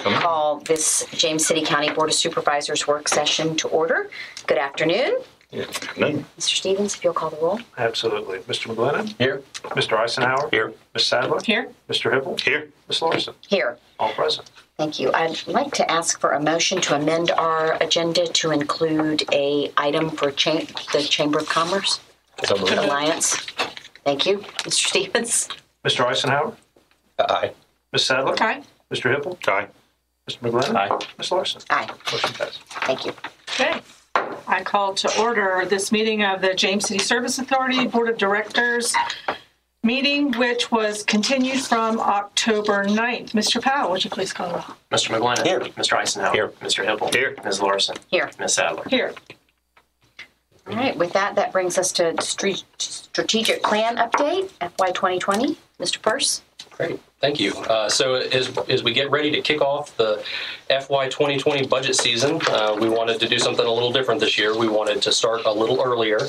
Call this James City County Board of Supervisors work session to order. Good afternoon. Yeah. Afternoon. Mr. Stevens, if you'll call the roll. Absolutely. Mr. McGlennon? Here. Mr. Eisenhower? Here. Ms. Sadler? Here. Mr. Hipple? Here. Ms. Larson? Here. All present. Thank you. I'd like to ask for a motion to amend our agenda to include a item for the Chamber of Commerce Alliance. Thank you. Mr. Stevens? Mr. Eisenhower? Aye. Ms. Sadler? Aye. Mr. Hipple? Aye. Mr. McGlennon? Aye. Ms. Larson? Aye. Motion passes. Thank you. Okay. I call to order this meeting of the James City Service Authority Board of Directors meeting, which was continued from October 9th. Mr. Powell, would you please call the roll? Mr. McGlennon. Here. Mr. Eisenhower. Here. Mr. Hipple. Here. Ms. Larson. Here. Ms. Sadler. Here. All right. With that brings us to strategic plan update, FY 2020. Mr. Purse? Great, thank you. So as we get ready to kick off the FY 2020 budget season, we wanted to do something a little different this year. We wanted to start a little earlier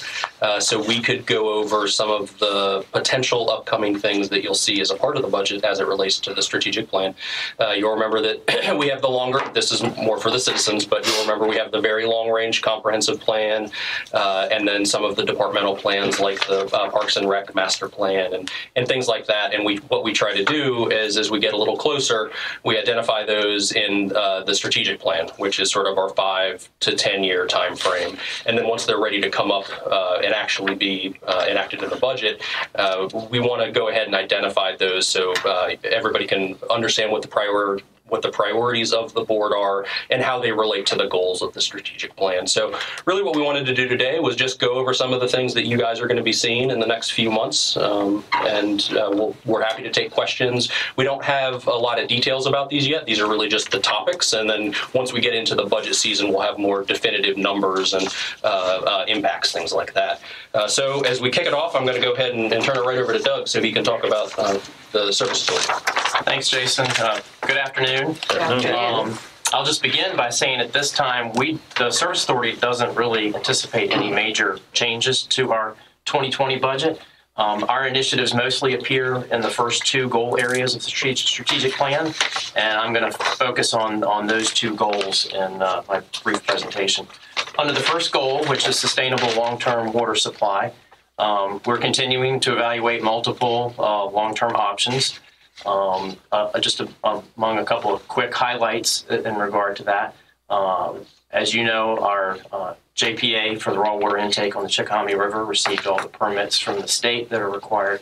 so we could go over some of the potential upcoming things that you'll see as a part of the budget as it relates to the strategic plan. You'll remember that we have the longer, this is more for the citizens, but you'll remember we have the very long range comprehensive plan and then some of the departmental plans like the Parks and Rec master plan and things like that. And what we try to do is as we get a little closer, we identify those in the strategic plan, which is sort of our 5 to 10 year time frame. And then once they're ready to come up and actually be enacted in the budget, we want to go ahead and identify those so everybody can understand what the priorities of the board are and how they relate to the goals of the strategic plan. So really what we wanted to do today was just go over some of the things that you guys are going to be seeing in the next few months. We're happy to take questions. We don't have a lot of details about these yet. These are really just the topics. And then once we get into the budget season, we'll have more definitive numbers and impacts, things like that. So as we kick it off, I'm going to go ahead and turn it right over to Doug so he can talk about the service authority. Thanks, Jason. Good afternoon. I'll just begin by saying at this time, the Service Authority doesn't really anticipate any major changes to our 2020 budget. Our initiatives mostly appear in the first two goal areas of the strategic plan, and I'm going to focus on those two goals in my brief presentation. Under the first goal, which is sustainable long-term water supply, we're continuing to evaluate multiple long-term options. Just among a couple of quick highlights in regard to that. As you know, our JPA for the raw water intake on the Chickahominy River received all the permits from the state that are required.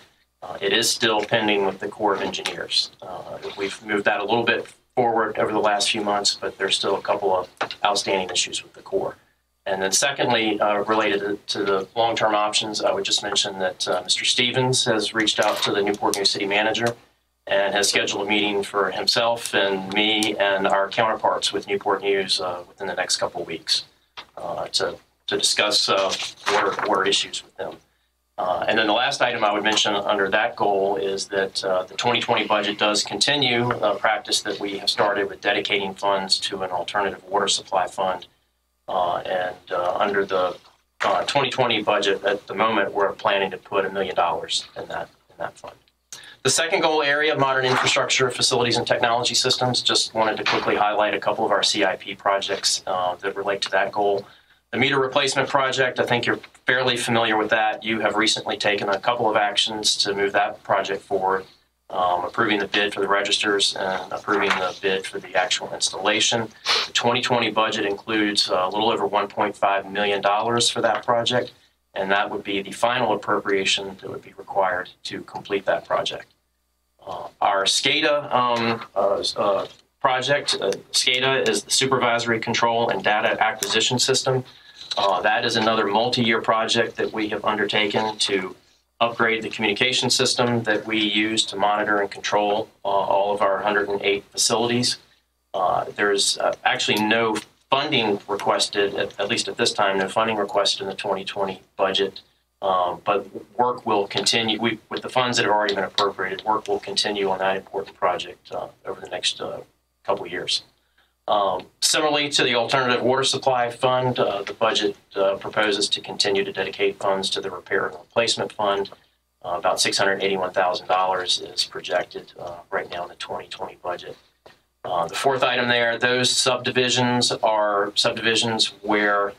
It is still pending with the Corps of Engineers. We've moved that a little bit forward over the last few months, but there's still a couple of outstanding issues with the Corps. And then secondly, related to the long-term options, I would just mention that Mr. Stevens has reached out to the Newport News City Manager and has scheduled a meeting for himself and me and our counterparts with Newport News within the next couple of weeks to discuss water issues with them. And then the last item I would mention under that goal is that the 2020 budget does continue a practice that we have started with dedicating funds to an alternative water supply fund. Under the 2020 budget at the moment, we're planning to put $1 million in that fund. The second goal area, modern infrastructure, facilities, and technology systems, just wanted to quickly highlight a couple of our CIP projects that relate to that goal. The meter replacement project, I think you're fairly familiar with that. You have recently taken a couple of actions to move that project forward, approving the bid for the registers and approving the bid for the actual installation. The 2020 budget includes a little over $1.5 million for that project, and that would be the final appropriation that would be required to complete that project. Our SCADA project, SCADA is the Supervisory Control and Data Acquisition System. That is another multi-year project that we have undertaken to upgrade the communication system that we use to monitor and control all of our 108 facilities. There's actually no funding requested, at least at this time, no funding requested in the 2020 budget. But work will continue, with the funds that have already been appropriated, work will continue on that important project over the next couple of years. Similarly to the Alternative Water Supply Fund, the budget proposes to continue to dedicate funds to the Repair and Replacement Fund. About $681,000 is projected right now in the 2020 budget. The fourth item there, those subdivisions are subdivisions where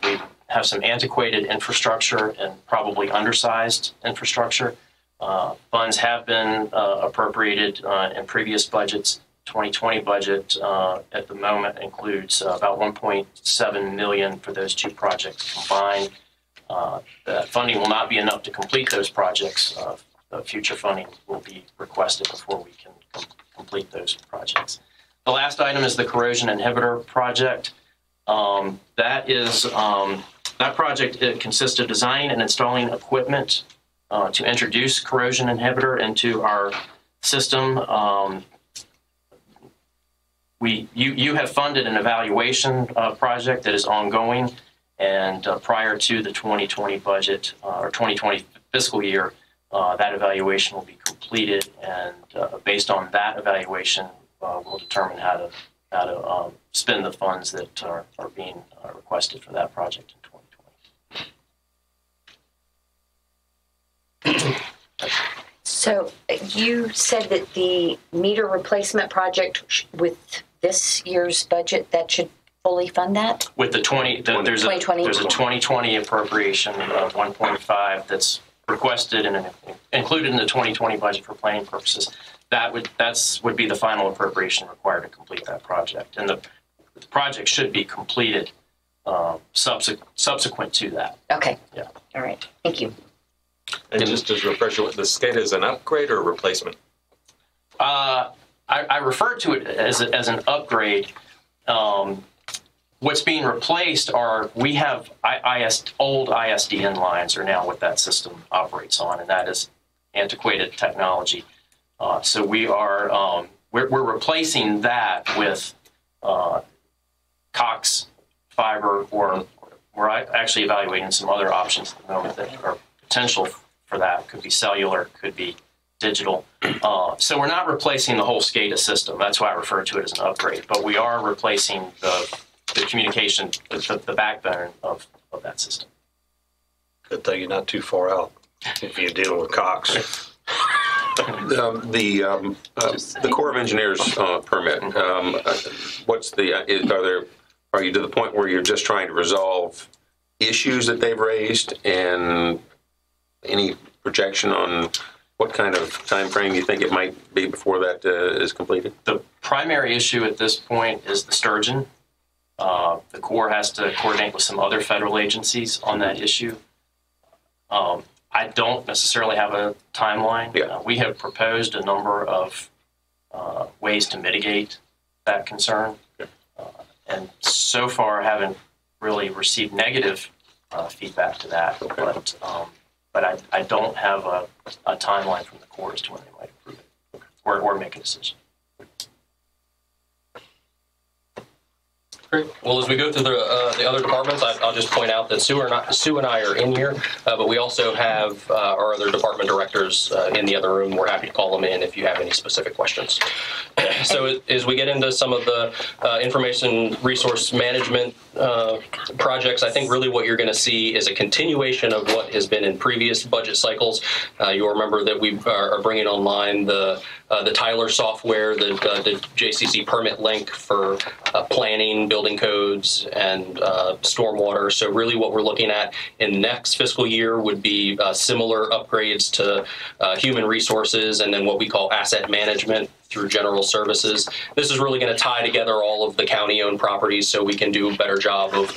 we have some antiquated infrastructure and probably undersized infrastructure. Funds have been appropriated in previous budgets. 2020 budget at the moment includes about $1.7 million for those two projects combined. That funding will not be enough to complete those projects. Future funding will be requested before we can complete those projects. The last item is the corrosion inhibitor project. That project consists of designing and installing equipment to introduce corrosion inhibitor into our system. You have funded an evaluation project that is ongoing, and prior to the 2020 budget or 2020 fiscal year, that evaluation will be completed, and based on that evaluation, we'll determine how to spend the funds that are being requested for that project in 2020. So you said that the meter replacement project with this year's budget, that should fully fund that? With the there's a 2020 appropriation of 1.5 that's requested and included in the 2020 budget for planning purposes. That would be the final appropriation required to complete that project, and the project should be completed subsequent to that. Okay. Yeah. All right. Thank you. And just as a refresher, the SCADA is an upgrade or a replacement? I refer to it as an upgrade. What's being replaced are, we have old ISDN lines are now what that system operates on, and that is antiquated technology. So we are we're replacing that with Cox fiber, or we're actually evaluating some other options at the moment that are potential for that. Could be cellular, could be digital. So we're not replacing the whole SCADA system. That's why I refer to it as an upgrade. But we are replacing the communication, the backbone of that system. Good thing you're not too far out if you're dealing with Cox. The Corps of Engineers permit. Are you to the point where you're just trying to resolve issues that they've raised, and any projection on what kind of time frame you think it might be before that is completed? The primary issue at this point is the sturgeon. The Corps has to coordinate with some other federal agencies on that issue. I don't necessarily have a timeline. Yeah. We have proposed a number of ways to mitigate that concern, and so far haven't really received negative feedback to that. Okay. But I don't have a timeline from the Corps as to when they might approve it or make a decision. Great. Well, as we go through the other departments, I'll just point out that Sue and I are in here, but we also have our other department directors in the other room. We're happy to call them in if you have any specific questions. So as we get into some of the information resource management projects, I think really what you're going to see is a continuation of what has been in previous budget cycles. You'll remember that we are bringing online the Tyler software, the JCSA permit link for planning, building codes, and stormwater. So really what we're looking at in next fiscal year would be similar upgrades to human resources, and then what we call asset management through general services. This is really going to tie together all of the county-owned properties so we can do a better job of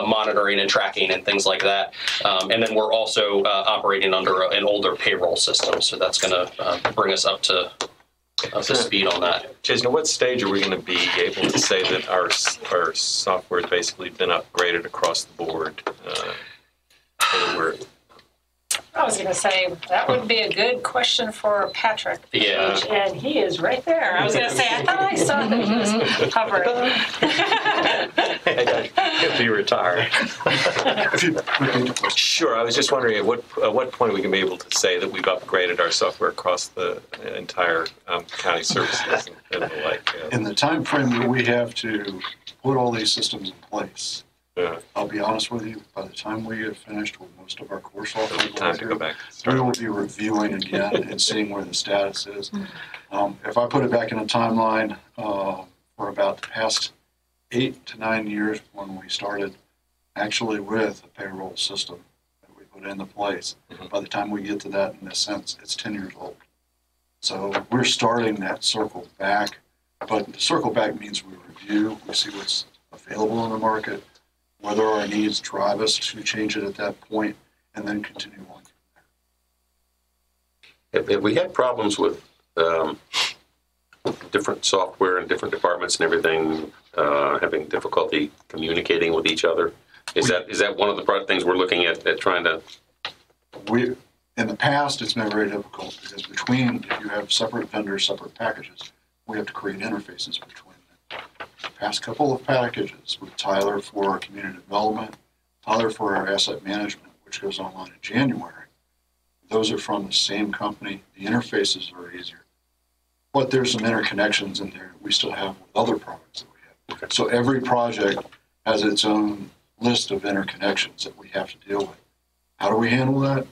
monitoring and tracking and things like that. And then we're also operating under an older payroll system, so that's going to bring us up to speed on that. Jason, at what stage are we going to be able to say that our software has basically been upgraded across the board? I was going to say, that would be a good question for Patrick. Yeah. And he is right there. I was going to say, I thought I saw that he was hovering. If you retire. Sure. I was just wondering at what point we can be able to say that we've upgraded our software across the entire county services and the like. In the time frame that we have to put all these systems in place, I'll be honest with you, by the time we get finished with most of our core software, Time to go back. we will be reviewing again and seeing where the status is. If I put it back in a timeline, for about the past 8 to 9 years when we started actually with a payroll system that we put into place, by the time we get to that, in a sense, it's 10 years old. So we're starting that circle back, but the circle back means we review, we see what's available in the market, whether our needs drive us to change it at that point, and then continue on from there. Have we had problems with different software and different departments and everything having difficulty communicating with each other? Is that one of the things we're looking at trying to? In the past, it's been very difficult because if you have separate vendors, separate packages, we have to create interfaces between them. The past couple of packages with Tyler for our community development, Tyler for our asset management, which goes online in January, those are from the same company. The interfaces are easier. But there's some interconnections in there we still have with other products that we have. So every project has its own list of interconnections that we have to deal with. How do we handle that?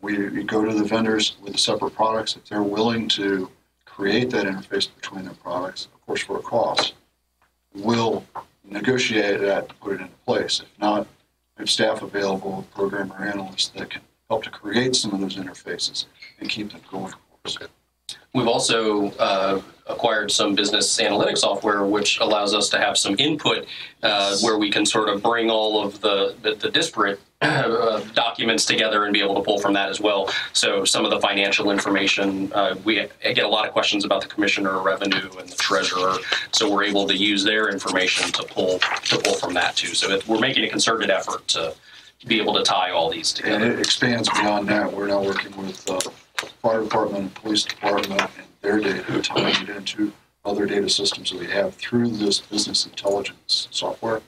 We go to the vendors with the separate products. If they're willing to create that interface between their products, of course for a cost, we'll negotiate that and put it into place. If not, we have staff available, programmer analysts that can help to create some of those interfaces and keep them going for us. We've also acquired some business analytics software, which allows us to have some input where we can sort of bring all of the disparate documents together and be able to pull from that as well. So some of the financial information, we get a lot of questions about the commissioner of revenue and the treasurer. So we're able to use their information to pull from that too. So we're making a concerted effort to be able to tie all these together. And it expands beyond that. We're now working with fire department and police department and their data, tying it into other data systems that we have through this business intelligence software.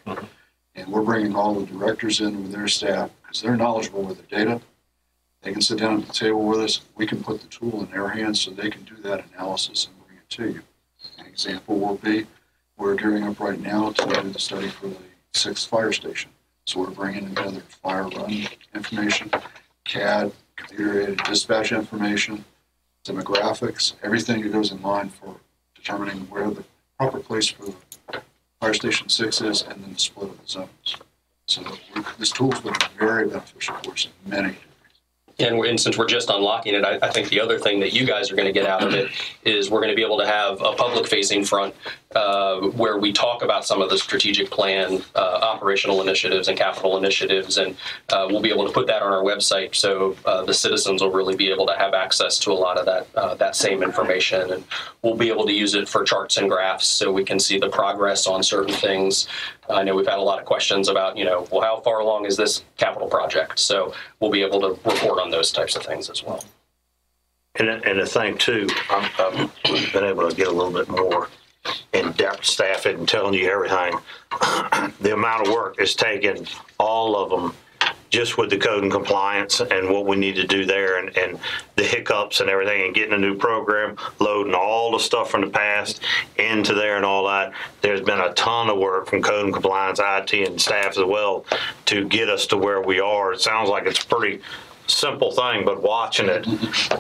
And we're bringing all the directors in with their staff because they're knowledgeable with the data. They can sit down at the table with us. We can put the tool in their hands so they can do that analysis and bring it to you. An example will be we're gearing up right now to do the study for the 6th fire station. So we're bringing together fire run information, CAD, computer-aided dispatch information, demographics, everything that goes in line for determining where the proper place for the Fire Station 6 is, and then the split of the zones. So this tool's been very beneficial for us in many ways. And since we're just unlocking it, I think the other thing that you guys are going to get out of it is we're going to be able to have a public-facing front where we talk about some of the strategic plan, operational initiatives and capital initiatives, and we'll be able to put that on our website so the citizens will really be able to have access to a lot of that same information, and we'll be able to use it for charts and graphs so we can see the progress on certain things. I know we've had a lot of questions about, well, how far along is this capital project? So we'll be able to report on those types of things as well. And the thing too, I've been able to get a little bit more in-depth staff and telling you everything. The amount of work is taking all of them just with the code and compliance and what we need to do there and the hiccups and everything and getting a new program, loading all the stuff from the past into there and all that. There's been a ton of work from code and compliance, IT and staff as well to get us to where we are. It sounds like it's a pretty simple thing, but watching it,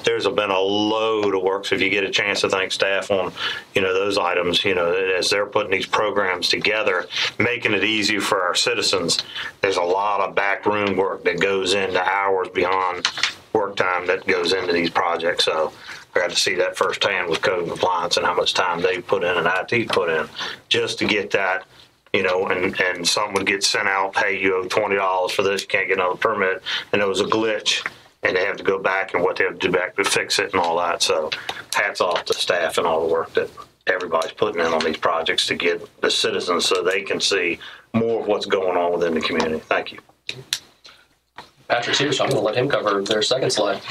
there's been a load of work. So if you get a chance to thank staff on, those items, as they're putting these programs together, making it easy for our citizens, there's a lot of backroom work that goes into hours beyond work time that goes into these projects. So I got to see that firsthand with code and compliance and how much time they put in and IT put in just to get that. And something would get sent out, hey, you owe $20 for this, you can't get another permit, and it was a glitch, and they have to go back and what they have to do back to fix it and all that. So hats off to staff and all the work that everybody's putting in on these projects to get the citizens so they can see more of what's going on within the community. Thank you. Patrick's here, so I'm going to let him cover their second slide.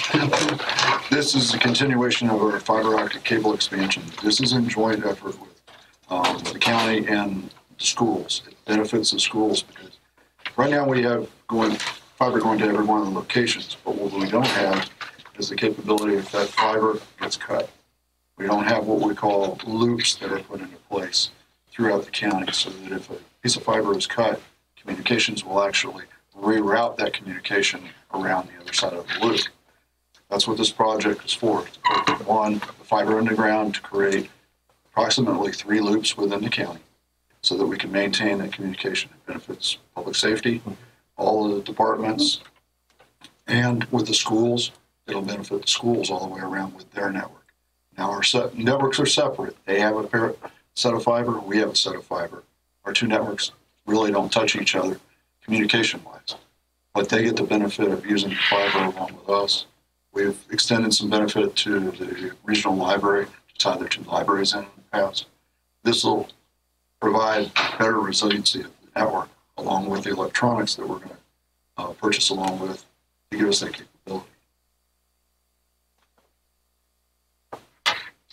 This is a continuation of our fiber optic cable expansion. This is a joint effort with the county and the schools. It benefits the schools because right now we have fiber going to every one of the locations, but what we don't have is the capability if that fiber gets cut. We don't have what we call loops that are put into place throughout the county so that if a piece of fiber is cut, communications will actually reroute that communication around the other side of the loop. That's what this project is for. To put the fiber underground to create approximately 3 loops within the county so that we can maintain that communication. It benefits public safety, all of the departments, and with the schools, it'll benefit the schools all the way around with their network. Now our networks are separate. They have a set of fiber, we have a set of fiber. Our 2 networks really don't touch each other communication-wise, but they get the benefit of using the fiber along with us. We've extended some benefit to the regional library to tie their 2 libraries in the past. This will provide better resiliency of the network along with the electronics that we're going to purchase along with to give us that capability.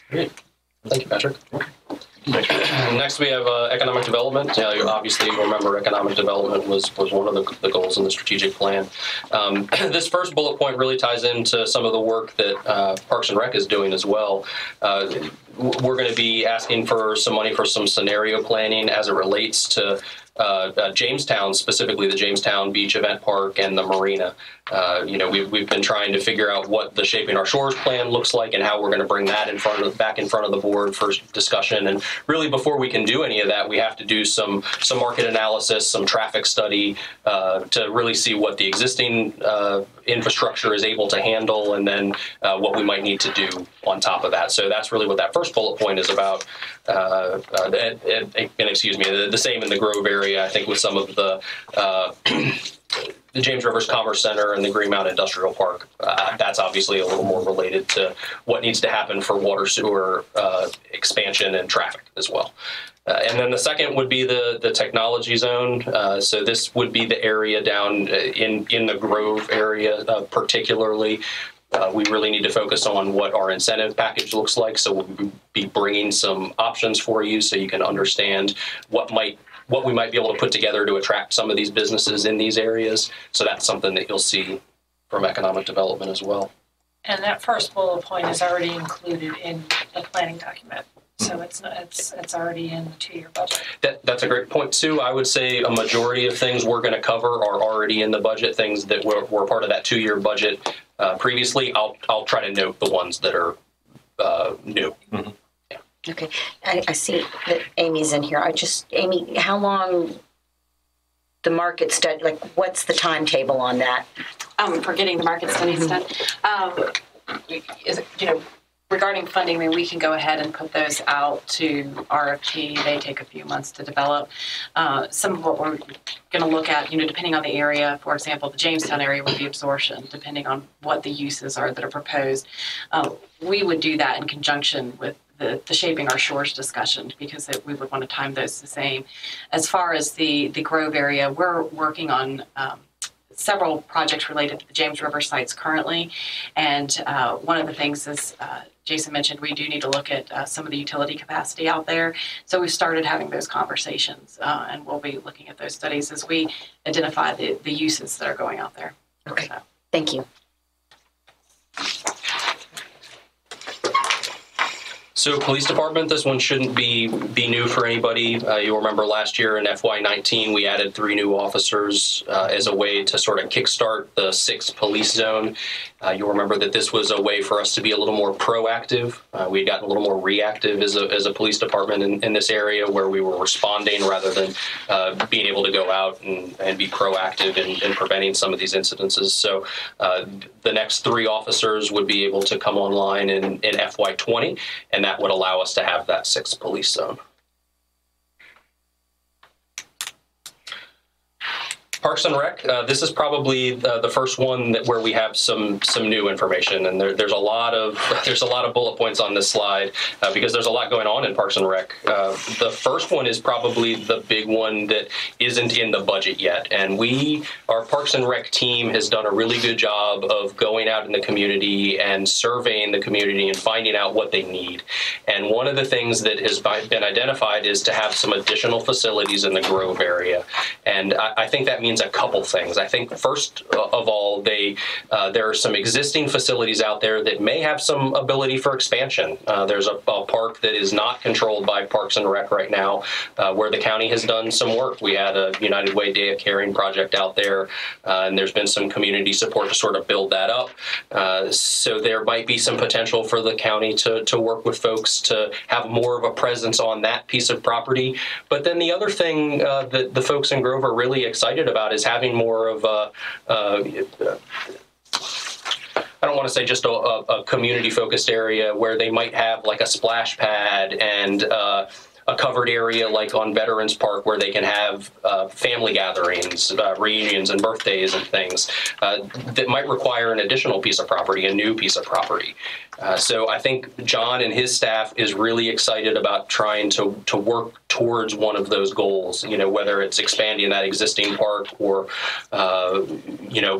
Great. Thank you, Patrick. Next, we have economic development. Obviously, you remember economic development was one of the goals in the strategic plan. This first bullet point really ties into some of the work that Parks and Rec is doing as well. We're going to be asking for some money for some scenario planning as it relates to Jamestown, specifically the Jamestown Beach Event Park and the marina. We've been trying to figure out what the Shaping Our Shores plan looks like and how we're going to bring that back in front of the board for discussion. And really, before we can do any of that, we have to do some market analysis, some traffic study to really see what the existing infrastructure is able to handle, and then what we might need to do on top of that. So that's really what that first bullet point is about. And excuse me, the same in the Grove area, I think, with some of the James Rivers Commerce Center and the Greenmount Industrial Park. That's obviously a little more related to what needs to happen for water sewer expansion and traffic as well. And then the second would be the technology zone. So this would be the area down in the Grove area particularly. We really need to focus on what our incentive package looks like. So we'll be bringing some options for you so you can understand what we might be able to put together to attract some of these businesses in these areas. So that's something that you'll see from economic development as well. And that first bullet point is already included in the planning document. So it's already in the 2-year budget. That's a great point, Sue. I would say a majority of things we're going to cover are already in the budget, things that were part of that 2-year budget previously. I'll try to note the ones that are new. Mm-hmm. Yeah. Okay. I see that Amy's in here. Amy, how long the market study, like what's the timetable on that? For getting the market studies done? Regarding funding, we can go ahead and put those out to RFP. They take a few months to develop. Some of what we're going to look at, depending on the area, for example, the Jamestown area would be absorption, depending on what the uses are that are proposed. We would do that in conjunction with the Shaping Our Shores discussion, because we would want to time those the same. As far as the Grove area, we're working on several projects related to the James River sites currently. And one of the things is, Jason mentioned, we do need to look at some of the utility capacity out there. So we've started having those conversations, and we'll be looking at those studies as we identify the uses that are going out there. Okay, thank you. So police department, this one shouldn't be new for anybody. You'll remember last year in FY19, we added 3 new officers as a way to sort of kickstart the 6th police zone. You'll remember that this was a way for us to be a little more proactive. We had gotten a little more reactive as a police department in this area, where we were responding rather than being able to go out and be proactive in preventing some of these incidences. So the next 3 officers would be able to come online in FY20, and that would allow us to have that 6th police zone. Parks and Rec, this is probably the first one where we have some new information, and there's a lot of bullet points on this slide because there's a lot going on in Parks and Rec. The first one is probably the big one that isn't in the budget yet, and our Parks and Rec team has done a really good job of going out in the community and surveying the community and finding out what they need. And one of the things that has been identified is to have some additional facilities in the Grove area. And I think that means a couple things. I think first of all, there are some existing facilities out there that may have some ability for expansion. There's a park that is not controlled by Parks and Rec right now, where the county has done some work. We had a United Way Day of Caring project out there, and there's been some community support to sort of build that up. So there might be some potential for the county to work with folks to have more of a presence on that piece of property. But then the other thing that the folks in Grove are really excited about is having more of a I don't want to say just a community-focused area where they might have like a splash pad and a covered area like on Veterans Park where they can have family gatherings, reunions and birthdays and things that might require an additional piece of property, a new piece of property. So I think John and his staff is really excited about trying to work towards one of those goals, whether it's expanding that existing park or,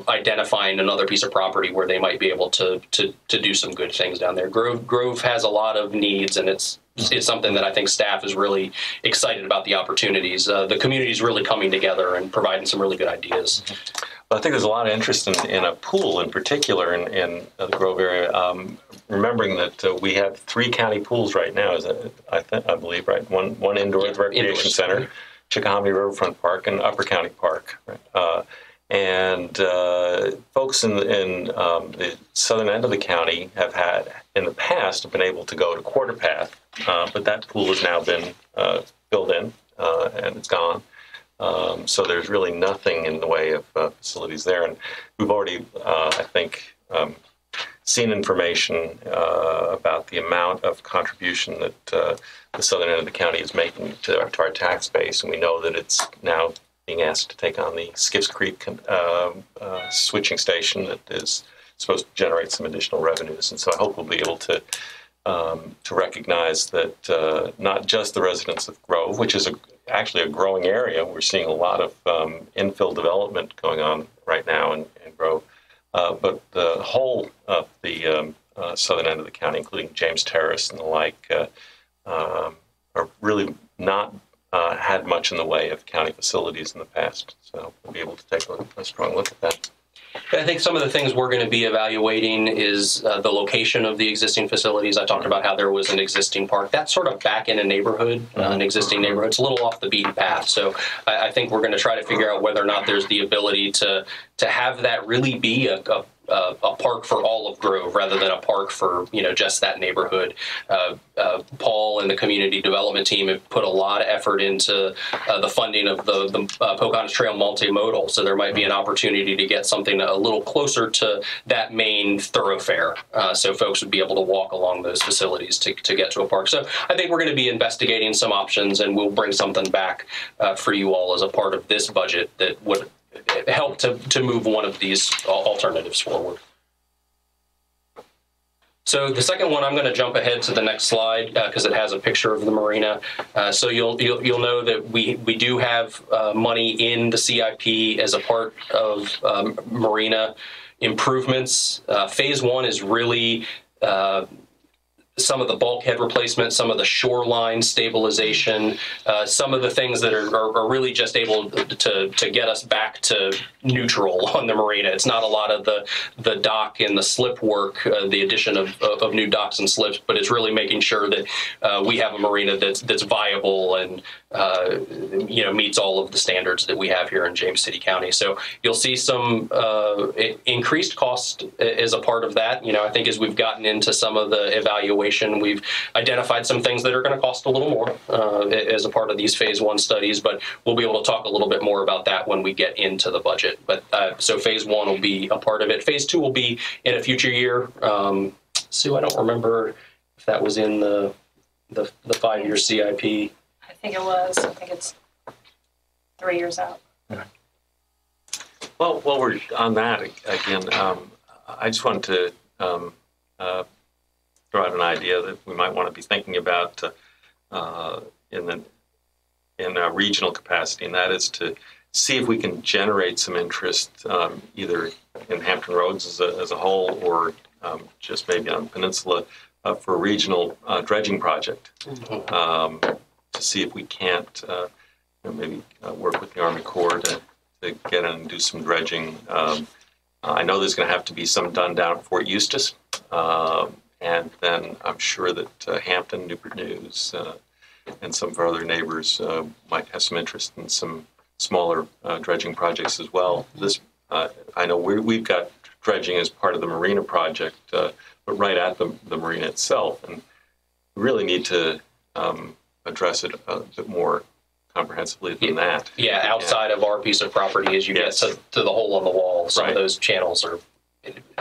identifying another piece of property where they might be able to do some good things down there. Grove has a lot of needs, and it's something that I think staff is really excited about the opportunities. The community is really coming together and providing some really good ideas. Well, I think there's a lot of interest in a pool in particular in the Grove area. Remembering that we have 3 county pools right now, I believe, right? One indoor at the Recreation Center, Chickahominy Riverfront Park, and Upper County Park. Right? And folks in the southern end of the county have in the past, been able to go to Quarter Path, but that pool has now been filled in and it's gone. So there's really nothing in the way of facilities there. And we've already, I think, seen information about the amount of contribution that the southern end of the county is making to our tax base. And we know that it's now being asked to take on the Skiffs Creek switching station that is supposed to generate some additional revenues. And so I hope we'll be able to recognize that not just the residents of Grove, which is actually a growing area. We're seeing a lot of infill development going on right now in Grove, but the whole of the southern end of the county, including James Terrace and the like, are really not had much in the way of county facilities in the past. So we'll be able to take a strong look at that. I think some of the things we're going to be evaluating is the location of the existing facilities. I talked about how there was an existing park. That's sort of back in a neighborhood, an existing neighborhood. It's a little off the beaten path. So I think we're going to try to figure out whether or not there's the ability to have that really be a park for all of Grove rather than a park for just that neighborhood. Paul and the community development team have put a lot of effort into the funding of the Pocahontas Trail multimodal, so there might be an opportunity to get something a little closer to that main thoroughfare, so folks would be able to walk along those facilities to get to a park. So I think we're going to be investigating some options, and we'll bring something back for you all as a part of this budget that would help to move one of these alternatives forward. So the second one, I'm going to jump ahead to the next slide because it has a picture of the marina. So you'll know that we do have money in the CIP as a part of marina improvements. Phase 1 is really some of the bulkhead replacement, some of the shoreline stabilization, some of the things that are really just able to get us back to neutral on the marina. It's not a lot of the dock and the slip work, the addition of new docks and slips, but it's really making sure that we have a marina that's viable and meets all of the standards that we have here in James City County. So you'll see some increased cost as a part of that. I think as we've gotten into some of the evaluation, we've identified some things that are going to cost a little more as a part of these phase 1 studies, but we'll be able to talk a little bit more about that when we get into the budget. But so phase 1 will be a part of it. Phase 2 will be in a future year. Sue, I don't remember if that was in the 5-year CIP. I think it was. I think it's 3 years out. Well, while we're on that again, I just wanted to throw out an idea that we might want to be thinking about in a regional capacity, and that is to see if we can generate some interest either in Hampton Roads as a whole or just maybe on the peninsula for a regional dredging project to see if we can't maybe work with the Army Corps to get in and do some dredging. I know there's going to have to be some done down at Fort Eustis, and then I'm sure that Hampton, Newport News, and some of our other neighbors might have some interest in some smaller dredging projects as well. This, I know we've got dredging as part of the marina project, but right at the marina itself, and we really need to address it a bit more comprehensively than that. Yeah, outside of our piece of property, as you get to the hole in the wall, some of those channels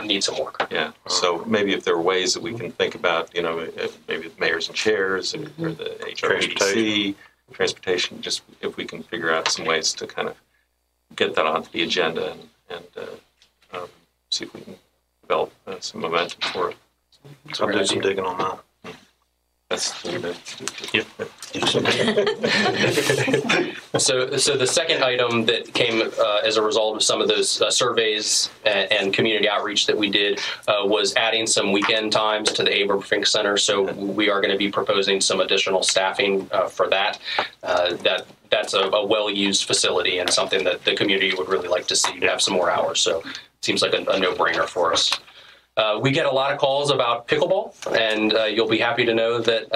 need some work. Yeah, so maybe if there are ways that we can think about, maybe the mayors and chairs or the HRBC, transportation, just if we can figure out some ways to kind of get that onto the agenda and see if we can develop some momentum for it. I'll do some digging on that. That's Yep. So the second item that came as a result of some of those surveys and community outreach that we did was adding some weekend times to the Aberfink Center. So we are going to be proposing some additional staffing for that. That's a well-used facility and something that the community would really like to see have some more hours. So it seems like a no-brainer for us. We get a lot of calls about pickleball, and you'll be happy to know that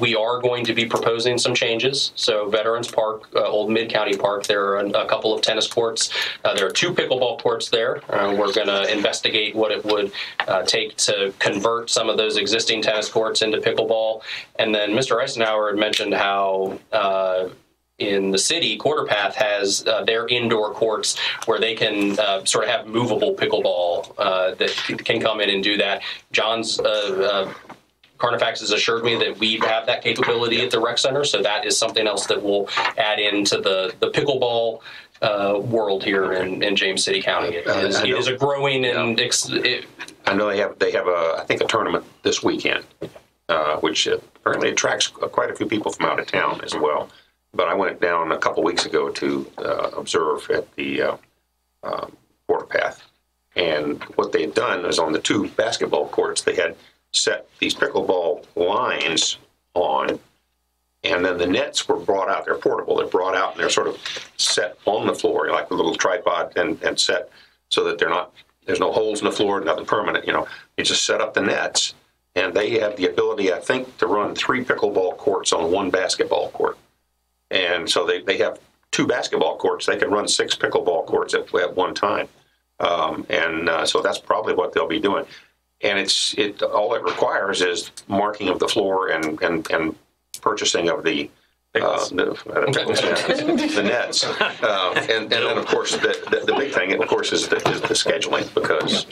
we are going to be proposing some changes. So Veterans Park, Old Mid-County Park, there are a couple of tennis courts. There are 2 pickleball courts there. We're going to investigate what it would take to convert some of those existing tennis courts into pickleball. And then Mr. Eisenhower had mentioned how in the city, Quarter Path has their indoor courts where they can sort of have movable pickleball that can come in and do that. John's Carnifax has assured me that we have that capability at the rec center, so that is something else that we'll add into the pickleball world here in James City County. It is a growing and I know they have I think a tournament this weekend, which apparently attracts quite a few people from out of town as well. But I went down a couple weeks ago to observe at the Quarter Path. And what they had done is on the 2 basketball courts, they had set these pickleball lines on, and then the nets were brought out. They're portable. They're brought out, and they're sort of set on the floor, like a little tripod, and set so that there's no holes in the floor, nothing permanent. You just set up the nets, and they have the ability, I think, to run 3 pickleball courts on 1 basketball court. And so they have 2 basketball courts. They can run 6 pickleball courts at one time. So that's probably what they'll be doing. And all it requires is marking of the floor and purchasing of the nets. And then, of course, the big thing, of course, is the scheduling, because,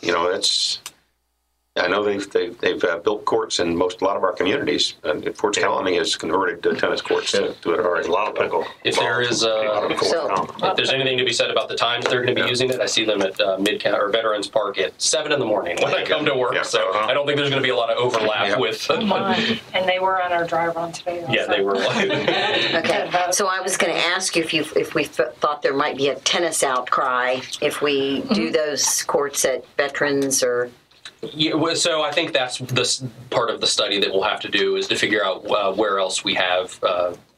it's... I know they've built courts in a lot of our communities, and Fort Colony has converted tennis courts to it already. A lot of pickle. If there's anything to be said about the times they're going to be using it, I see them at Mid-County or Veterans Park at 7 in the morning when I come to work. So I don't think there's going to be a lot of overlap with. And they were on our dry run today. Also. Yeah, they were. Okay, so I was going to ask you if we thought there might be a tennis outcry if we do those courts at Veterans or. Yeah, so I think that's this part of the study that we'll have to do, is to figure out where else we have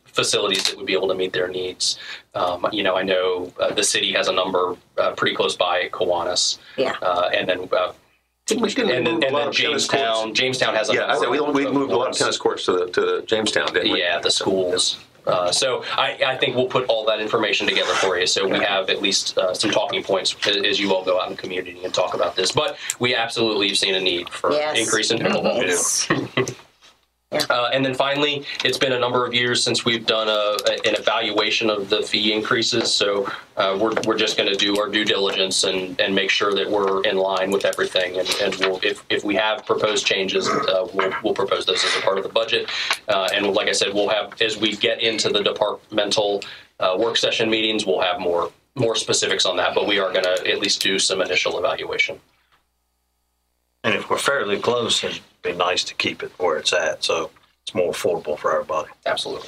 facilities that would be able to meet their needs. I know the city has a number pretty close by Kiwanis. Yeah. And then Jamestown. Jamestown has a number. We moved a lot of tennis courts to Jamestown, didn't we? Yeah, the schools. So I think we'll put all that information together for you, so we have at least some talking points as you all go out in the community and talk about this. But we absolutely have seen a need for increase in pickleball. Yes. And then finally, it's been a number of years since we've done an evaluation of the fee increases. So we're just going to do our due diligence and make sure that we're in line with everything. And we'll, if we have proposed changes, we'll propose those as a part of the budget. And like I said, we'll have, as we get into the departmental work session meetings, we'll have more specifics on that. But we are going to at least do some initial evaluation. And if we're fairly close, it'd be nice to keep it where it's at, so it's more affordable for everybody. Absolutely.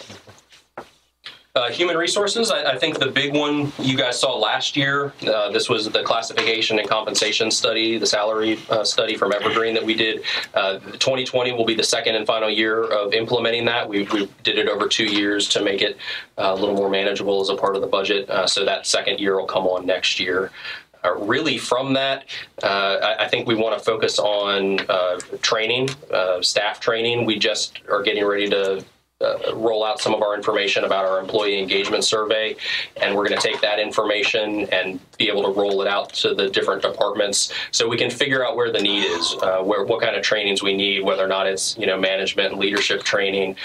Human resources, I think the big one you guys saw last year, this was the classification and compensation study, the salary study from Evergreen that we did. 2020 will be the second and final year of implementing that. We did it over 2 years to make it a little more manageable as a part of the budget. So that second year will come on next year. Really from that, I think we want to focus on training, staff training. We just are getting ready to roll out some of our information about our employee engagement survey, and we're going to take that information and be able to roll it out to the different departments so we can figure out where the need is, what kind of trainings we need, whether or not it's management and leadership training,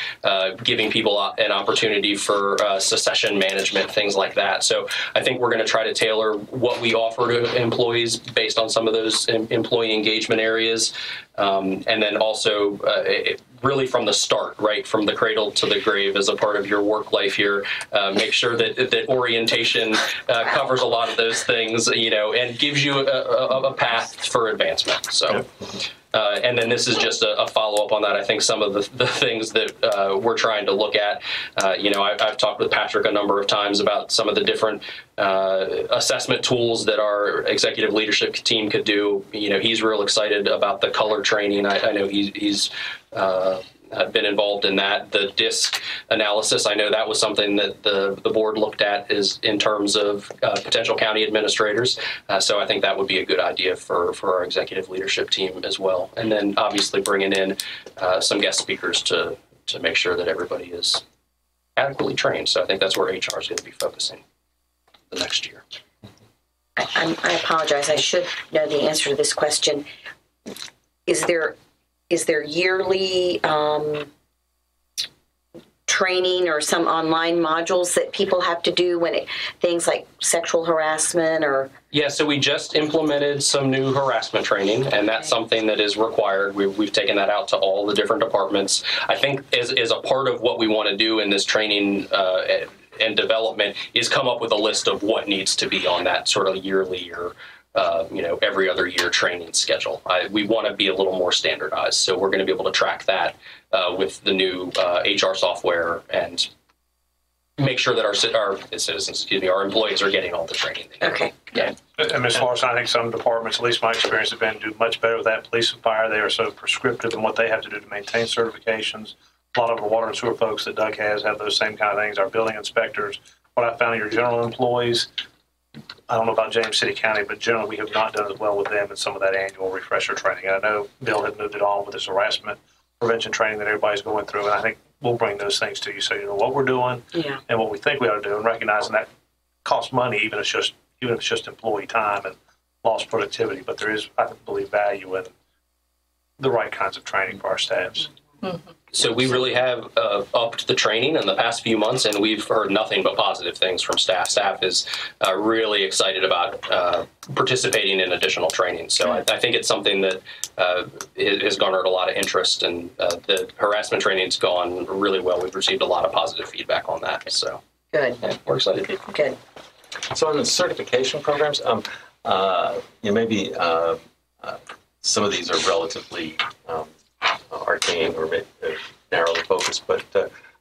giving people an opportunity for succession management, things like that. So I think we're going to try to tailor what we offer to employees based on some of those employee engagement areas, and then also really from the start, right, from the cradle to the grave as a part of your work life here. Make sure that orientation covers a lot of those things, and gives you a path for advancement. So. And then this is just a follow-up on that. I think some of the things that we're trying to look at, I've talked with Patrick a number of times about some of the different assessment tools that our executive leadership team could do. He's real excited about the color training. I know he's been involved in that. The DISC analysis, I know that was something that the board looked at is in terms of potential county administrators. So I think that would be a good idea for our executive leadership team as well. And then obviously bringing in some guest speakers to make sure that everybody is adequately trained. So I think that's where HR is going to be focusing the next year. I apologize. I should know the answer to this question. Is there yearly training or some online modules that people have to do when things like sexual harassment or? Yeah, so we just implemented some new harassment training, and that's something that is required. We've taken that out to all the different departments. I think as a part of what we want to do in this training and development is come up with a list of what needs to be on that sort of yearly or every other year training schedule. We want to be a little more standardized, so we're going to be able to track that with the new HR software and make sure that our employees are getting all the training they need. Okay. Yeah. And Ms. Larson, I think some departments, at least my experience, have been do much better with that. Police and fire, they are so prescriptive in what they have to do to maintain certifications. A lot of the water and sewer folks that Doug has have those same kind of things. Our building inspectors, what I found, your general employees, I don't know about James City County, but generally we have not done as well with them in some of that annual refresher training. And I know Bill had moved it on with this harassment prevention training that everybody's going through, and I think we'll bring those things to you so you know what we're doing and what we think we ought to do, and recognizing that costs money, even if it's just employee time and lost productivity. But there is, I believe, value in the right kinds of training for our staffs. Mm-hmm. So we really have upped the training in the past few months, and we've heard nothing but positive things from staff. Staff is really excited about participating in additional training. So I think it's something that has garnered a lot of interest, and the harassment training's gone really well. We've received a lot of positive feedback on that. So good. Yeah, we're excited. Good. So on the certification programs, maybe some of these are relatively arcane or narrowly focused, but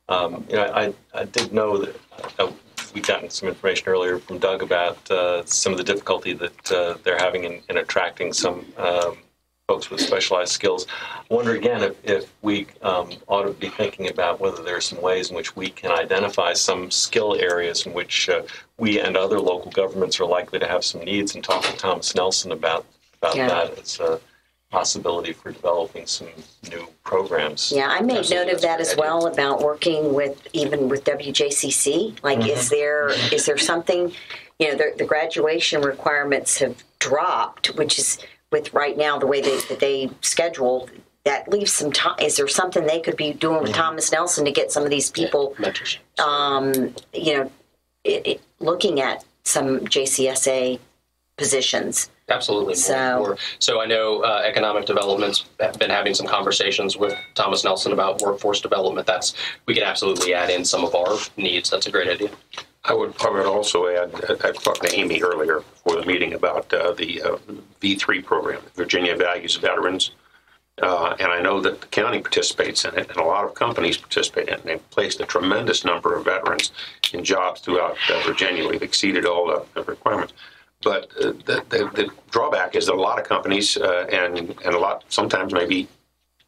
I did know that we've gotten some information earlier from Doug about some of the difficulty that they're having in attracting some folks with specialized skills. I wonder again if we ought to be thinking about whether there are some ways in which we can identify some skill areas in which we and other local governments are likely to have some needs, and talk to Thomas Nelson about that as a possibility for developing some new programs. Yeah, I made note of that as well about working with WJCC. Like, is there something, the graduation requirements have dropped, which is with right now the way that they schedule, that leaves some time. Is there something they could be doing with Thomas Nelson to get some of these people, looking at some JCSA positions? Absolutely. So I know economic development's been having some conversations with Thomas Nelson about workforce development. We can absolutely add in some of our needs. That's a great idea. I would also add, I talked to Amy earlier before the meeting about the V3 program, Virginia Values Veterans. And I know that the county participates in it, and a lot of companies participate in it. And they've placed a tremendous number of veterans in jobs throughout Virginia. We've exceeded all the requirements. But the drawback is that a lot of companies and a lot, sometimes maybe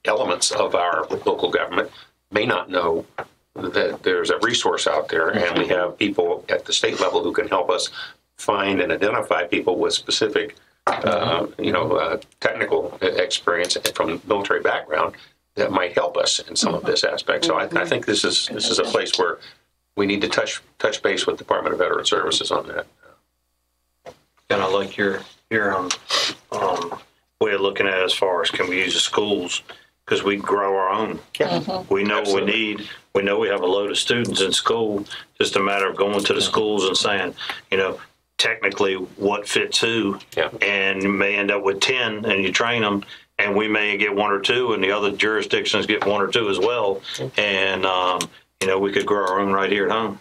elements of our local government may not know that there's a resource out there, and we have people at the state level who can help us find and identify people with specific, technical experience from military background that might help us in some of this aspect. So I think this is a place where we need to touch base with Department of Veteran Services on that. And I like your way of looking at it as far as can we use the schools, because we grow our own. Yeah. We know what we need. We know we have a load of students in school. Just a matter of going to the schools and saying, technically what fits who. Yeah. And you may end up with 10 and you train them, and we may get 1 or 2 and the other jurisdictions get 1 or 2 as well. And, we could grow our own right here at home.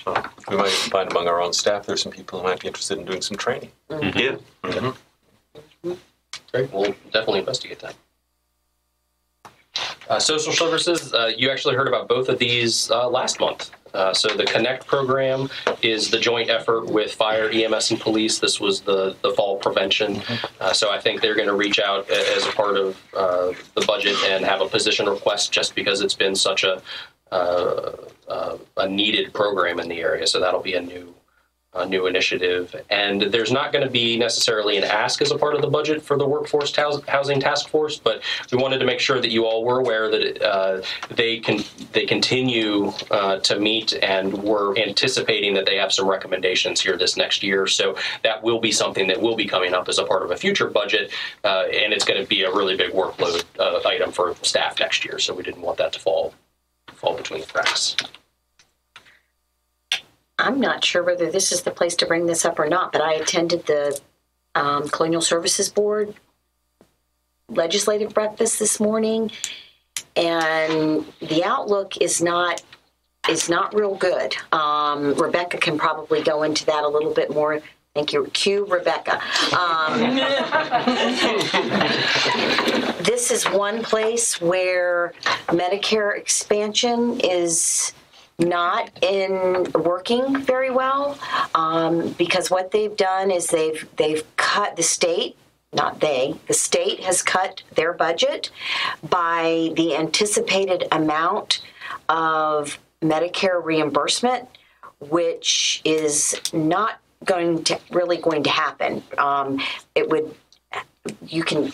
So. We might find among our own staff there's some people who might be interested in doing some training. Yeah. Great. We'll definitely investigate that. Social services, you actually heard about both of these last month. So the Connect program is the joint effort with fire, EMS, and police. This was the fall prevention. So I think they're going to reach out as a part of the budget and have a position request, just because it's been such a needed program in the area. So that'll be a new initiative. And there's not going to be necessarily an ask as a part of the budget for the Workforce Housing Task Force, but we wanted to make sure that you all were aware that they continue to meet, and we're anticipating that they have some recommendations here this next year. So that will be something that will be coming up as a part of a future budget, and it's going to be a really big workload item for staff next year. So we didn't want that to fall between the cracks. I'm not sure whether this is the place to bring this up or not, but I attended the Colonial Services Board legislative breakfast this morning, and the outlook is not real good. Rebecca can probably go into that a little bit more. Thank you. Cue Rebecca. This is one place where Medicare Expansion is not working very well, because what they've done is they've cut the state has cut their budget by the anticipated amount of Medicare reimbursement, which is not going to happen.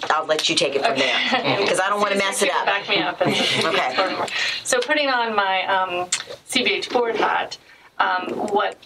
I'll let you take it from there, because I don't want to mess it up. Back me up. Okay. So putting on my CBH board hat, what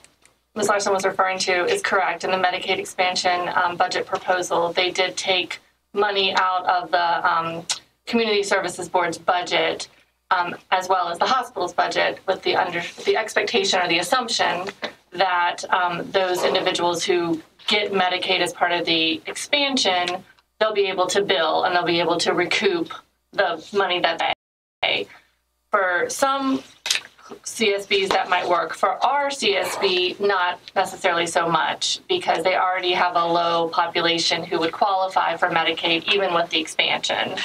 Ms. Larson was referring to is correct. In the Medicaid expansion budget proposal, they did take money out of the Community Services Board's budget, as well as the hospital's budget, with the expectation or the assumption that those individuals who get Medicaid as part of the expansion, they'll be able to bill and they'll be able to recoup the money that they pay. For some CSBs that might work. For our CSB, not necessarily so much, because they already have a low population who would qualify for Medicaid even with the expansion.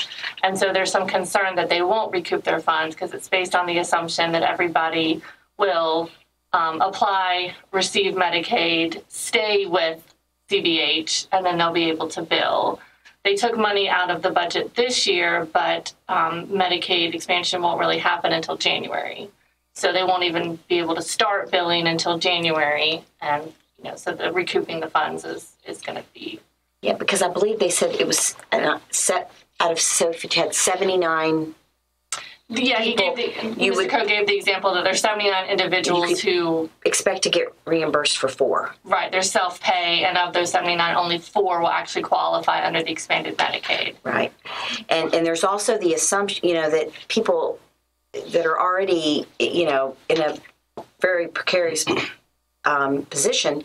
And so there's some concern that they won't recoup their funds, because it's based on the assumption that everybody will apply, receive Medicaid, stay with CBH, and then they'll be able to bill. They took money out of the budget this year, but Medicaid expansion won't really happen until January. So they won't even be able to start billing until January. And, so the recouping the funds is going to be. Yeah, because I believe they said it was set out of, so if you had 79. Yeah, Mr. Coe gave the example that there's 79 individuals who expect to get reimbursed for 4. Right, they're self-pay, and of those 79, only 4 will actually qualify under the expanded Medicaid. Right, and there's also the assumption, that people that are already, in a very precarious position,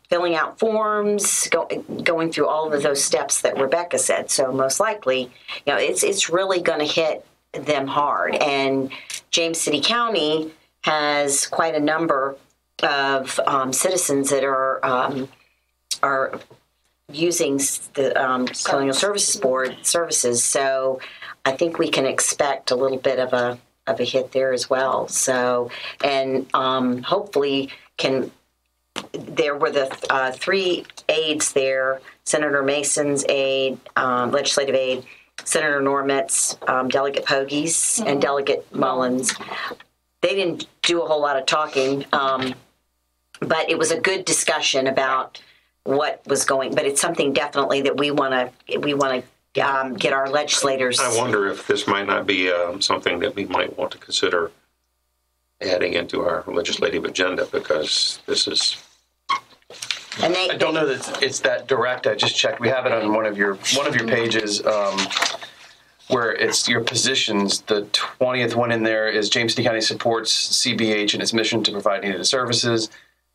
filling out forms, going through all of those steps that Rebecca said. So most likely, it's really going to hit them hard. And James City County has quite a number of citizens that are using the Colonial Services Board services. So I think we can expect a little bit of a hit there as well. So, and hopefully there were the 3 aides there, Senator Mason's aide, legislative aide, Senator Normet's, Delegate Pogies, and Delegate Mullins. They didn't do a whole lot of talking, but it was a good discussion about what was going. But it's something definitely that we want to get our legislators. I wonder if this might not be something that we might want to consider adding into our legislative agenda, because this is. And I don't know that it's that direct. I just checked. We have it on one of your pages where it's your positions. The 20th one in there is James City County supports CBH and its mission to provide needed services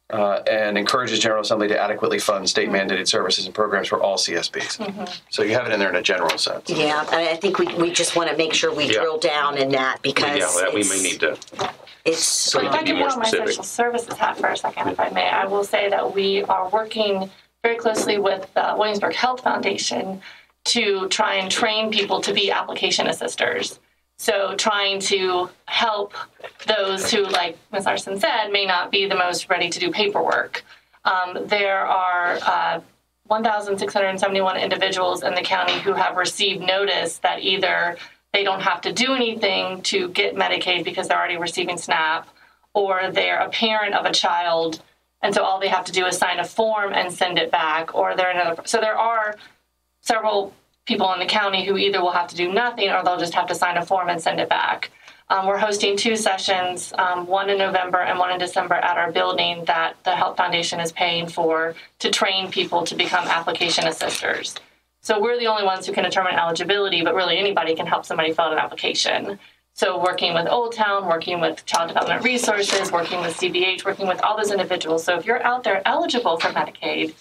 and encourages General Assembly to adequately fund state-mandated services and programs for all CSBs. So you have it in there in a general sense. Yeah, I think we just want to make sure we drill down in that, because that we may need to. It's if I can put on my social services hat for a second, if I may, I will say that we are working very closely with the Williamsburg Health Foundation to try and train people to be application assisters. So trying to help those who, like Ms. Larson said, may not be the most ready to do paperwork. There are 1,671 individuals in the county who have received notice that either they don't have to do anything to get Medicaid because they're already receiving SNAP, or they're a parent of a child, and so all they have to do is sign a form and send it back, or they're another. So there are several people in the county who either will have to do nothing or they'll just have to sign a form and send it back. We're hosting 2 sessions, one in November and one in December at our building that the Health Foundation is paying for to train people to become application assisters. So we're the only ones who can determine eligibility, but really anybody can help somebody fill out an application. So working with Old Town, working with Child Development Resources, working with CBH, working with all those individuals. So if you're out there eligible for Medicaid,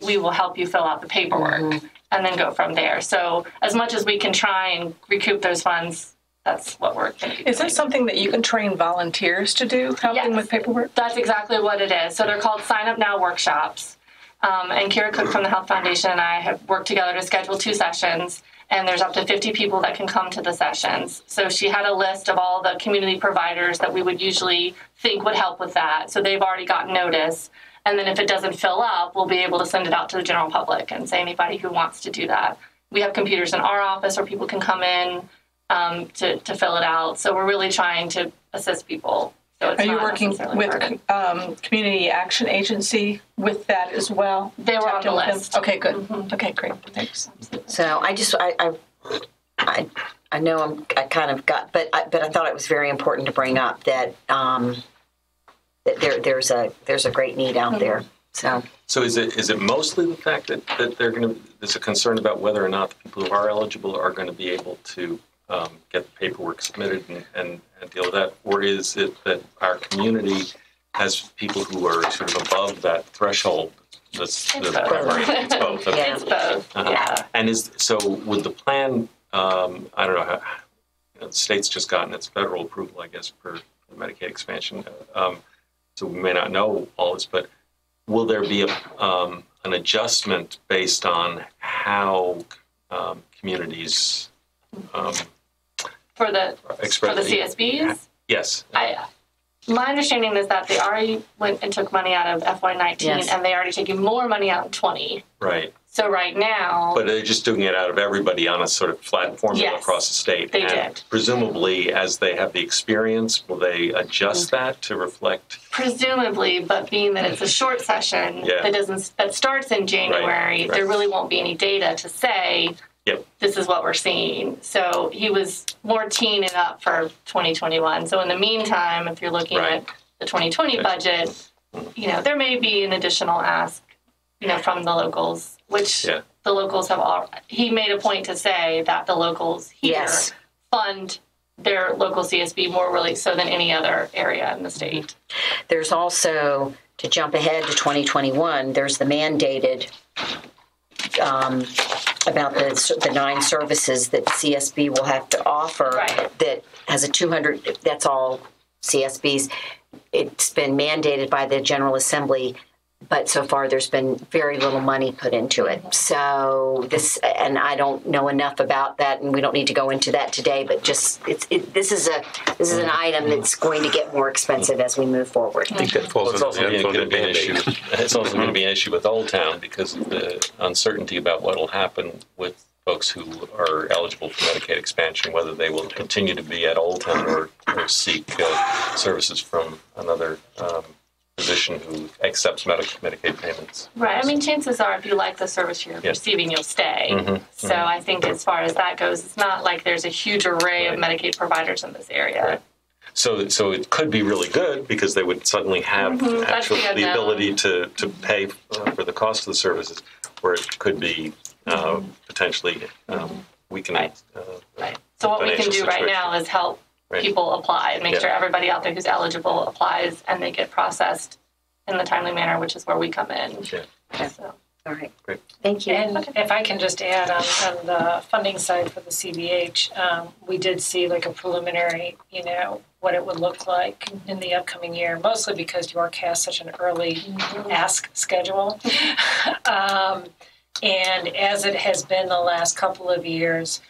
we will help you fill out the paperwork and then go from there. So as much as we can try and recoup those funds, that's what we're going to be doing. Is that something that you can train volunteers to do, helping with paperwork? That's exactly what it is. So they're called Sign Up Now workshops. And Kira Cook from the Health Foundation and I have worked together to schedule 2 sessions, and there's up to 50 people that can come to the sessions. So she had a list of all the community providers that we would usually think would help with that. So they've already gotten notice. And then if it doesn't fill up, we'll be able to send it out to the general public and say anybody who wants to do that. We have computers in our office where people can come in to fill it out. So we're really trying to assist people. So it's Are you working with Community Action Agency with that as well? They were on the list. Okay, good. Okay, great. Thanks. So I know I kind of got, but I thought it was very important to bring up that that there's a great need out there. So is it mostly the fact that there's a concern about whether or not the people who are eligible are going to be able to get the paperwork submitted and deal with that, or is it that our community has people who are sort of above that threshold? It's both. It's both. Okay. It's both. Yeah. And so with the plan, I don't know how the state's just gotten its federal approval, I guess, for the Medicare Expansion. So we may not know all this, but will there be an adjustment based on how communities for the CSBs? Yes. My understanding is that they already went and took money out of FY19, and they already taking more money out in 20. Right. So right now, but they're just doing it out of everybody on a sort of flat formula across the state. They did. Presumably, as they have the experience, will they adjust that to reflect? Presumably, but being that it's a short session that starts in January, there really won't be any data to say this is what we're seeing. So he was more teeing it up for 2021. So in the meantime, if you're looking at the 2020 budget, there may be an additional ask, from the locals, which the locals have all. He made a point to say that the locals here fund their local CSB more really so than any other area in the state. There's also, to jump ahead to 2021, there's the mandated about the 9 services that CSB will have to offer that has a 200, that's all CSBs. It's been mandated by the General Assembly but so far there's been very little money put into it. So this, and I don't know enough about that, and we don't need to go into that today. But just this is an item that's going to get more expensive as we move forward. I think that falls It's also under going to the be an issue. It's also going to be an issue with Old Town because of the uncertainty about what will happen with folks who are eligible for Medicaid expansion, whether they will continue to be at Old Town or seek services from another physician who accepts Medicaid payments. Right. I mean, chances are, if you like the service you're receiving, you'll stay. So I think as far as that goes, it's not like there's a huge array of Medicaid providers in this area. Right. So it could be really good because they would suddenly have the ability to pay for the cost of the services, where it could be potentially weakening. Right. So what we can do right now is help people apply and make sure everybody out there who's eligible applies and they get processed in the timely manner, which is where we come in. So. All right. Great. Thank you. And if I can just add on the funding side for the CBH, we did see like a preliminary, what it would look like in the upcoming year, mostly because York has such an early ask schedule. And as it has been the last couple of years,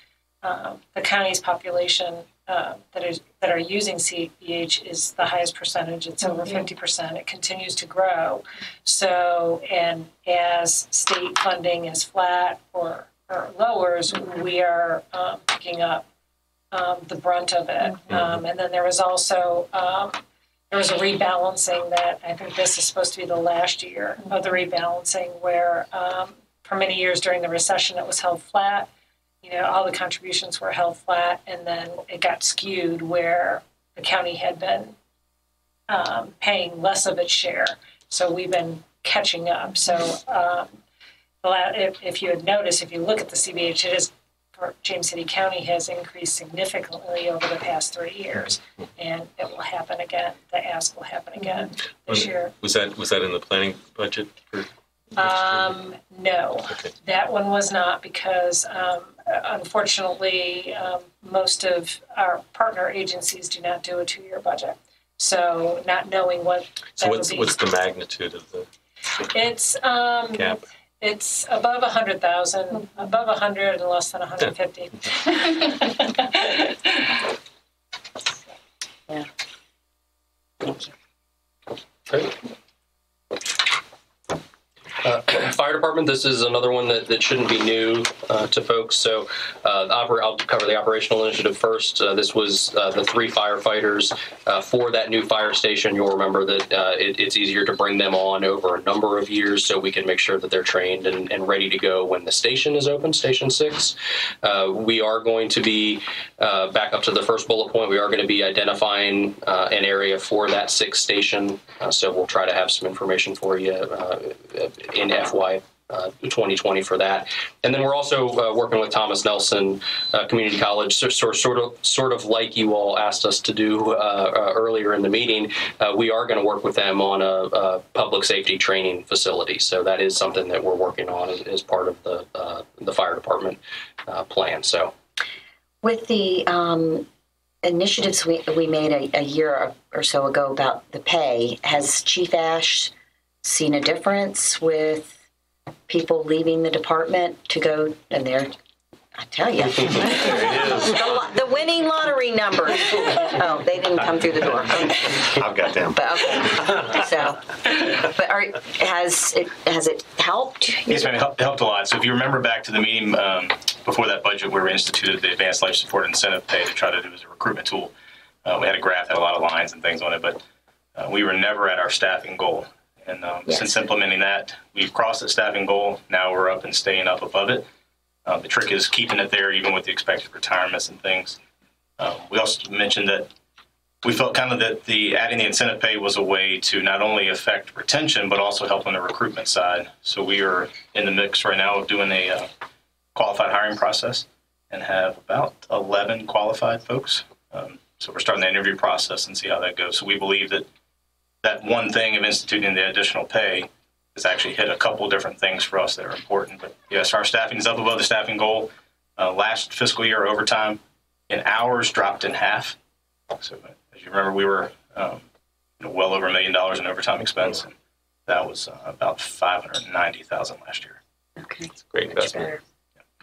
the county's population that are using CBH is the highest percentage. It's over 50%. It continues to grow. So, and as state funding is flat or lowers, we are picking up the brunt of it. And then there was also there was a rebalancing that I think this is supposed to be the last year of the rebalancing, where for many years during the recession it was held flat. All the contributions were held flat, and then it got skewed where the county had been paying less of its share. So we've been catching up. So if you had noticed, if you look at the CBH, it is for James City County has increased significantly over the past 3 years, and it will happen again. The ask will happen again this year. Was that in the planning budget for? No, okay. That one was not, because unfortunately most of our partner agencies do not do a 2-year budget. So not knowing what So what's the magnitude of the it's gap? It's above 100,000, above 100 and less than 150. Yeah. Thank you. Great. Fire department, this is another one that shouldn't be new to folks. So I'll cover the operational initiative first. This was the 3 firefighters for that new fire station. You'll remember that it's easier to bring them on over a number of years so we can make sure that they're trained and ready to go when the station is open, Station 6. We are going to be, back up to the first bullet point, we are going to be identifying an area for that 6th station. So we'll try to have some information for you in FY 2020 for that. And then we're also working with Thomas Nelson Community College, sort of like you all asked us to do earlier in the meeting. We are going to work with them on a public safety training facility. So that is something that we're working on as part of the fire department plan. So with the initiatives we made a year or so ago about the pay, has Chief Ash seen a difference with people leaving the department to go, and I tell you, the winning lottery numbers. Oh, they didn't come through the door. I've got them. But okay. So, but has it helped? Yes, ma'am. It helped a lot. So if you remember back to the meeting before that budget where we instituted the Advanced Life Support Incentive Pay to try to do as a recruitment tool, we had a graph that had a lot of lines and things on it, but we were never at our staffing goal. And since implementing that, we've crossed the staffing goal. Now we're up and staying up above it. The trick is keeping it there even with the expected retirements and things. We also mentioned that we felt kind of that adding the incentive pay was a way to not only affect retention, but also help on the recruitment side. So we are in the mix right now of doing a qualified hiring process and have about 11 qualified folks. So we're starting the interview process and see how that goes. So we believe that one thing of instituting the additional pay has actually hit a couple different things for us that are important. But yes, our staffing is up above the staffing goal. Last fiscal year, overtime in hours dropped in half. So as you remember, we were well over $1 million in overtime expense. And That was about $590,000 last year. Okay. It's a great investment.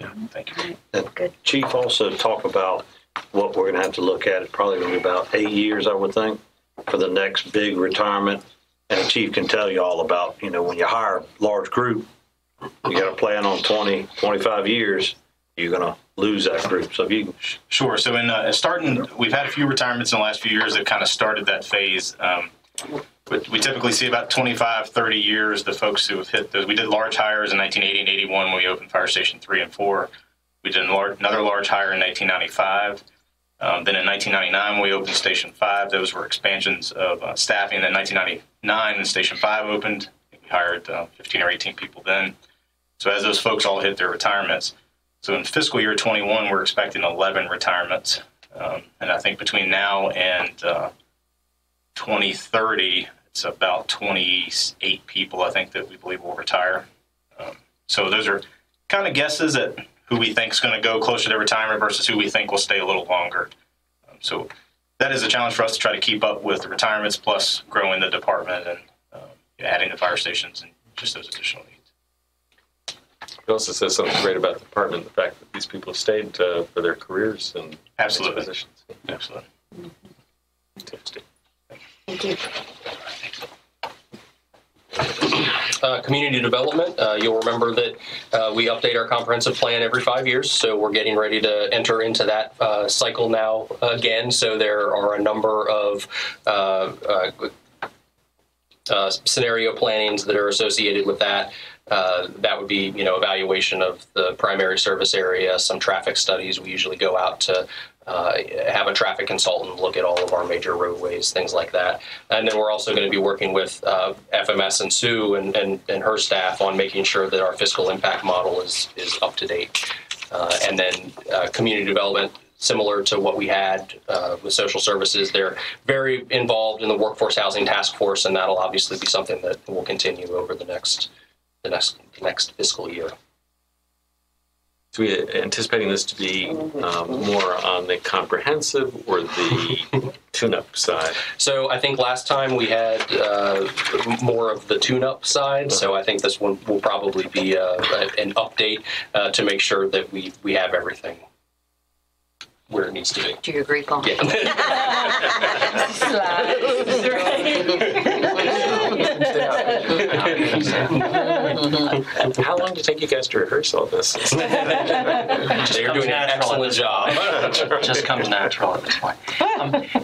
Yeah, thank you. Good. Chief also talked about what we're going to have to look at. It's probably going to be about 8 years, I would think, for the next big retirement. And the chief can tell you all about, when you hire a large group, you got to plan on 20, 25 years, you're going to lose that group. So if you Sure. So we've had a few retirements in the last few years that kind of started that phase. We typically see about 25, 30 years, the folks who have hit those. We did large hires in 1980 and 81 when we opened Fire Station 3 and 4. We did another large hire in 1995. Then in 1999, when we opened Station 5, those were expansions of staffing. Then 1999, when Station 5 opened, we hired 15 or 18 people then. So as those folks all hit their retirements, so in fiscal year 21, we're expecting 11 retirements. And I think between now and 2030, it's about 28 people, I think, that we believe will retire. So those are kind of guesses at who we think is going to go closer to retirement versus who we think will stay a little longer. So that is a challenge for us to try to keep up with the retirements plus growing the department and adding the fire stations and just those additional needs. It also says something great about the department, the fact that these people have stayed for their careers and Absolutely. Positions. Absolutely. Interesting. Thank you. Community development, you'll remember that we update our comprehensive plan every 5 years, so we're getting ready to enter into that cycle now again. So there are a number of scenario plannings that are associated with that. That would be, evaluation of the primary service area, some traffic studies. We usually go out to have a traffic consultant look at all of our major roadways, things like that. And then we're also going to be working with FMS and Sue and her staff on making sure that our fiscal impact model is up to date. And then community development, similar to what we had with social services, they're very involved in the workforce housing task force, and that'll obviously be something that will continue over the next fiscal year. So we anticipating this to be more on the comprehensive or the tune-up side? So I think last time we had more of the tune-up side. So I think this one will probably be an update to make sure that we have everything where it needs to be. Do you agree, Paul? Yeah. How long did it take you guys to rehearse all this? They're doing an excellent job. It just comes natural at this point.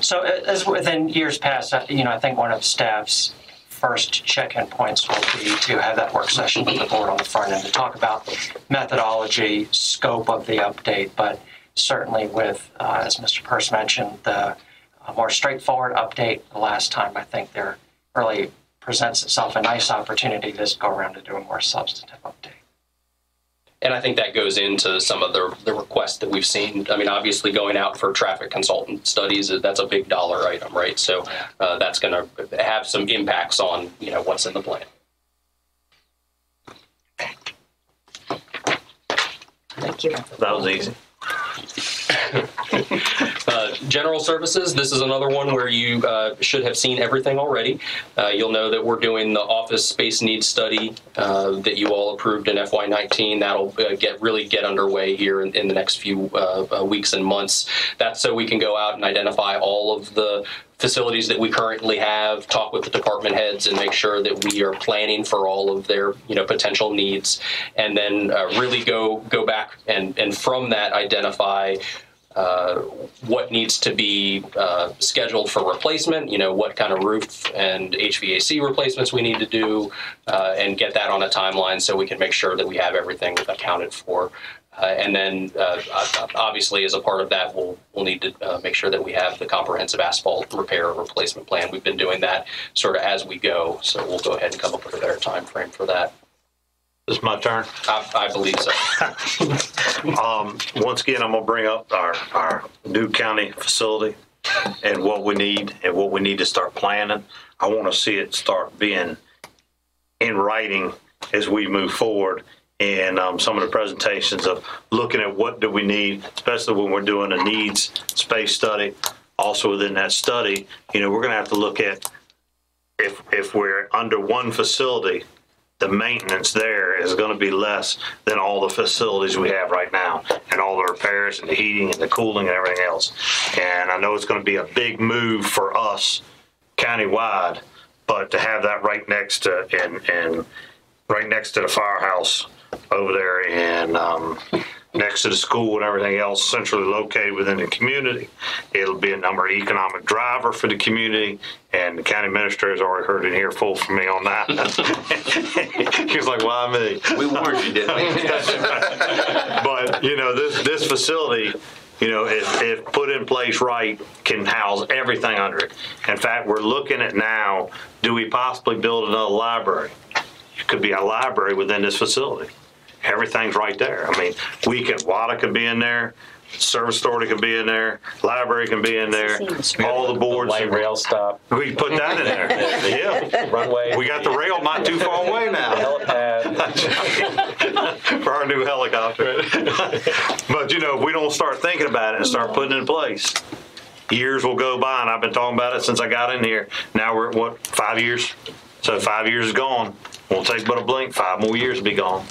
So as within years past, I think one of staff's first check-in points will be to have that work session with the board on the front end to talk about methodology, scope of the update, but certainly with, as Mr. Peirce mentioned, the more straightforward update the last time, I think there really presents itself a nice opportunity this go around to do a more substantive update. And I think that goes into some of the requests that we've seen. I mean, obviously going out for traffic consultant studies, that's a big dollar item, right? So that's going to have some impacts on, what's in the plan. Thank you. That was easy. General services, this is another one where you should have seen everything already. You'll know that we're doing the office space needs study that you all approved in FY19. That'll get underway here in the next few weeks and months. That's so we can go out and identify all of the facilities that we currently have, talk with the department heads and make sure that we are planning for all of their potential needs, and then really go back and from that identify what needs to be scheduled for replacement, what kind of roof and HVAC replacements we need to do, and get that on a timeline so we can make sure that we have everything accounted for. And then, obviously, as a part of that, we'll need to make sure that we have the comprehensive asphalt repair and replacement plan. We've been doing that sort of as we go, so we'll go ahead and come up with a better time frame for that. This is my turn? I believe so. Once again, I'm going to bring up our new county facility and what we need to start planning. I want to see it start being in writing as we move forward. And some of the presentations of looking at what do we need, especially when we're doing a needs space study. Also within that study, we're going to have to look at if we're under one facility, the maintenance there is going to be less than all the facilities we have right now, and all the repairs and the heating and the cooling and everything else. And I know it's going to be a big move for us countywide, but to have that right next to and right next to the firehouse over there and next to the school and everything else, centrally located within the community, it'll be another economic driver for the community. And the county administrator has already heard an earful from me on that. He was like, "Why me?" We warned you, didn't we? But this facility, if put in place right, can house everything under it. In fact, we're looking at now, do we possibly build another library? It could be a library within this facility. Everything's right there. I mean, WADA could be in there, Service Authority could be in there, Library can be in there, all the boards. Light rail stop. We put that in there. Yeah. Runway. We got the rail not too far away now. Helipad. For our new helicopter. But, if we don't start thinking about it and start putting it in place, years will go by, and I've been talking about it since I got in here. Now we're at 5 years? So 5 years is gone. Won't take but a blink. 5 more years to be gone.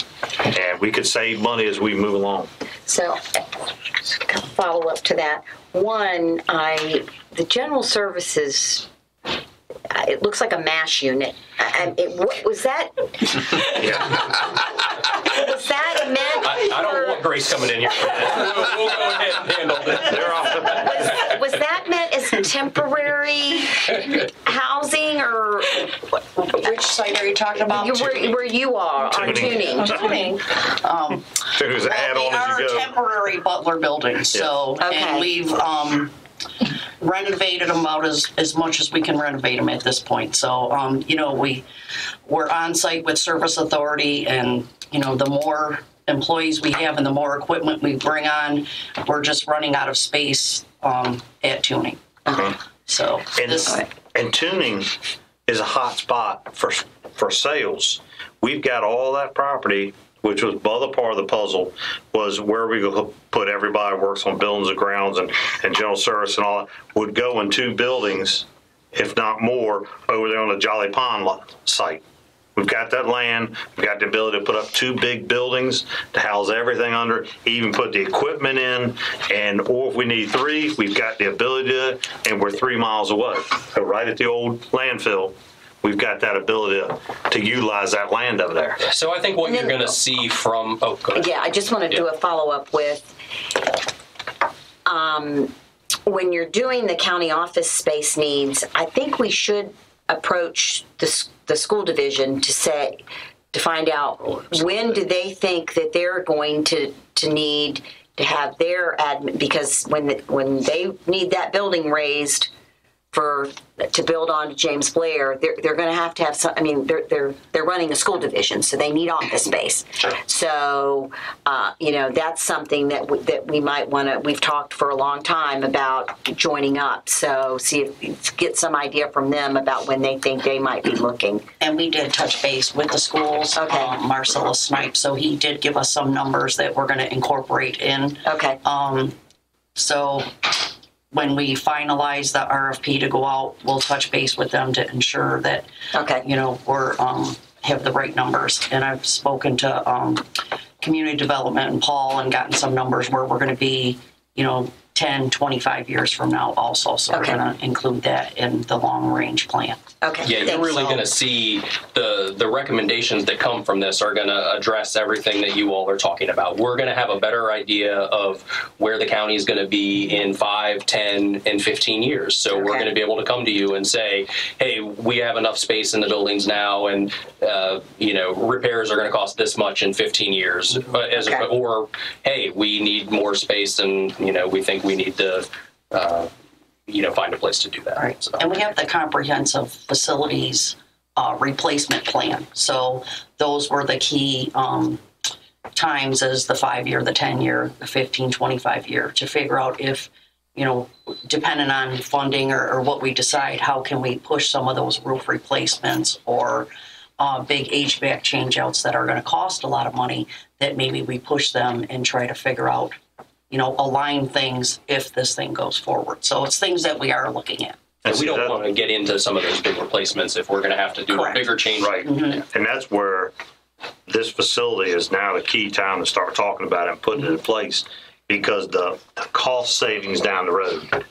And we could save money as we move along. So, follow up to that. One, the general services, it looks like a MASH unit. Was that? Was that meant? I don't want Grace coming in here. We'll go ahead and handle this. Was that meant as temporary housing, or which site are you talking about? Where you are on tuning? Tuning. There's an add-on as you go. They are temporary Butler buildings, so and we've renovated them out as much as we can renovate them at this point. So we're on site with Service Authority, and the more employees we have and the more equipment we bring on, we're just running out of space at tuning. So and tuning is a hot spot for sales. We've got all that property, which was the other part of the puzzle, was where we go put everybody who works on buildings and grounds and general service and all that, would go in 2 buildings, if not more, over there on the Jolly Pond site. We've got that land. We've got the ability to put up 2 big buildings to house everything under, even put the equipment in, or if we need 3, we've got the ability to do it, and we're 3 miles away. So right at the old landfill, we've got that ability to utilize that land over there. So I think what you're going to see from... Oh, go ahead. Yeah, I just want to do a follow-up with... when you're doing the county office space needs, I think we should approach the school division to find out when do they think that they're going to need to have their admin, because when they need that building raised to build on to James Blair, they're going to have some. I mean, they're running a school division, so they need office space. Sure. So, that's something that we might want to. We've talked for a long time about joining up. So, get some idea from them about when they think they might be looking. And we did touch base with the schools. Okay. Marcellus Snipe, so he did give us some numbers that we're going to incorporate in. Okay. So, when we finalize the RFP to go out, we'll touch base with them to ensure that, we're have the right numbers. And I've spoken to community development and Paul and gotten some numbers where we're going to be, 10, 25 years from now also. So we're going to include that in the long range plan. Okay. Yeah, you're really going to see the recommendations that come from this are going to address everything that you all are talking about. We're going to have a better idea of where the county is going to be in 5, 10, and 15 years. So we're going to be able to come to you and say, hey, we have enough space in the buildings now, and repairs are going to cost this much in 15 years. Or, hey, we need more space, and we think we need to find a place to do that. Right. So. And we have the comprehensive facilities replacement plan. So those were the key times as the 5-year, the 10-year, the 15, 25-year to figure out if, depending on funding or what we decide, how can we push some of those roof replacements or big HVAC changeouts that are going to cost a lot of money, that maybe we push them and try to figure out, align things if this thing goes forward. So it's things that we are looking at. And we don't want to get into some of those big replacements if we're going to have to do a bigger change. Right. Mm-hmm. And that's where this facility is now the key time to start talking about it and putting it in place, because the cost savings down the road,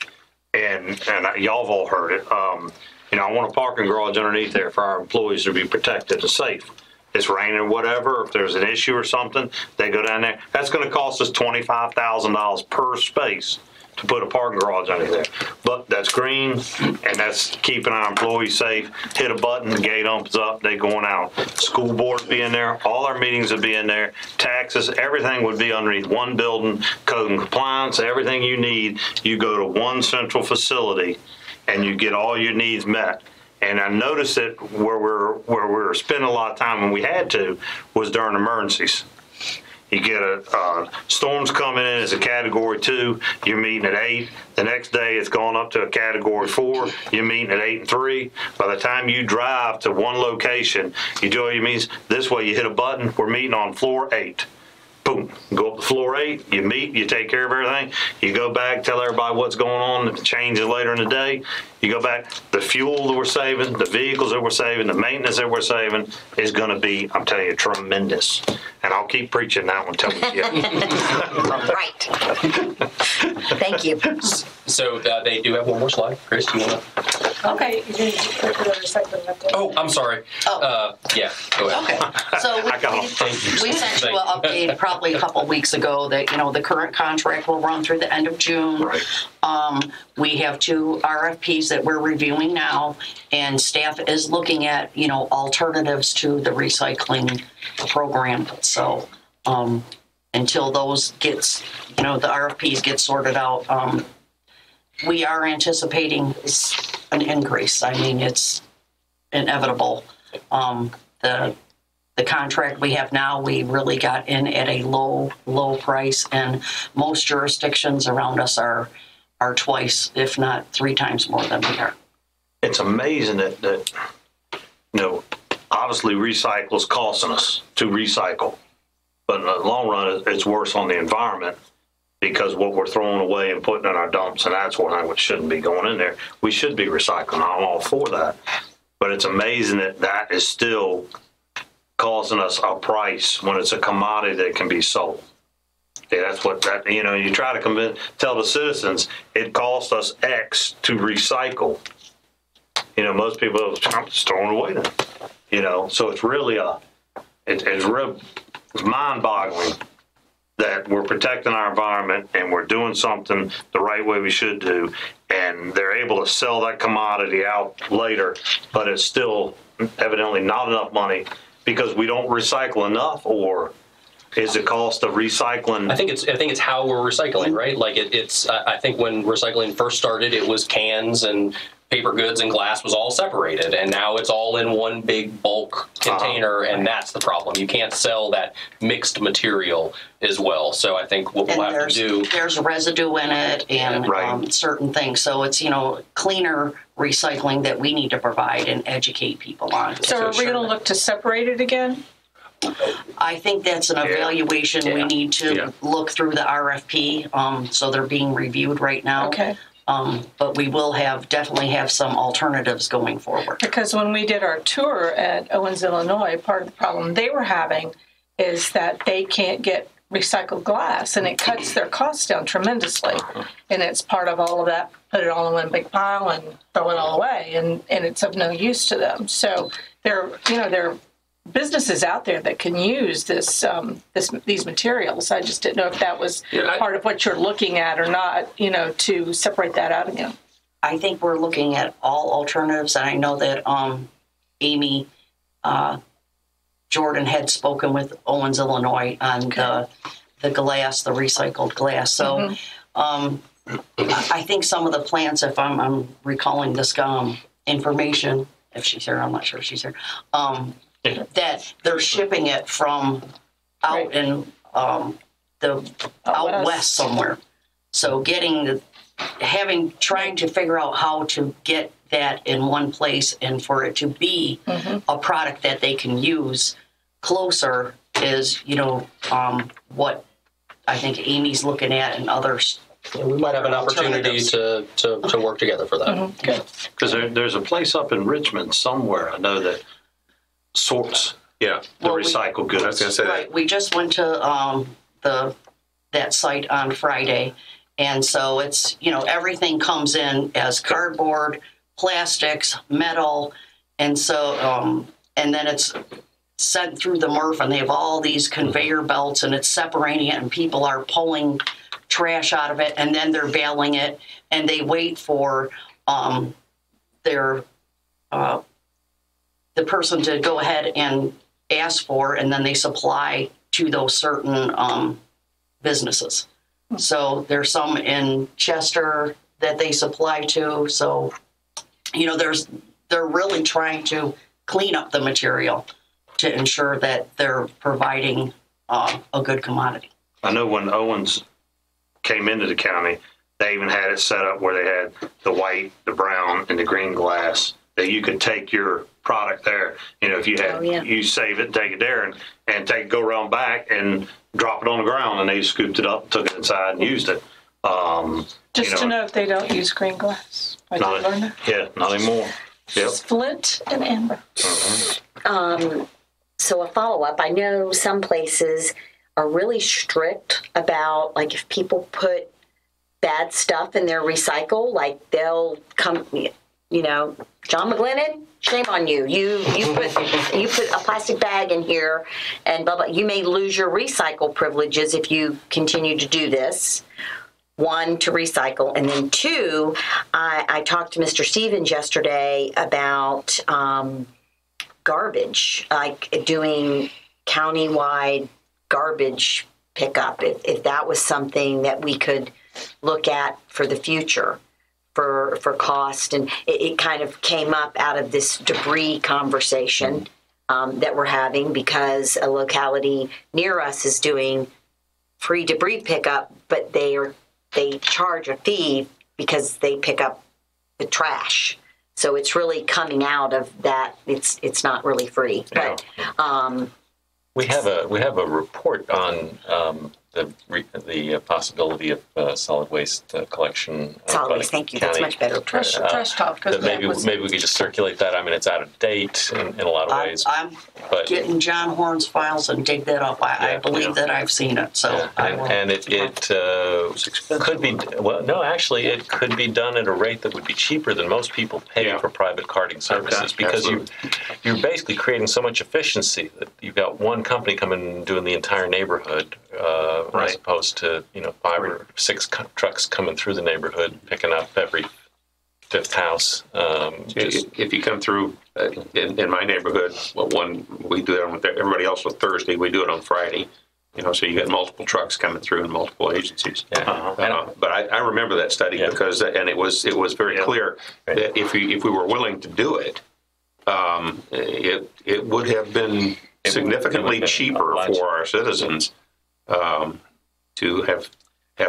and y'all have all heard it. I want a parking garage underneath there for our employees to be protected and safe. It's raining or whatever, if there's an issue or something, they go down there. That's going to cost us $25,000 per space to put a parking garage under there. But that's green, and that's keeping our employees safe. Hit a button, the gate opens up, they going out. School board would be in there, all our meetings would be in there, taxes, everything would be underneath one building, code and compliance, everything you need. You go to one central facility, and you get all your needs met. And I noticed that where we're spending a lot of time when we had to was during emergencies. You get a storms coming in as a Category 2, you're meeting at 8. The next day it's going up to a Category 4, you're meeting at 8 and 3. By the time you drive to one location, you do all your meetings. This way you hit a button, we're meeting on floor 8. Boom, go up to floor 8, you meet, you take care of everything, you go back, tell everybody what's going on, if it changes later in the day, you go back, the fuel that we're saving, the vehicles that we're saving, the maintenance that we're saving is going to be, I'm telling you, tremendous. And I'll keep preaching that one until we get it. Right. Thank you. So they do have one more slide. Chris, do you want to? Okay, you didn't put the recycling update. Oh, I'm sorry. Yeah, go ahead. Okay. So we sent you an Thank you. update probably a couple weeks ago that, the current contract will run through the end of June. Right. We have 2 RFPs that we're reviewing now, and staff is looking at, alternatives to the recycling program. So until those gets, the RFPs get sorted out, we are anticipating an increase. I mean, it's inevitable. The contract we have now, we really got in at a low price, and most jurisdictions around us are twice, if not 3 times more than we are. It's amazing that obviously recycle is costing us to recycle, but in the long run, it's worse on the environment, because what we're throwing away and putting in our dumps, and that's what shouldn't be going in there. We should be recycling. I'm all for that. But it's amazing that is still causing us a price when it's a commodity that can be sold. Yeah, that's what you try to tell the citizens it costs us X to recycle. Most people are just throwing away then. So it's really it's mind-boggling that we're protecting our environment and we're doing something the right way we should do, and they're able to sell that commodity out later, but it's still evidently not enough money because we don't recycle enough, or is the cost of recycling? I think it's how we're recycling, right? Like it's I think when recycling first started, it was cans and paper goods and glass was all separated, and now it's all in one big bulk container, and that's the problem. You can't sell that mixed material as well. So I think what we'll have to do, there's residue in it and certain things. So it's cleaner recycling that we need to provide and educate people on. So are we going to look to separate it again? I think that's an evaluation we need to look through the RFP. So they're being reviewed right now. Okay. But we will definitely have some alternatives going forward. Because when we did our tour at Owens, Illinois, part of the problem they were having is that they can't get recycled glass, and it cuts their costs down tremendously. And it's part of all of that, put it all in one big pile and throw it all away, and it's of no use to them. So there are businesses out there that can use these materials. I just didn't know if that was part of what you're looking at or not, to separate that out again. I think we're looking at all alternatives, and I know that Amy Jordan had spoken with Owens, Illinois on the glass, the recycled glass. So I think some of the plants, if I'm recalling this information, if she's here, I'm not sure if she's here, that they're shipping it from out in out west somewhere. So trying to figure out how to get that in one place and for it to be a product that they can use closer is, what I think Amy's looking at and other we might have an opportunity to work together for that. Because there's a place up in Richmond somewhere, I know, that sorts the recycled goods. I was going to say Right. We just went to that site on Friday, and so it's, everything comes in as cardboard, plastics, metal, and so and then it's sent through the MRF, and they have all these conveyor belts, and it's separating it, and people are pulling trash out of it, and then they're baling it, and they wait for the person to go ahead and ask for, and then they supply to those certain businesses. So there's some in Chester that they supply to. So, they're really trying to clean up the material to ensure that they're providing a good commodity. I know when Owens came into the county, they even had it set up where they had the white, the brown, and the green glass that you could take your product there. If you had, you save it, take it there, and go around back and drop it on the ground, and they scooped it up, took it inside, and used it. Just to note, they don't use green glass. Not anymore. Yep. It's flint and amber. So a follow-up, I know some places are really strict about, like, if people put bad stuff in their recycle, like they'll come, John McGlennon, shame on you. You put a plastic bag in here and blah, blah. You may lose your recycle privileges if you continue to do this. One, to recycle, and then two, I talked to Mr. Stevens yesterday about garbage, like doing countywide garbage pickup, if that was something that we could look at for the future for cost. And it kind of came up out of this debris conversation that we're having, because a locality near us is doing free debris pickup, but they charge a fee because they pick up the trash. So it's really coming out of that. It's not really free. But we have a report on the possibility of solid waste collection. Solid waste, thank you. That's much better. Trash talk. Maybe we could just circulate that. I mean, it's out of date in a lot of ways. I'm getting John Horn's files and dig that up. I believe that I've seen it. So and it could be, actually it could be done at a rate that would be cheaper than most people pay for private carting services, because you're basically creating so much efficiency that you've got one company coming and doing the entire neighborhood. As opposed to 5 or 6 trucks coming through the neighborhood picking up every 5th house. If you come through in my neighborhood, we do it on everybody else with Thursday. We do it on Friday. So you get multiple trucks coming through and multiple agencies. But I remember that study because it was very clear that if we were willing to do it, it would have been significantly cheaper for our citizens. To have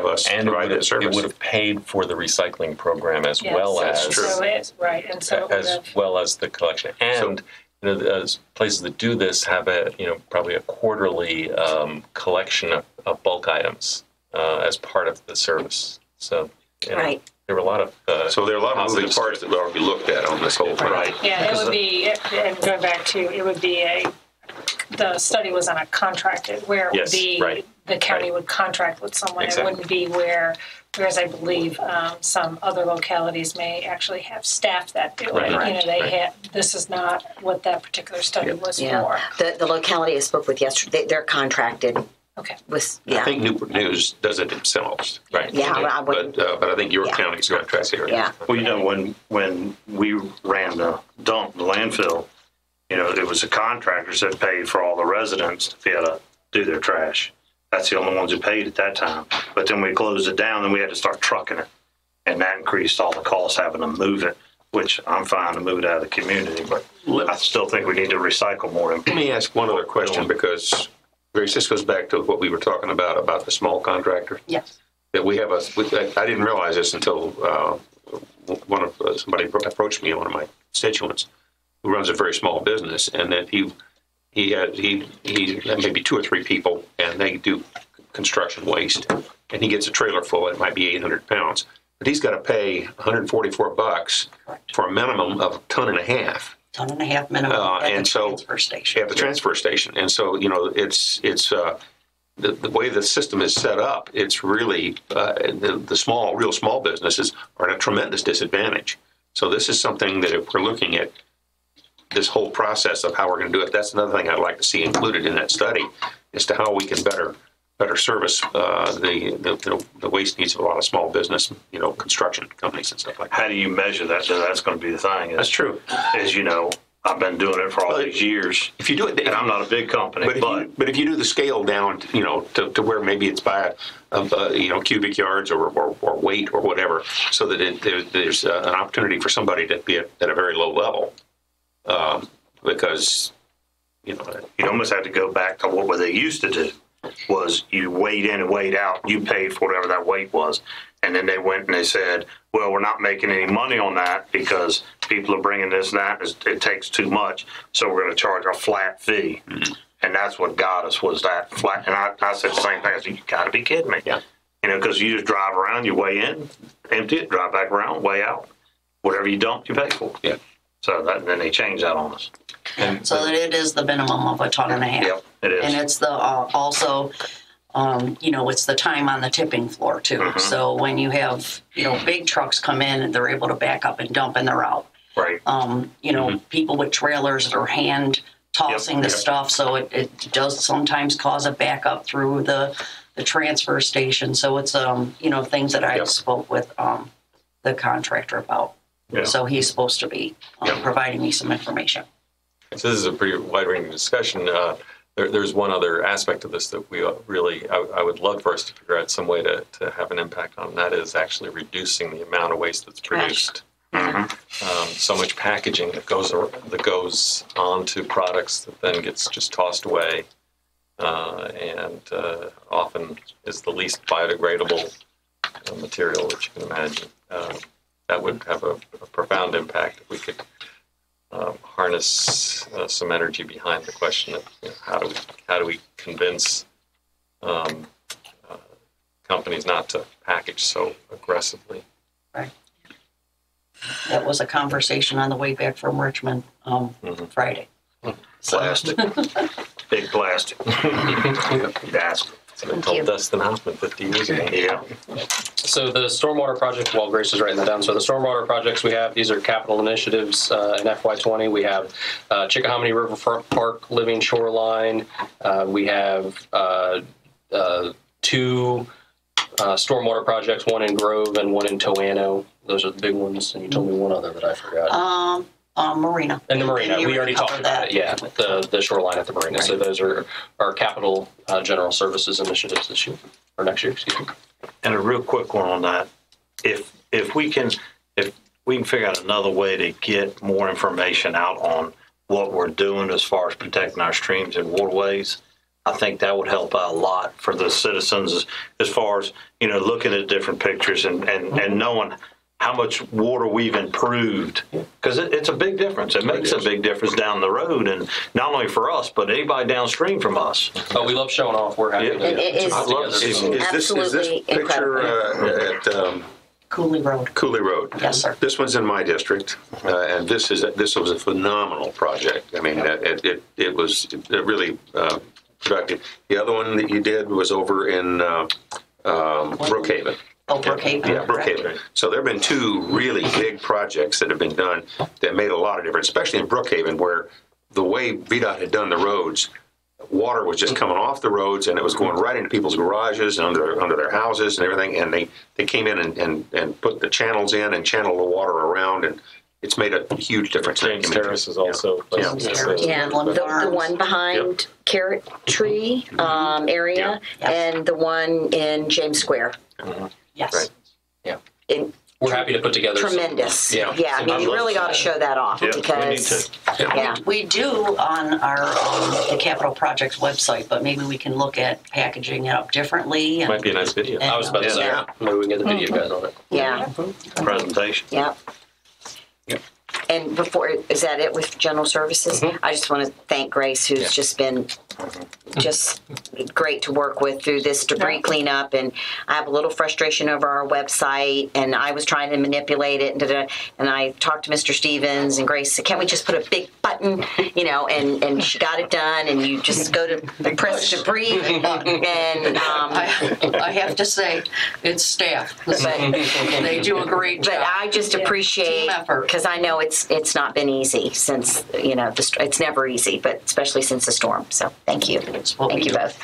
us provide that service. It would have paid for the recycling program as well as well as the collection. And places that do this have probably a quarterly collection of bulk items as part of the service. So there were a lot of so there are a lot of moving parts that will already be looked at on this whole thing. Right. Yeah, it would be, and going back to, it would be the study was on a contracted, where it would be the county would contract with someone. Exactly. It wouldn't be whereas I believe some other localities may actually have staff that do it. This is not what that particular study was for. The locality I spoke with yesterday, they're contracted. Okay. I think Newport News does it themselves. Right. Yeah, but I think your county's contracted here. Yeah. Well, when we ran the landfill, it was the contractors that paid for all the residents to be able to do their trash. That's the only ones who paid at that time. But then we closed it down, and we had to start trucking it. And that increased all the costs having to move it, which I'm fine to move it out of the community. But I still think we need to recycle more. Let me ask one other question, because, Grace, this goes back to what we were talking about the small contractor. Yes. That we have I didn't realize this until somebody approached me, one of my constituents, who runs a very small business, and that he had maybe 2 or 3 people, and they do construction waste, and he gets a trailer full, it might be 800 pounds. But he's got to pay $144 for a minimum of a ton and a half. Ton and a half minimum at the transfer station. At the transfer station. And so, it's the way the system is set up, it's really, the real small businesses are at a tremendous disadvantage. So this is something that if we're looking at this whole process of how we're going to do it, that's another thing I'd like to see included in that study as to how we can better service the waste needs of a lot of small business, construction companies and stuff like that. How do you measure that? So that's going to be the thing. That's true. As you know, I've been doing it for all these years. If you do it, and I'm not a big company, but if you do the scale down, to where maybe it's by cubic yards or weight or whatever, so that there's an opportunity for somebody to be at a very low level, because you almost have to go back to what they used to do. Was you weighed in and weighed out, you paid for whatever that weight was. And then they went and they said, well, we're not making any money on that because people are bringing this and that. It takes too much, so we're going to charge a flat fee. Mm-hmm. And that's what got us, was that flat. And I said the same thing. I said, you got to be kidding me. Yeah. Because you just drive around, you weigh in, empty it, drive back around, weigh out. Whatever you dump, you pay for. Yeah. So then they changed that on us. So that it is the minimum of a ton and a half. Yep, it is. And it's the also, it's the time on the tipping floor too. Mm-hmm. So when you have, big trucks come in and they're able to back up and dump and they're out. Right. People with trailers are hand tossing the stuff. So it does sometimes cause a backup through the transfer station. So it's, things that I spoke with the contractor about. Yeah. So he's supposed to be providing me some information. So this is a pretty wide-ranging discussion. There's one other aspect of this that we really, I would love for us to figure out some way to have an impact on, and that is actually reducing the amount of waste that's produced. Mm-hmm. So much packaging that goes onto products that then gets just tossed away, and often is the least biodegradable material that you can imagine. That would have a profound impact if we could harness some energy behind the question of how do we convince companies not to package so aggressively. Right. That was a conversation on the way back from Richmond Friday. Plastic. Big plastic. That's I told Dustin Hoffman 50 years ago. Yeah. So the stormwater project, while Grace is writing that down, so the stormwater projects we have, these are capital initiatives in FY20. We have Chickahominy Riverfront Park Living Shoreline. We have 2 stormwater projects, one in Grove and one in Toano. Those are the big ones, and you told me one other that I forgot. Marina. And the marina, we already talked about it, yeah, the shoreline at the marina. Right. So those are our capital general services initiatives this year, or next year, excuse me. And a real quick one on that, if we can figure out another way to get more information out on what we're doing as far as protecting our streams and waterways, I think that would help out a lot for the citizens as far as, looking at different pictures and knowing how much water we've improved, because it's a big difference. It makes a big difference down the road, and not only for us, but anybody downstream from us. Oh, we love showing off. We're happy to do it. Is this picture at Cooley Road? Cooley Road. Yes, sir. This one's in my district, and this was a phenomenal project. I mean, it was really productive. The other one that you did was over in Brookhaven. Oh, Brookhaven. Yeah, Brookhaven. So there have been 2 really big projects that have been done that made a lot of difference, especially in Brookhaven, where the way VDOT had done the roads, water was just coming off the roads and it was going right into people's garages and under their houses and everything. And they came in and put the channels in and channeled the water around, and it's made a huge difference. James Terrace is also. Yeah, the one behind Carrot Tree area, and the one in James Square. Mm-hmm. Yes. Right. Yeah. We're happy to put together. Tremendous. Yeah. I mean, you really ought to show that off because. We do on our the capital projects website, but maybe we can look at packaging it up differently. And, might be a nice video. I was about to say, maybe we can get the video guys on it. Yeah. Presentation. Yeah. And before, is that it with general services? I just want to thank Grace, who's just been just great to work with through this debris cleanup. And I have a little frustration over our website, and I was trying to manipulate it, and I talked to Mr. Stevens, and Grace said, "Can't we just put a big button?" You know, and she got it done, and you just go to press debris. And I have to say, it's staff. They do a great job. But I just appreciate, because I know it's not been easy since, you know, it's never easy, but especially since the storm. So thank you. Thank you both.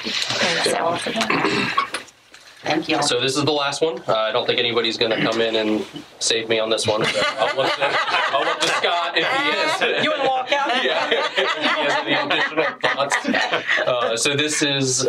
Thank you. So this is the last one. I don't think anybody's going to come in and save me on this one. I'll look to Scott if he is. You want to walk out? Yeah, if he has any additional thoughts. So this is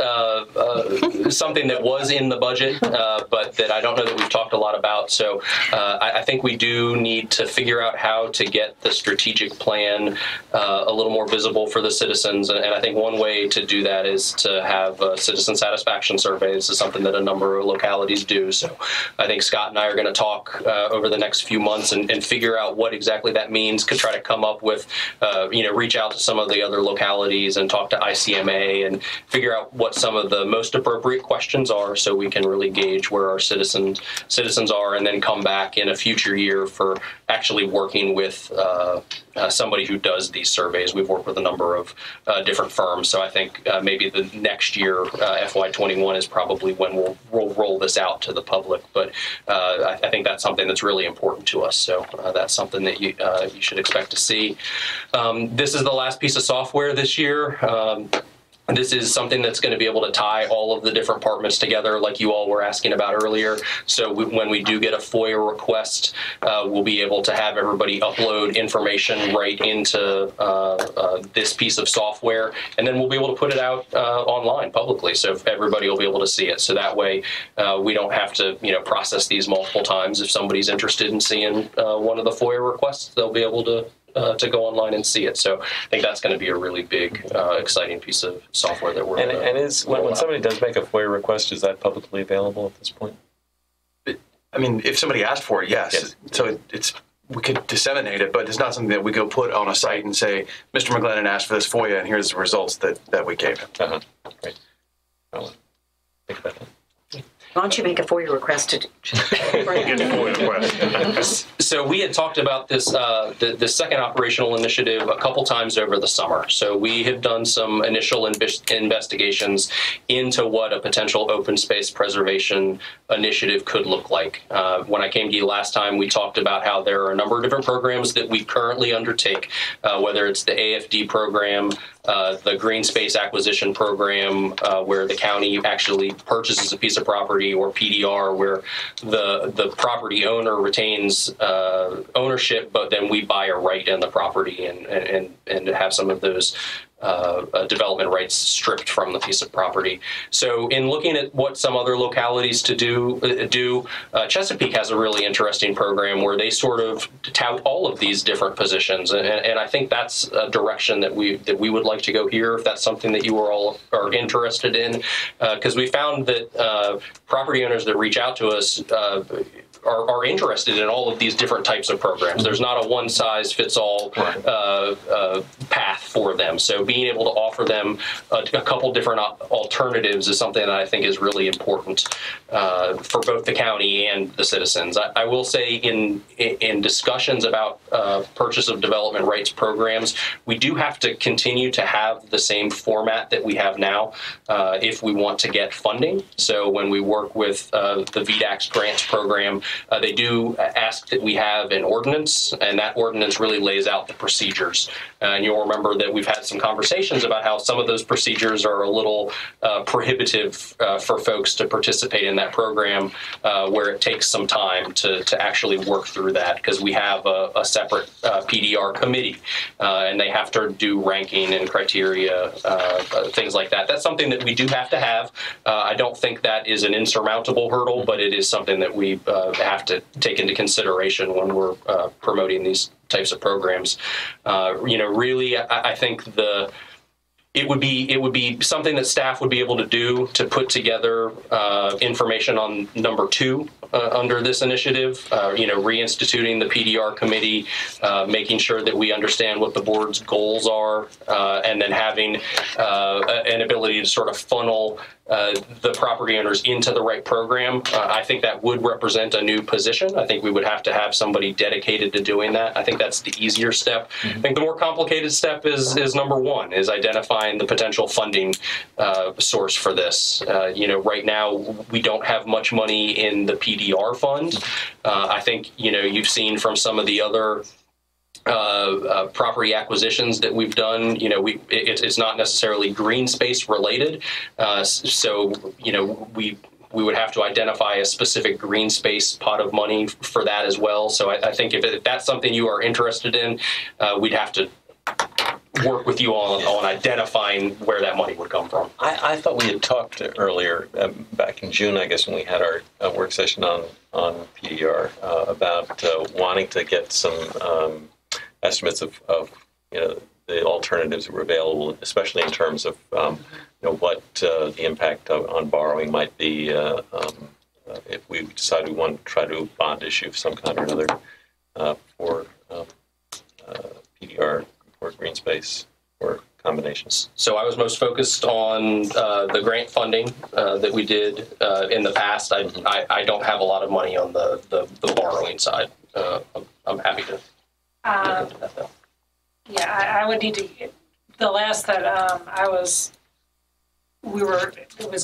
something that was in the budget, but that I don't know that we've talked a lot about. So I think we do need to figure out how to get the strategic plan a little more visible for the citizens. And I think one way to do that is to have citizen satisfaction surveys. This is something that a number of localities do. So I think Scott and I are going to talk over the next few months and figure out what exactly that means. Could try to come up with, reach out to some of the other localities and talk to ICMA and figure out what some of the most appropriate questions are, so we can really gauge where our citizens are, and then come back in a future year for actually working with somebody who does these surveys. We've worked with a number of different firms, so I think maybe the next year, FY21, is probably when we'll roll this out to the public. But I think that's something that's really important to us. So that's something that you should expect to see. This is the last piece of software this year. This is something that's going to be able to tie all of the different departments together, like you all were asking about earlier. So when we do get a FOIA request, we'll be able to have everybody upload information right into this piece of software, and then we'll be able to put it out online publicly, so everybody will be able to see it. So that way, we don't have to process these multiple times. If somebody's interested in seeing one of the FOIA requests, they'll be able to go online and see it. So I think that's going to be a really big, exciting piece of software that we're going to. And is when somebody does make a FOIA request, is that publicly available at this point? I mean, if somebody asked for it, yes. So we could disseminate it, but it's not something that we go put on a site and say, Mr. McGlennon asked for this FOIA, and here's the results that we gave him. Great. I'll think about that. Why don't you make a FOIA request So we had talked about this the second operational initiative a couple times over the summer. So we have done some initial investigations into what a potential open space preservation initiative could look like. When I came to you last time, we talked about how there are a number of different programs that we currently undertake, whether it's the AFD program, the Green Space Acquisition Program, where the county actually purchases a piece of property, or PDR, where the property owner retains ownership, but then we buy a right in the property and have some of those development rights stripped from the piece of property. So in looking at what some other localities do, Chesapeake has a really interesting program where they sort of tout all of these different positions, and I think that's a direction that we would like to go here, if that's something that you all are interested in, because we found that property owners that reach out to us are interested in all of these different types of programs. There's not a one-size-fits-all path for them. So being able to offer them a couple different alternatives is something that I think is really important for both the county and the citizens. I will say in discussions about purchase of development rights programs, we do have to continue to have the same format that we have now if we want to get funding. So when we work with the VDAX grants program, they do ask that we have an ordinance, and that ordinance really lays out the procedures. And you'll remember that we've had some conversations about how some of those procedures are a little prohibitive for folks to participate in that program, where it takes some time to actually work through that, because we have a separate PDR committee, and they have to do ranking and criteria, things like that. That's something that we do have to have. I don't think that is an insurmountable hurdle, but it is something that we have to take into consideration when we're promoting these types of programs. Really, I think It would be something that staff would be able to do to put together information on number 2 under this initiative. Reinstituting the PDR committee, making sure that we understand what the board's goals are, and then having an ability to sort of funnel the property owners into the right program. I think that would represent a new position. I think we would have to have somebody dedicated to doing that. I think that's the easier step. I think the more complicated step is number 1, is identifying the potential funding source for this. Right now we don't have much money in the PDR fund. I think, you've seen from some of the other property acquisitions that we've done, it's not necessarily green space related. So we would have to identify a specific green space pot of money for that as well. So I think if that's something you are interested in, we'd have to work with you on identifying where that money would come from. I thought we had talked earlier, back in June, I guess, when we had our work session on PDR, about wanting to get some estimates of the alternatives that were available, especially in terms of what the impact on borrowing might be if we decide we want to try to do a bond issue of some kind or another for PDR or green space or combinations. So I was most focused on the grant funding that we did in the past. I don't have a lot of money on the borrowing side. I'm happy to. I would need to. The last that it was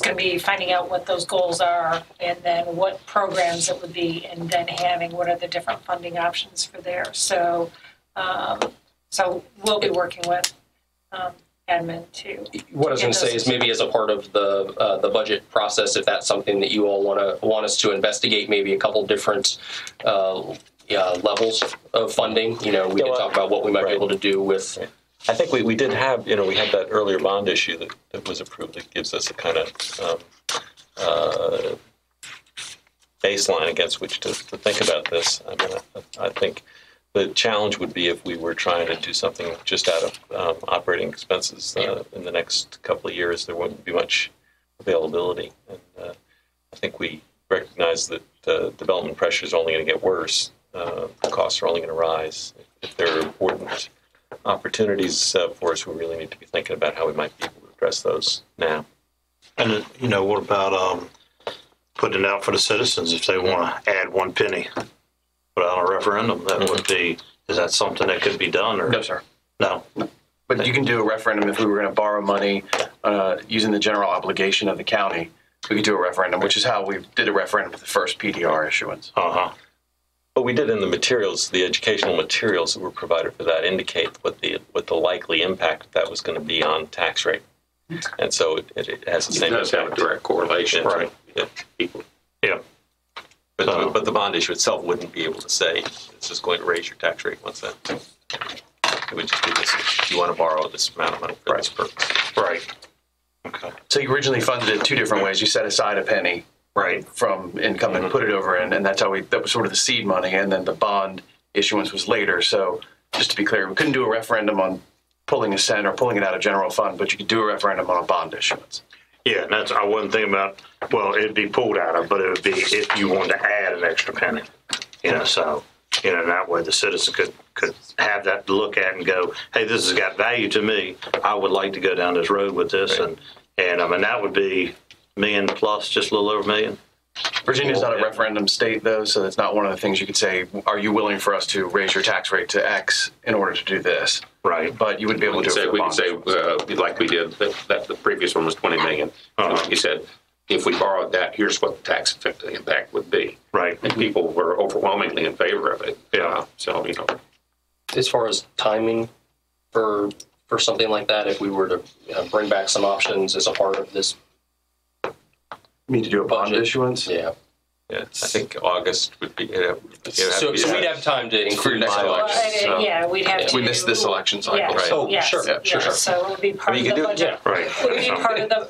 going to be finding out what those goals are, and then what programs it would be, and then having what are the different funding options for there. So, we'll be working with admin too. What I was going to say is maybe as a part of the budget process, if that's something that you all want us to investigate, maybe a couple different levels of funding. We can talk about what we might be able to do with. I think we did have, we had that earlier bond issue that was approved that gives us a kind of baseline against which to think about this. I mean, I think the challenge would be if we were trying to do something just out of operating expenses in the next couple of years, there wouldn't be much availability. And I think we recognize that development pressure is only going to get worse. The costs are only going to rise. If there are important opportunities for us, we really need to be thinking about how we might be able to address those now. And, what about putting it out for the citizens if they want to add 1 penny? Put out a referendum. That would be, is that something that could be done? Or? No, sir. No. But you can do a referendum if we were going to borrow money using the general obligation of the county. We could do a referendum, which is how we did a referendum for the first PDR issuance. But we did in the materials, the educational materials that were provided for that indicate what the likely impact of that was going to be on tax rate. And so it has the same impact. It does have a direct correlation. Right. People. Yeah. But the bond issue itself wouldn't be able to say this is going to raise your tax rate once that. It would just be this: you want to borrow this amount of money for this purpose. Right. Okay. So you originally funded it 2 different ways. You set aside a penny. Right. From income and put it over in, and that's how that was sort of the seed money, and then the bond issuance was later. So just to be clear, we couldn't do a referendum on pulling a cent or pulling it out of general fund, but you could do a referendum on a bond issuance. Yeah, and I wasn't thinking about, it'd be pulled out of, but it would be if you wanted to add an extra penny. So, that way the citizen could have that to look at and go, hey, this has got value to me. I would like to go down this road with this. Right. And I mean, that would be $1 million plus, just a little over $1 million. Virginia's not a referendum state, though, so it's not one of the things you could say, are you willing for us to raise your tax rate to X in order to do this? Right. But you wouldn't be able to do it. We could say, like we did, that the previous one was $20 million. Like you said, if we borrowed that, here's what the tax impact would be. Right. And people were overwhelmingly in favor of it. Yeah. As far as timing for something like that, if we were to bring back some options as a part of this. You mean to do a bond issuance? Yeah. Yeah, I think August would be. So we'd have time to include next election. We'd have to. We missed this election cycle, right? Oh, sure. So it would be part of the budget. Right. It would be part of the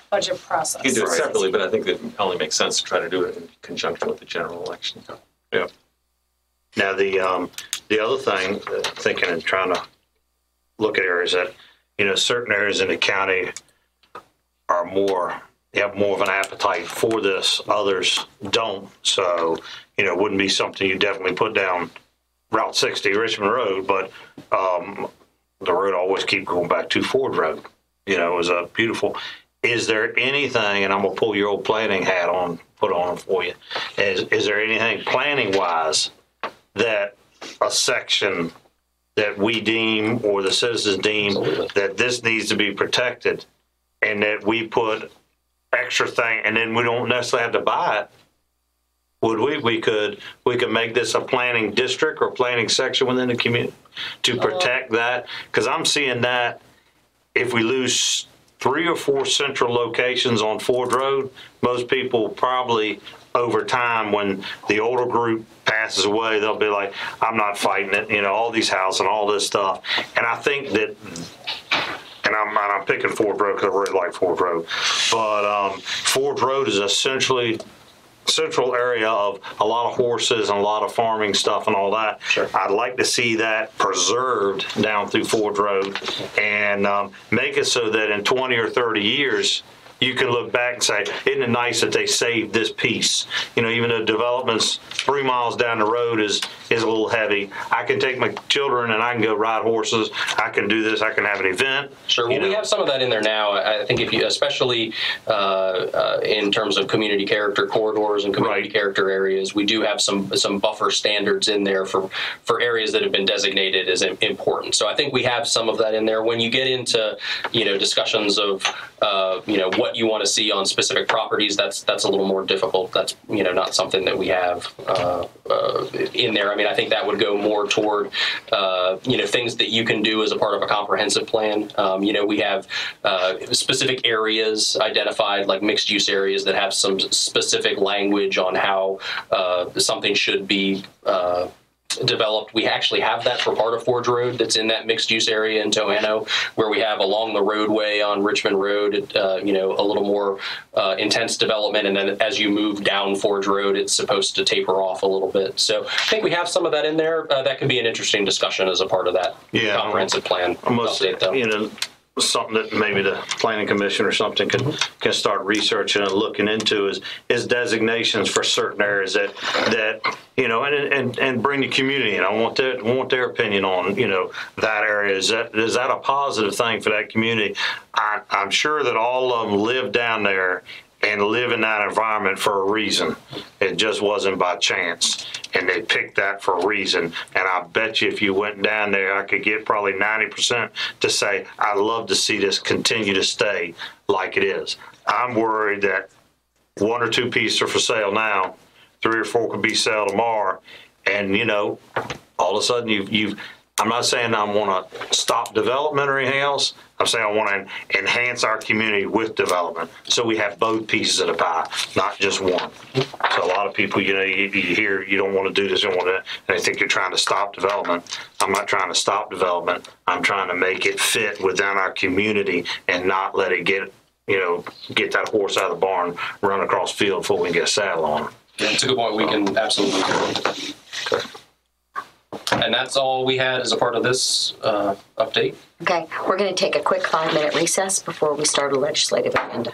budget process. You can do it separately, but I think it only makes sense to try to do it in conjunction with the general election. Yeah. Now the other thing, thinking and trying to look at areas that certain areas in the county are have more of an appetite for this. Others don't. So, it wouldn't be something you definitely put down Route 60 Richmond Road, but the road always keep going back to Ford Road. It was a beautiful. Is there anything, and I'm going to pull your old planning hat on, put on for you. Is there anything planning wise that a section that we deem or the citizens deem that this needs to be protected, and that we put extra thing, and then we don't necessarily have to buy it? Would we could make this a planning district or planning section within the community to protect that? Because I'm seeing that if we lose 3 or 4 central locations on Ford Road, most people probably over time, when the older group passes away, they'll be like, I'm not fighting it, all these houses and all this stuff. And I think that, and I'm picking Ford Road because I really like Ford Road, but Ford Road is essentially central area of a lot of horses and a lot of farming stuff and all that. Sure. I'd like to see that preserved down through Ford Road and make it so that in 20 or 30 years, you can look back and say, isn't it nice that they saved this piece? Even though development's 3 miles down the road is a little heavy, I can take my children and I can go ride horses. I can do this. I can have an event. Sure. Well, we have some of that in there now. I think if you, especially in terms of community character corridors and community character areas, we do have some buffer standards in there for areas that have been designated as important. So I think we have some of that in there. When you get into discussions of what you want to see on specific properties, that's a little more difficult. That's not something that we have in there. I mean, I think that would go more toward things that you can do as a part of a comprehensive plan. We have specific areas identified, like mixed use areas that have some specific language on how something should be developed. We actually have that for part of Forge Road that's in that mixed use area in Toano, where we have along the roadway on Richmond Road, a little more intense development, and then as you move down Forge Road, it's supposed to taper off a little bit. So I think we have some of that in there. That can be an interesting discussion as a part of that comprehensive plan update, though. Something that maybe the planning commission or something can start researching and looking into is designations for certain areas that and bring the community in. I want their opinion on that area. Is that a positive thing for that community? I'm sure that all of them live down there and live in that environment for a reason. It just wasn't by chance. And they picked that for a reason. And I bet you if you went down there, I could get probably 90% to say, I'd love to see this continue to stay like it is. I'm worried that 1 or 2 pieces are for sale now, 3 or 4 could be sale tomorrow. And, all of a sudden I'm not saying I want to stop development or anything else. I'm saying I want to enhance our community with development, so we have both pieces of the pie, not just one. So a lot of people, you hear you don't want to do this, you don't want to, and they think you're trying to stop development. I'm not trying to stop development. I'm trying to make it fit within our community and not let it get that horse out of the barn, run across the field before we can get a saddle on her. Yeah, that's a good point. We can absolutely do. Okay. And that's all we had as a part of this update. Okay, we're going to take a quick 5-minute recess before we start a legislative agenda.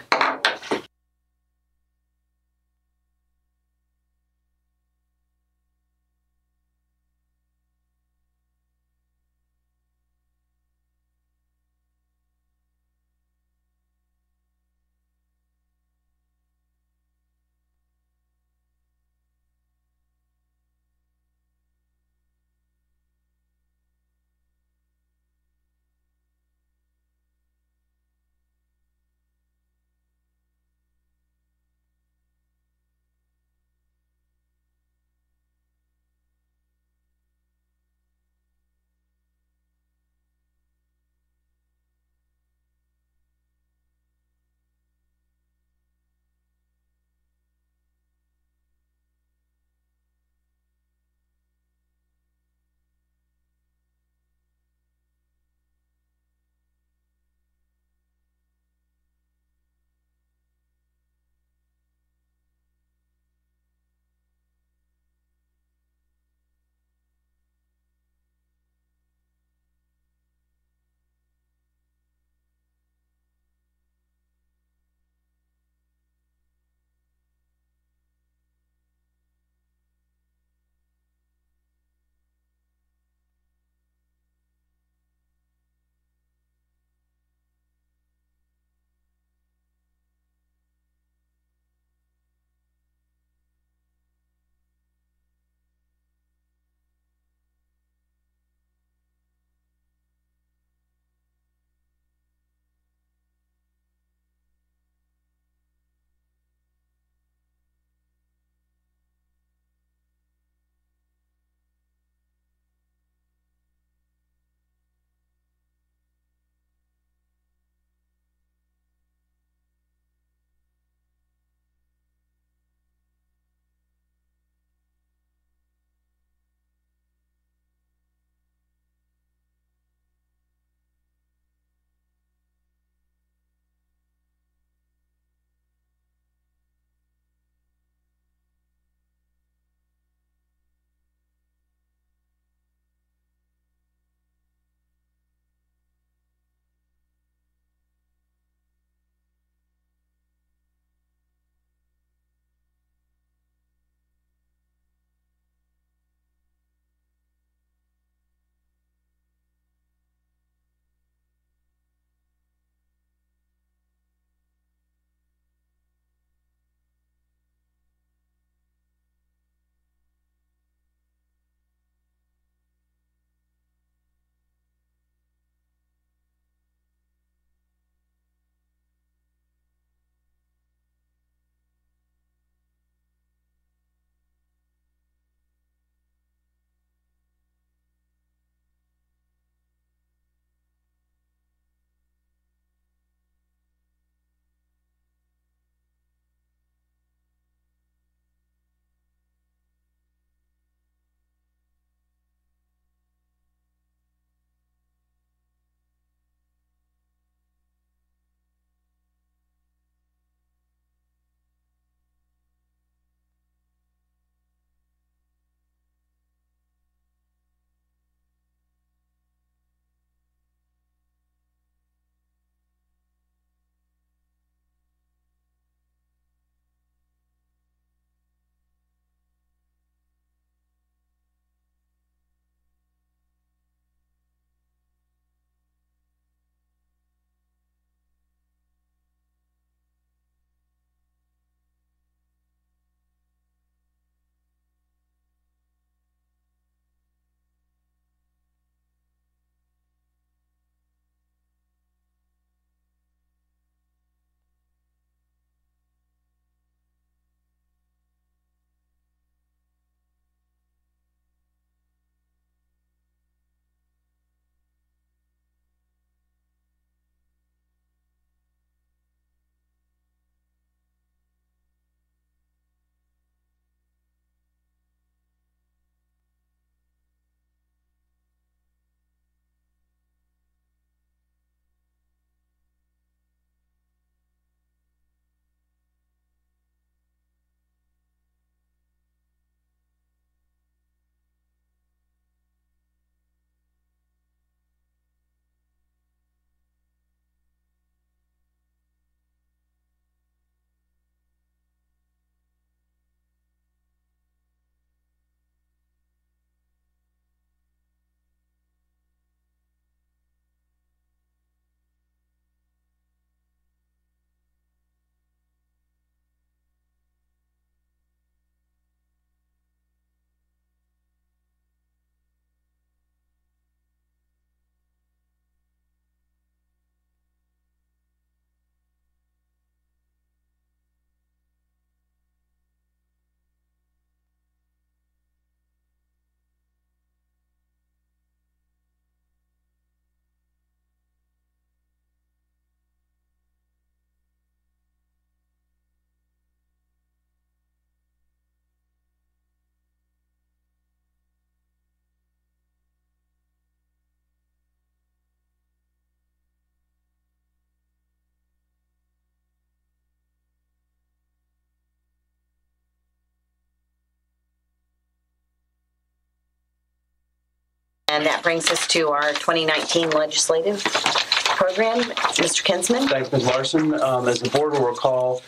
And that brings us to our 2019 legislative program. Mr. Kinsman. Thanks, Ms. Larson. As the board will recall,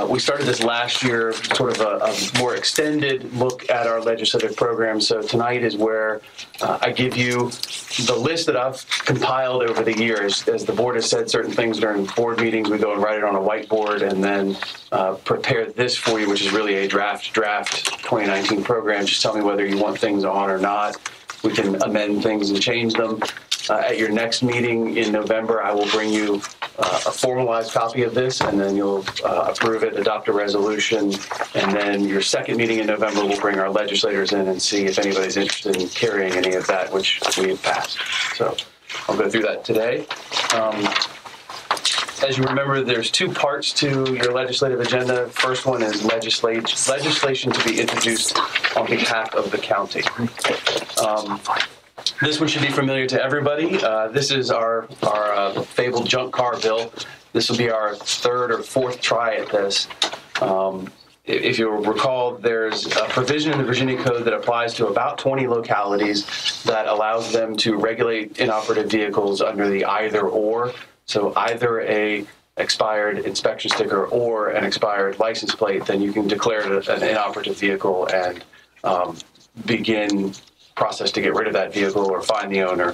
we started this last year, sort of a more extended look at our legislative program. So tonight is where I give you the list that I've compiled over the years. As the board has said certain things during board meetings, we go and write it on a whiteboard and then prepare this for you, which is really a draft 2019 program. Just tell me whether you want things on or not. We can amend things and change them. At your next meeting in November, I will bring you a formalized copy of this, and then you'll approve it, adopt a resolution, and then your second meeting in November, we'll bring our legislators in and see if anybody's interested in carrying any of that, which we have passed. So I'll go through that today. As you remember, there's two parts to your legislative agenda. First one is legislation to be introduced on behalf of the county. This one should be familiar to everybody. This is our fabled junk car bill. This will be our third or fourth try at this. If you'll recall, there's a provision in the Virginia Code that applies to about 20 localities that allows them to regulate inoperative vehicles under the either or. So either a expired inspection sticker or an expired license plate, then you can declare it an inoperative vehicle and begin process to get rid of that vehicle or find the owner.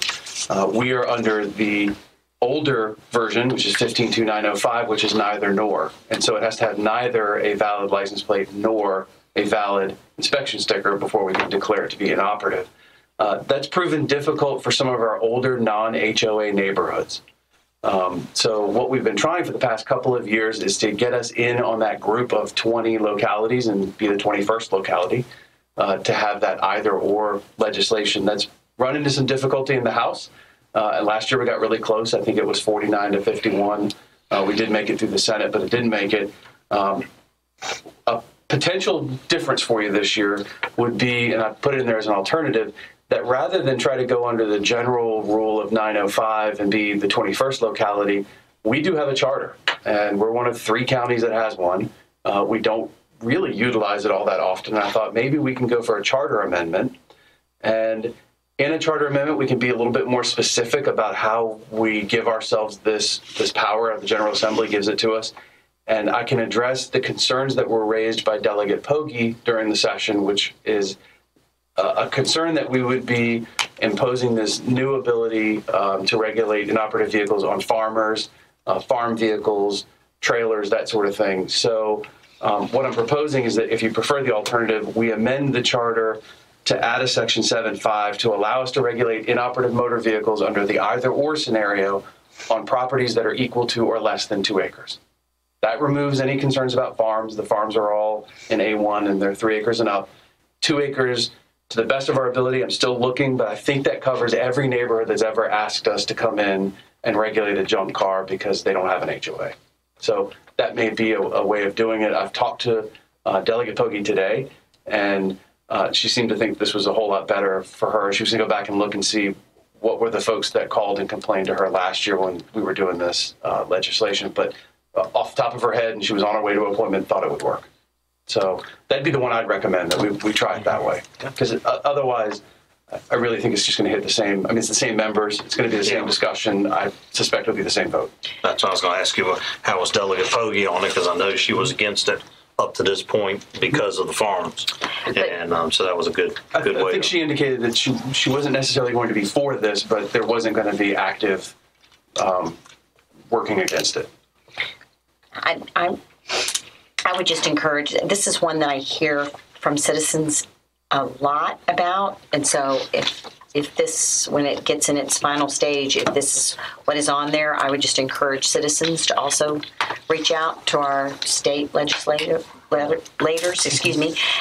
We are under the older version, which is 152905, which is neither nor. And so it has to have neither a valid license plate nor a valid inspection sticker before we can declare it to be inoperative. That's proven difficult for some of our older non-HOA neighborhoods. So what we've been trying for the past couple of years is to get us in on that group of 20 localities and be the 21st locality. To have that either or legislation. That's run into some difficulty in the House. And last year we got really close. I think it was 49 to 51. We did make it through the Senate, but it didn't make it. A potential difference for you this year would be, and I put it in there as an alternative, that rather than try to go under the general rule of 905 and be the 21st locality, we do have a charter. And we're one of 3 counties that has one. We don't really utilize it all that often. I thought maybe we can go for a charter amendment. And in a charter amendment, we can be a little bit more specific about how we give ourselves this power. The General Assembly gives it to us. And I can address the concerns that were raised by Delegate Pogge during the session, which is a concern that we would be imposing this new ability to regulate inoperative vehicles on farmers, farm vehicles, trailers, that sort of thing. So what I'm proposing is that if you prefer the alternative, we amend the charter to add a section 7.5 to allow us to regulate inoperative motor vehicles under the either or scenario on properties that are equal to or less than 2 acres. That removes any concerns about farms. The farms are all in A1 and they're 3 acres and up. 2 acres, to the best of our ability, I'm still looking, but I think that covers every neighborhood that's ever asked us to come in and regulate a junk car because they don't have an HOA. So that may be a way of doing it. I've talked to Delegate Pogge today, and she seemed to think this was a whole lot better for her. She was going to go back and look and see what were the folks that called and complained to her last year when we were doing this legislation. But off the top of her head, and she was on her way to an appointment, thought it would work. So that'd be the one I'd recommend, that we try it that way. Because otherwise, I really think it's just going to hit the same. I mean, it's the same members. It's going to be the same discussion. I suspect it'll be the same vote. That's what I was going to ask you. How was Delegate Pogge on it? Because I know she was against it up to this point because of the farms. And so that was a good way. I think she indicated that she wasn't necessarily going to be for this, but there wasn't going to be active working against it. I would just encourage, this is one that I hear from citizens a lot about, and so if this, when it gets in its final stage, if this is what is on there, I would just encourage citizens to also reach out to our state legislators,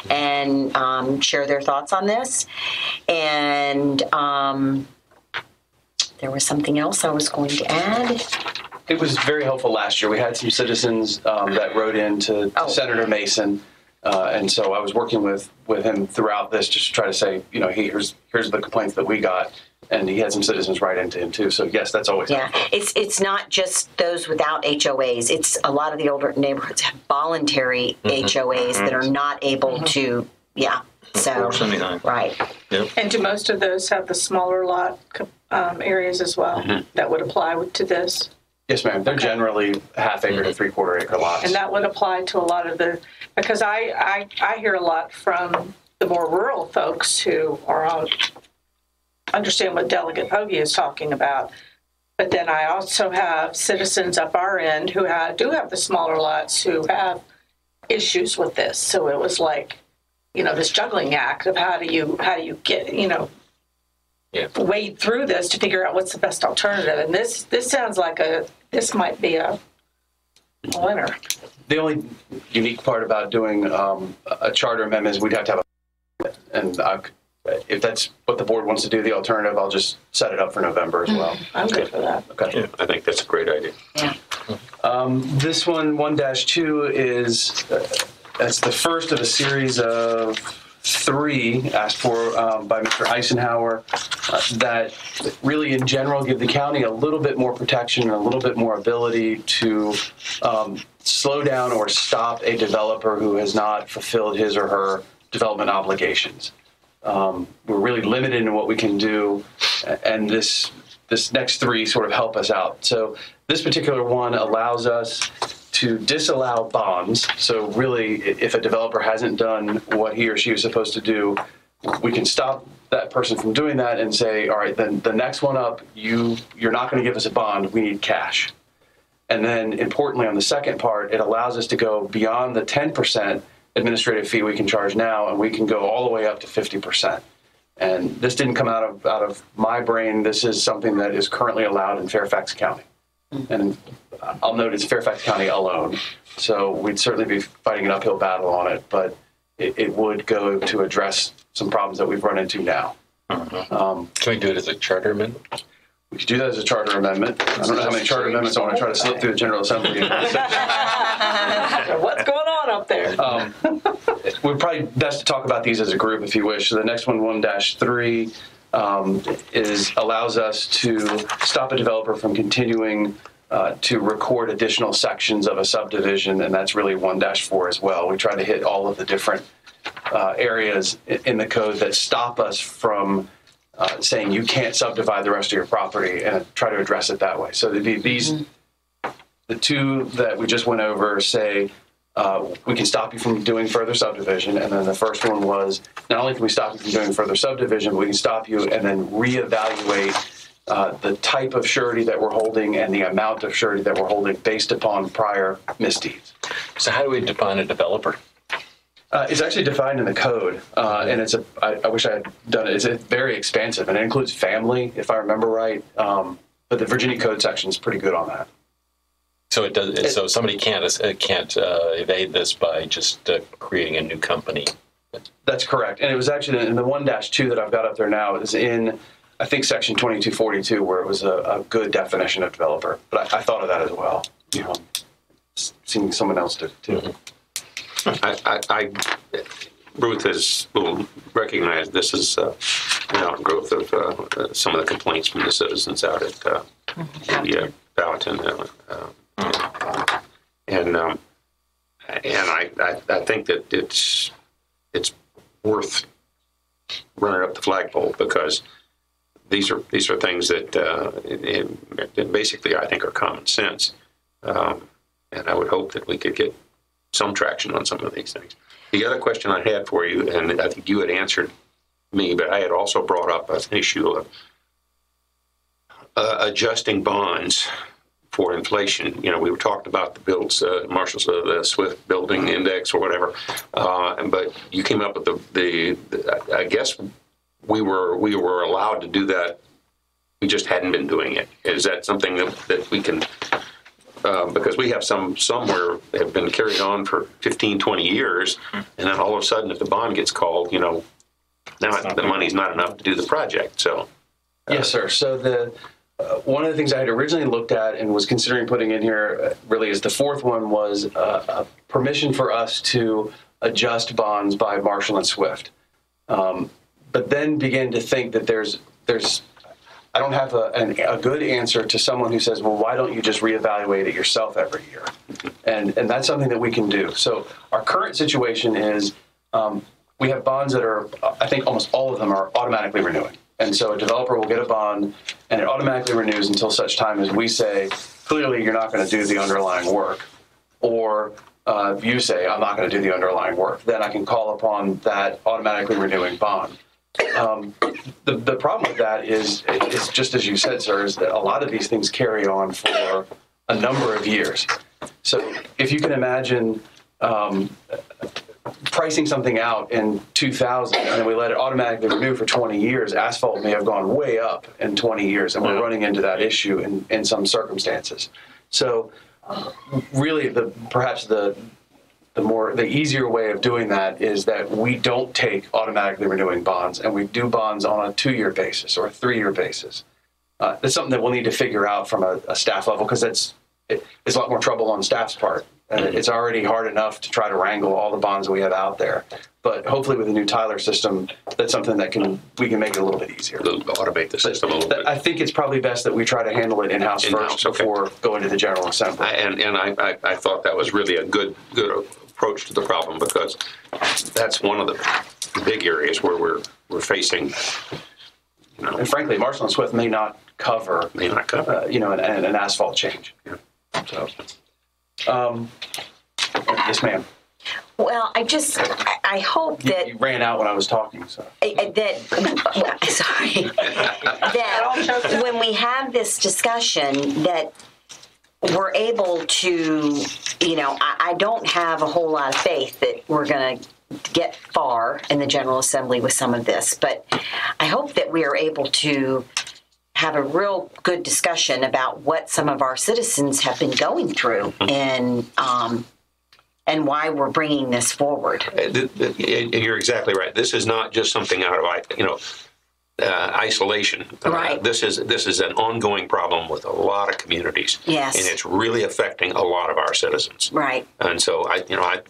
and share their thoughts on this. And there was something else I was going to add. It was very helpful last year. We had some citizens that wrote in to Senator Mason, and so I was working with him throughout this just to try to say, you know, here's the complaints that we got, and he had some citizens write into him too. So yes, that's always helpful. It's not just those without HOAs. It's a lot of the older neighborhoods have voluntary HOAs that are not able to. So right. Yep. And do most of those have the smaller lot areas as well that would apply to this? Yes, ma'am. They're generally half-acre to three-quarter-acre lots. And that would apply to a lot of the, because I hear a lot from the more rural folks who are on, understand what Delegate Hoagie is talking about. But then I also have citizens up our end who do have the smaller lots who have issues with this. So it was like, this juggling act of how do you get, wade through this to figure out what's the best alternative. And this sounds like this might be a winner. The only unique part about doing a charter amendment is we'd have to have and if that's what the board wants to do, the alternative, I'll just set it up for November as well. I'm good for that. Okay. Yeah, I think that's a great idea. Yeah. This one, 1-2, is that's the first of a series of 3 asked for by Mr. Eisenhower that really in general give the county a little bit more protection and a little bit more ability to slow down or stop a developer who has not fulfilled his or her development obligations. We're really limited in what we can do, and this next 3 sort of help us out. So this particular one allows us to disallow bonds. So really, if a developer hasn't done what he or she is supposed to do, we can stop that person from doing that and say, all right, then the next one up, you're not going to give us a bond, we need cash. And then importantly, on the second part, it allows us to go beyond the 10% administrative fee we can charge now, and we can go all the way up to 50%. And this didn't come out of my brain. This is something that is currently allowed in Fairfax County. And I'll note it's Fairfax County alone. So we'd certainly be fighting an uphill battle on it, but it would go to address some problems that we've run into now. Can we do it as a charter amendment? We could do that as a charter amendment. I don't know how many charter amendments I want to try to slip through the General Assembly. What's going on up there? We're probably best to talk about these as a group if you wish. So the next one, 1-3, allows us to stop a developer from continuing to record additional sections of a subdivision, and that's really 1-4 as well. We try to hit all of the different areas in the code that stop us from saying you can't subdivide the rest of your property, and try to address it that way. So these, the 2 that we just went over say we can stop you from doing further subdivision, and then the first one was not only can we stop you from doing further subdivision, but we can stop you and then reevaluate the type of surety that we're holding and the amount of surety that we're holding based upon prior misdeeds. So how do we define a developer? It's actually defined in the code, and I wish I had done it. It's very expansive, and it includes family, if I remember right. But the Virginia Code section is pretty good on that. So it does. So somebody can't evade this by just creating a new company. That's correct, and it was actually in the 1-2 that I've got up there now. Is in I think section 2242 where it was a good definition of developer. But I thought of that as well. Seeing someone else do too. Ruth will recognize this is an outgrowth of some of the complaints from the citizens out at Powhatan. And I think that it's worth running up the flagpole because these are things that basically I think are common sense, and I would hope that we could get some traction on some of these things. The other question I had for you, and I think you had answered me, but I had also brought up an issue of adjusting bonds for inflation. We were talking about the Marshall's the Swift Building Index or whatever, but you came up with the I guess we were allowed to do that. We just hadn't been doing it. Is that something that we can? Because we have somewhere have been carried on for 15, 20 years, and then all of a sudden, if the bond gets called, now the money's not enough to do the project. So, yes, sir. So one of the things I had originally looked at and was considering putting in here really is the 4th one was a permission for us to adjust bonds by Marshall and Swift, but then began to think that there's I don't have a good answer to someone who says, well, why don't you just reevaluate it yourself every year? And that's something that we can do. So our current situation is we have bonds that are, I think almost all of them are automatically renewing. And so a developer will get a bond and it automatically renews until such time as we say, clearly you're not going to do the underlying work. Or you say, I'm not going to do the underlying work. Then I can call upon that automatically renewing bond. The problem with that is just as you said, sir, is that a lot of these things carry on for a number of years. So if you can imagine pricing something out in 2000 and then we let it automatically renew for 20 years, asphalt may have gone way up in 20 years, and we're running into that issue in some circumstances. So really perhaps the easier way of doing that is that we don't take automatically renewing bonds, and we do bonds on a 2-year basis or a 3-year basis. That's something that we'll need to figure out from a staff level, because it's a lot more trouble on staff's part. It's already hard enough to try to wrangle all the bonds we have out there. But hopefully with the new Tyler system, that's something that we can make it a little bit easier. Automate the system a little bit. I think it's probably best that we try to handle it in-house first before going to the General Assembly. And I thought that was really a good approach to the problem, because that's one of the big areas where we're facing. And frankly, Marshall and Swift may not cover an asphalt change. Yeah. So, yes, ma'am. Well, I hope that you ran out when I was talking. So sorry. That when we have this discussion, that we're able to, I don't have a whole lot of faith that we're going to get far in the General Assembly with some of this, but I hope that we are able to have a real good discussion about what some of our citizens have been going through and why we're bringing this forward. You're exactly right. This is not just something out of isolation. Right. This is an ongoing problem with a lot of communities. Yes. And it's really affecting a lot of our citizens. Right. And so I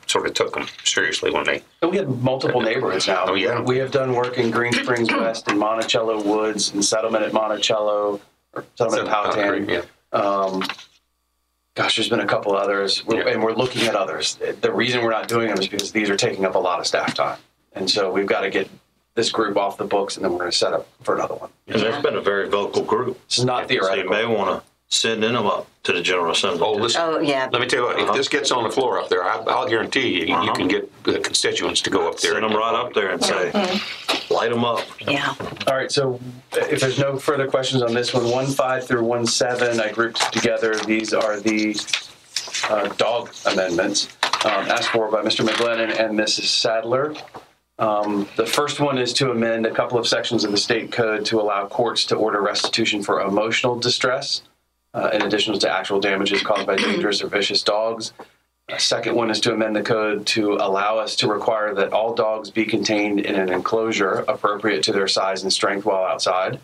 sort of took them seriously when they. And we have multiple neighborhoods now. Oh, yeah. We have done work in Green Springs West and Monticello Woods and Settlement at Monticello, or Settlement at Powhatan. Yeah. There's been a couple others, and we're looking at others. The reason we're not doing them is because these are taking up a lot of staff time. And so we've got to get this group off the books, and then we're going to set up for another one. And there's been a very vocal group. This is not theoretical. So you may want to send them up to the General Assembly. Oh, listen. Oh, yeah. Let me tell you what, if this gets on the floor up there, I'll guarantee you can get the constituents to go up there. Send them right up there and say, light them up. Yeah. All right, so if there's no further questions on this one, 1.5 through 1.7, I grouped together. These are the dog amendments asked for by Mr. McGlennon and Mrs. Sadler. The first one is to amend a couple of sections of the state code to allow courts to order restitution for emotional distress, in addition to actual damages caused by dangerous or vicious dogs. The second one is to amend the code to allow us to require that all dogs be contained in an enclosure appropriate to their size and strength while outside.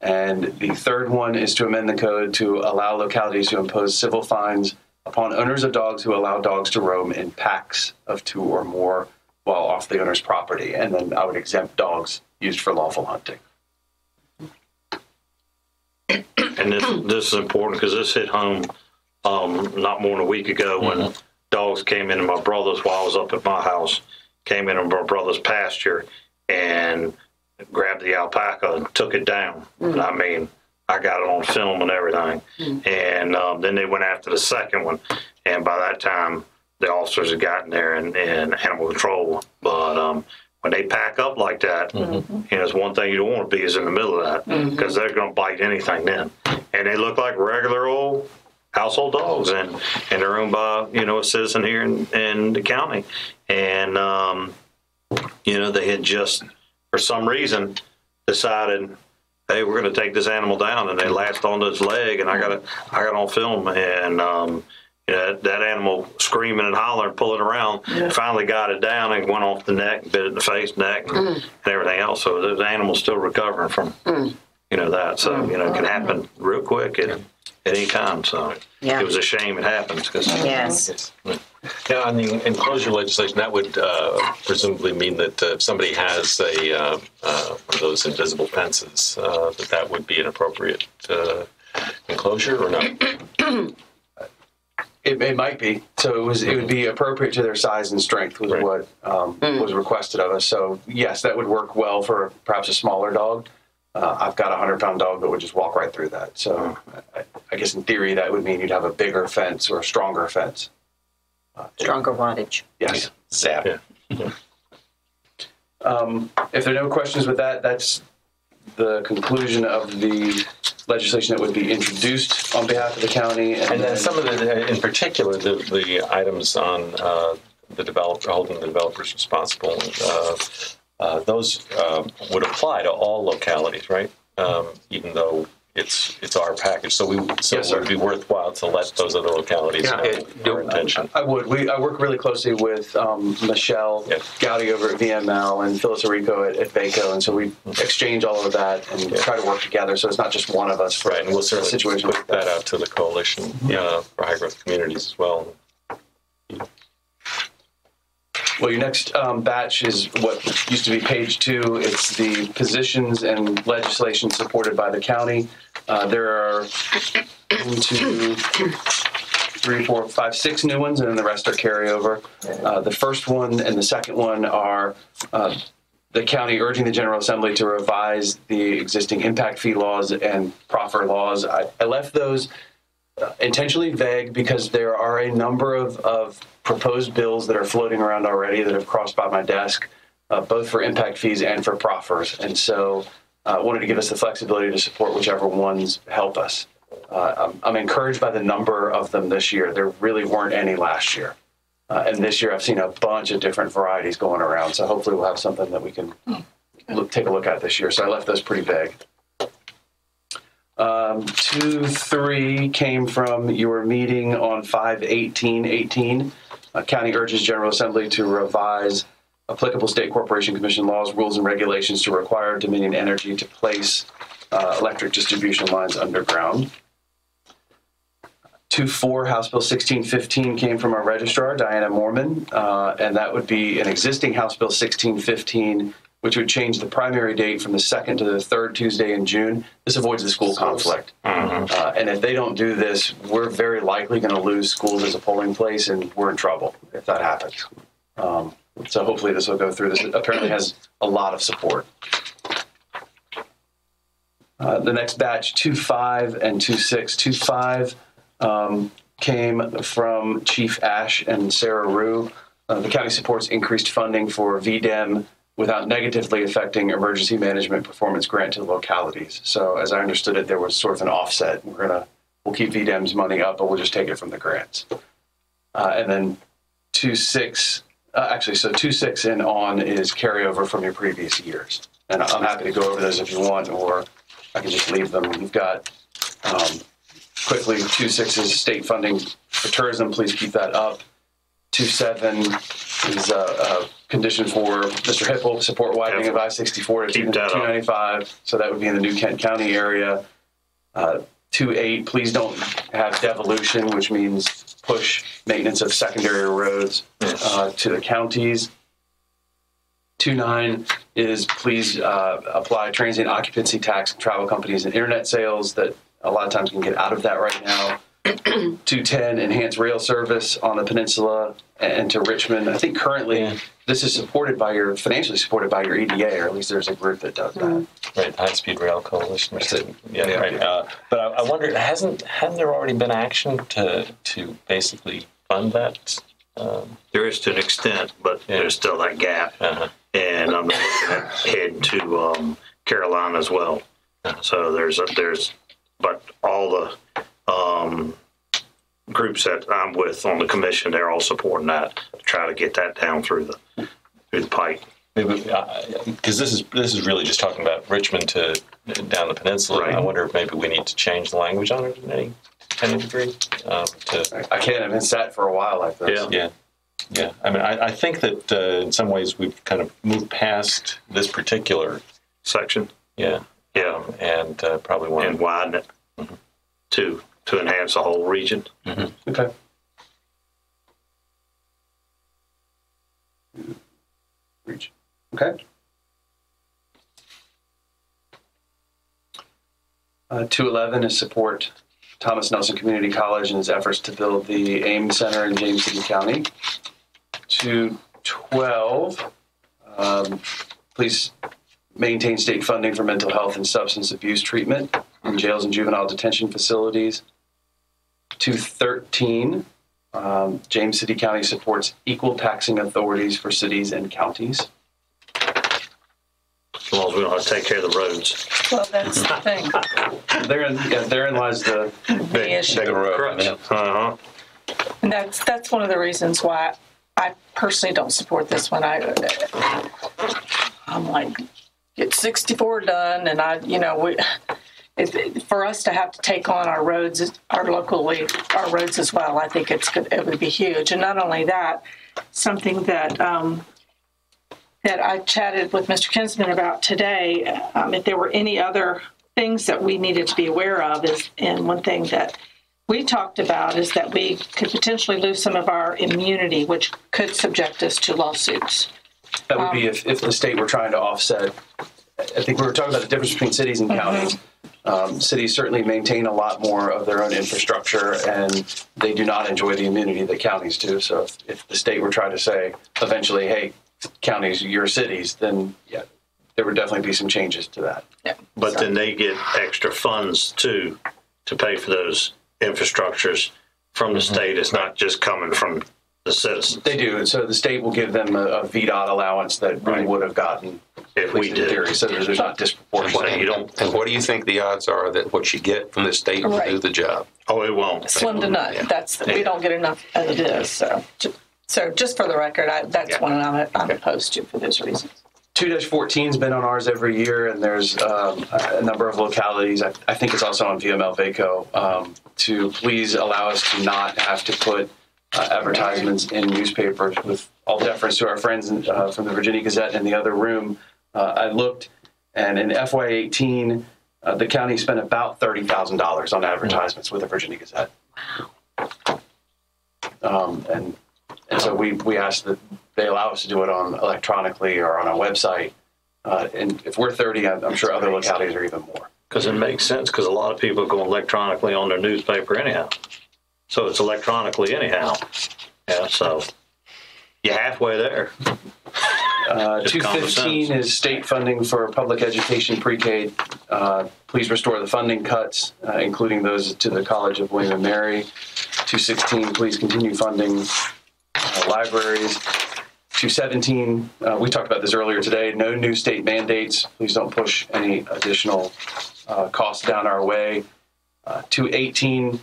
And the third one is to amend the code to allow localities to impose civil fines upon owners of dogs who allow dogs to roam in packs of 2 or more while off the owner's property. And then I would exempt dogs used for lawful hunting. And this is important because this hit home not more than a week ago when dogs came into my brother's while I was up at my house, came into my brother's pasture and grabbed the alpaca and took it down. And I mean, I got it on film and everything. And then they went after the second one. And by that time, the officers had gotten there and animal control. But when they pack up like that, it's one thing you don't want to be is in the middle of that because they're going to bite anything then. And they look like regular old household dogs, and they're owned by, a citizen here in the county. And, they had just, for some reason, decided, hey, we're going to take this animal down, and they latched onto its leg, and I got it on film, and that animal screaming and hollering, pulling around, finally got it down and went off the neck, bit it in the face, neck, and everything else. So the animal's still recovering from that. So it can happen real quick at any time. So it was a shame it happened. Yes. Yeah, on the enclosure legislation, that would presumably mean that if somebody has one of those invisible fences, that would be an appropriate enclosure or not? It might be. So it would be appropriate to their size and strength was what was requested of us. So yes, that would work well for perhaps a smaller dog. I've got a 100-pound dog that would just walk right through that. So I guess in theory that would mean you'd have a bigger fence or a stronger fence. Stronger wattage. Yes. Zap. Yeah. If there are no questions with that, that's the conclusion of the legislation that would be introduced on behalf of the county. And then some of the, in particular, the items on the developer, holding the developers responsible, those would apply to all localities, right? Even though it's our package, so it would be worthwhile to let those other localities know our intention. I would. I work really closely with Michelle Gowdy over at VML and Phyllis Arico at VACO, and so we exchange all of that and try to work together. So it's not just one of us. Right, and we'll certainly put like that out to the coalition for high growth communities as well. Well, your next batch is what used to be page 2. It's the positions and legislation supported by the county. There are 1, 2, 3, 4, 5, 6 new ones, and then the rest are carryover. The first one and the second one are the county urging the General Assembly to revise the existing impact fee laws and proffer laws. I left those intentionally vague because there are a number of proposed bills that are floating around already that have crossed by my desk, both for impact fees and for proffers. And so I wanted to give us the flexibility to support whichever ones help us. I'm encouraged by the number of them this year. There really weren't any last year. And this year I've seen a bunch of different varieties going around. So hopefully we'll have something that we can take a look at this year. So I left those pretty vague. 2, 3 came from your meeting on 5/18/18. County urges General Assembly to revise applicable state corporation commission laws, rules, and regulations to require Dominion Energy to place electric distribution lines underground. 2-4, House Bill 1615 came from our registrar, Diana Moorman, and that would be an existing House Bill 1615, which would change the primary date from the 2nd to the 3rd Tuesday in June. This avoids the school conflict. And if they don't do this, we're very likely going to lose schools as a polling place, and we're in trouble if that happens. So hopefully this will go through. This apparently has a lot of support. The next batch, 2-5 and 2-6. 2-5 came from Chief Ash and Sarah Rue. The county supports increased funding for VDEM without negatively affecting emergency management performance grant to localities. So as I understood it, there was sort of an offset. We'll keep VDEM's money up, but we'll just take it from the grants. And then 2-6, so 2-6 and on is carryover from your previous years. And I'm happy to go over those if you want, or I can just leave them. You've got, quickly, 2-6 is state funding for tourism. Please keep that up. 2-7 is a condition for Mr. Hippel, support widening of I-64 to 295. So that would be in the New Kent County area. 2-8, please don't have devolution, which means push maintenance of secondary roads to the counties. 2-9 is please apply transient occupancy tax to travel companies and internet sales that a lot of times can get out of that right now. 2-10, enhance rail service on the peninsula and to Richmond. I think currently this is financially supported by your EDA, or at least there's a group that does that. Right, High Speed Rail Coalition. Right. But I wonder, hadn't there already been action to basically fund that? There is to an extent, but there's still that gap. And I'm looking at heading to Carolina as well. So but all the groups that I'm with on the commission, they're all supporting that to try to get that down through the pipe. Because this is really just talking about Richmond to down the peninsula. Right. I wonder if maybe we need to change the language on it in any degree. I can't have been sat for a while like this. Yeah. I mean, I think that in some ways we've kind of moved past this particular section. And probably want to widen it to enhance the whole region. Okay. Region. Okay. 211 is support Thomas Nelson Community College in his efforts to build the AIM Center in James City County. 212, please maintain state funding for mental health and substance abuse treatment in jails and juvenile detention facilities. 213, James City County supports equal taxing authorities for cities and counties. As long as we don't have to take care of the roads. Well, that's the thing. Therein lies the issue. Big road. Uh-huh. And that's one of the reasons why I personally don't support this one. I'm like, get 64 done, and for us to have to take on our roads, our roads as well, I think it would be huge. And not only that, something that that I chatted with Mr. Kinsman about today, if there were any other things that we needed to be aware of, and one thing that we talked about is that we could potentially lose some of our immunity, which could subject us to lawsuits. That would be if the state were trying to offset. I think we were talking about the difference between cities and counties. Cities certainly maintain a lot more of their own infrastructure, and they do not enjoy the immunity that counties do. So if the state were trying to say eventually, hey, counties, you're cities, then yeah, there would definitely be some changes to that. Yeah. But then they get extra funds too to pay for those infrastructures from the state. It's not just coming from the citizens. They do, and so the state will give them a VDOT allowance that we would have gotten if we did. Theory, so there's not disproportionate. And what do you think the odds are that what you get from the state will do the job? Oh, it won't. Slim to none. Yeah. We don't get enough as it is. So just for the record, that's one I'm opposed to for those reasons. 2-14 has been on ours every year, and there's a number of localities. I think it's also on VML VACO to please allow us to not have to put advertisements in newspapers. With all deference to our friends from the Virginia Gazette in the other room, I looked, and in FY18, the county spent about $30,000 on advertisements with the Virginia Gazette. Wow. And so we asked that they allow us to do it on electronically or on a website. And if we're 30, I'm sure other localities are even more. Because it makes sense, because a lot of people go electronically on their newspaper anyhow. So it's electronically anyhow. Yeah, so you're halfway there. 215 is state funding for public education pre-K. Please restore the funding cuts, including those to the College of William and Mary. 216, please continue funding libraries. 217, we talked about this earlier today. No new state mandates. Please don't push any additional costs down our way. 218,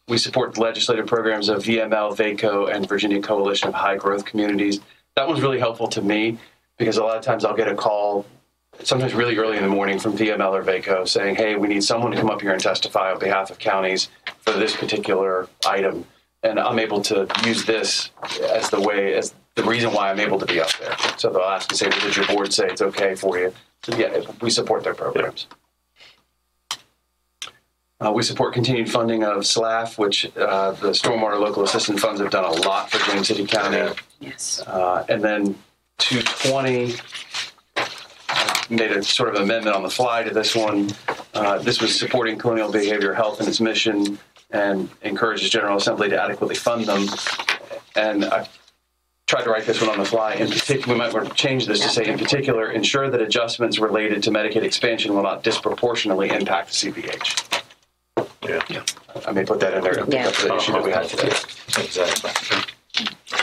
we support the legislative programs of VML, VACO, and Virginia Coalition of High Growth Communities. That one's really helpful to me because a lot of times I'll get a call, sometimes really early in the morning, from VML or VACO saying, hey, we need someone to come up here and testify on behalf of counties for this particular item. And I'm able to use this as the reason why I'm able to be up there. So they'll ask and say, well, did your board say it's okay for you? So yeah, we support their programs. We support continued funding of SLAF, which the Stormwater Local Assistance Funds have done a lot for James City County. Yes. And then 220, made a sort of amendment on the fly to this one. This was supporting colonial behavioral health and its mission and encourages General Assembly to adequately fund them. And I tried to write this one on the fly. In particular, we might want to change this to say, in particular, ensure that adjustments related to Medicaid expansion will not disproportionately impact the CBH. Yeah. I may put that in there to pick up the issue that we had today. Exactly.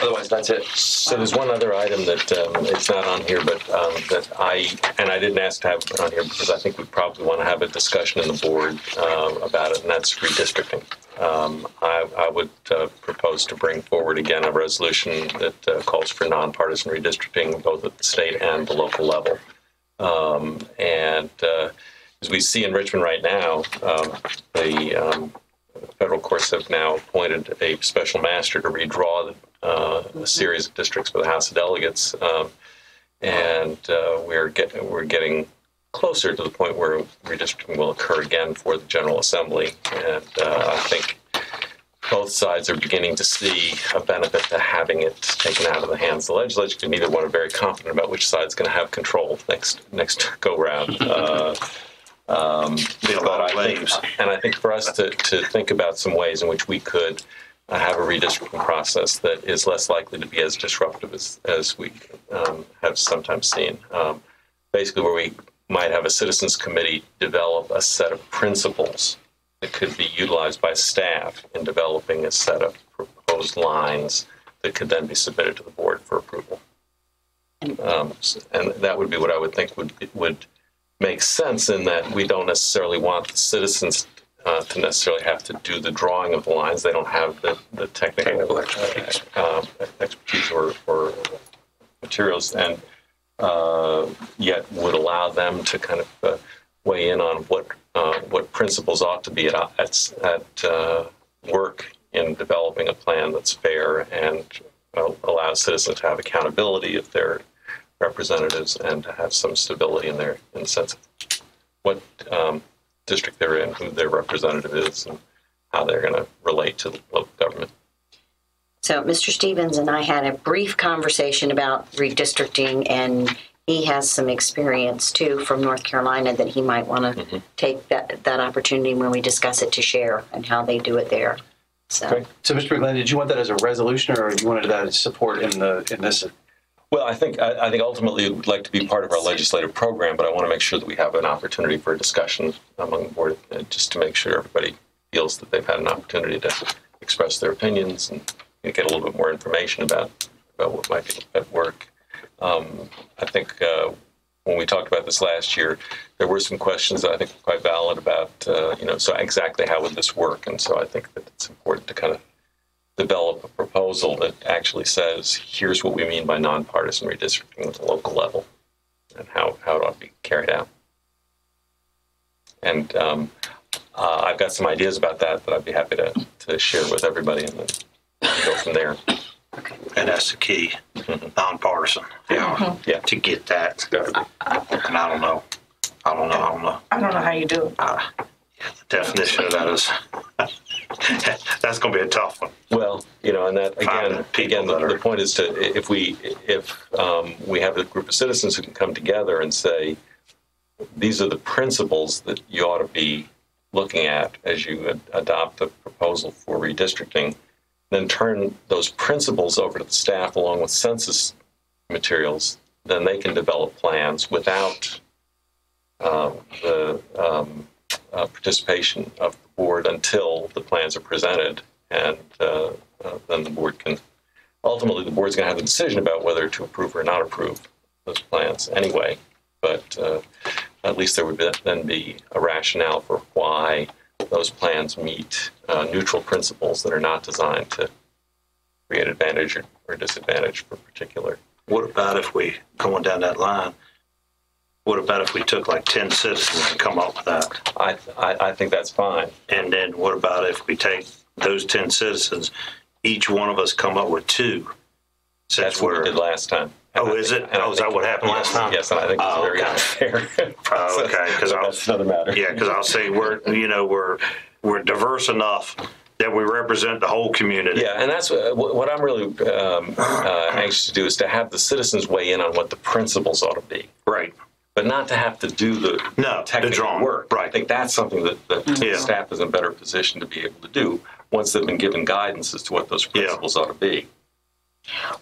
Otherwise, that's it. So there's one other item that it's not on here, but that I didn't ask to have it put on here because I think we probably want to have a discussion in the board about it, and that's redistricting. I would propose to bring forward again a resolution that calls for nonpartisan redistricting both at the state and the local level. As we see in Richmond right now, the federal courts have now appointed a special master to redraw a series of districts for the House of Delegates, and we're getting closer to the point where redistricting will occur again for the General Assembly, and I think both sides are beginning to see a benefit to having it taken out of the hands of the legislature. Neither one are very confident about which side's going to have control next go round. I think for us to think about some ways in which we could have a redistricting process that is less likely to be as disruptive as we have sometimes seen. Basically, where we might have a citizens committee develop a set of principles that could be utilized by staff in developing a set of proposed lines that could then be submitted to the board for approval. And that would be what I would think would make sense, in that we don't necessarily want the citizens to necessarily have to do the drawing of the lines. They don't have the technical expertise or materials, and yet would allow them to kind of weigh in on what principles ought to be at work in developing a plan that's fair and allows citizens to have accountability of their representatives and to have some stability in the sense of what district they're in, who their representative is, and how they're going to relate to the local government. So Mr. Stevens and I had a brief conversation about redistricting, and he has some experience too from North Carolina that he might want to take that opportunity when we discuss it to share and how they do it there. So, Mr. McGlenn, did you want that as a resolution, or you wanted that as support in this? Well, I think ultimately we'd like to be part of our legislative program, but I want to make sure that we have an opportunity for a discussion among the board, just to make sure everybody feels that they've had an opportunity to express their opinions and get a little bit more information about what might be at work. I think when we talked about this last year, there were some questions that I think were quite valid about, so exactly how would this work? And so I think that it's important to kind of develop a proposal that actually says, here's what we mean by nonpartisan redistricting at the local level and how it ought to be carried out. And I've got some ideas about that I'd be happy to share with everybody, and then go from there. And that's the key, nonpartisan. Yeah, to get that. And I don't know how you do it. The definition of that is that's going to be a tough one. Well, and that again, the point is if we have a group of citizens who can come together and say, these are the principles that you ought to be looking at as you adopt the proposal for redistricting, then turn those principles over to the staff along with census materials, then they can develop plans without the participation of the board until the plans are presented, and then the board can, ultimately the board's going to have the decision about whether to approve or not approve those plans anyway, but at least there would then be a rationale for why those plans meet neutral principles that are not designed to create advantage or disadvantage for particular. What about if we, going down that line, what about if we took like 10 citizens and come up with that? I think that's fine. And then what about if we take those 10 citizens, each one of us come up with 2? That's what we did last time. Is it? Is that what happened last time? Yes, and I think it's very unfair. Okay, because that's another matter. Yeah, because I'll say we're diverse enough that we represent the whole community. Yeah, and that's what I'm really anxious to do, is to have the citizens weigh in on what the principles ought to be. Right. But not to have to do the technical work. Right. I think that's something that staff is in a better position to be able to do once they've been given guidance as to what those principles ought to be.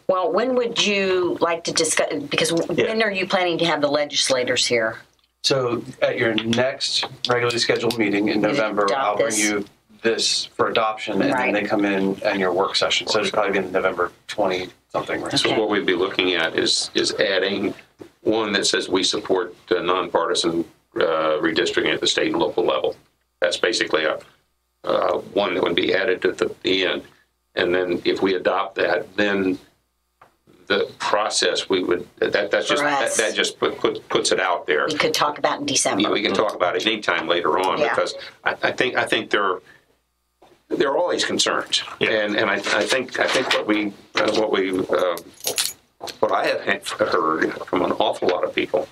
Well, when would you like to discuss, because when are you planning to have the legislators here? So at your next regularly scheduled meeting in November, I'll bring you this for adoption, and then they come in your work session. So it'll probably be in November 20-something. Right? So what we'd be looking at is adding one that says we support nonpartisan redistricting at the state and local level. That's basically one that would be added to the end. And then if we adopt that, then the process that just puts it out there. We could talk about in December. Yeah, we can talk about it anytime later on, because I think there are always concerns, and I think what I have heard from an awful lot of people,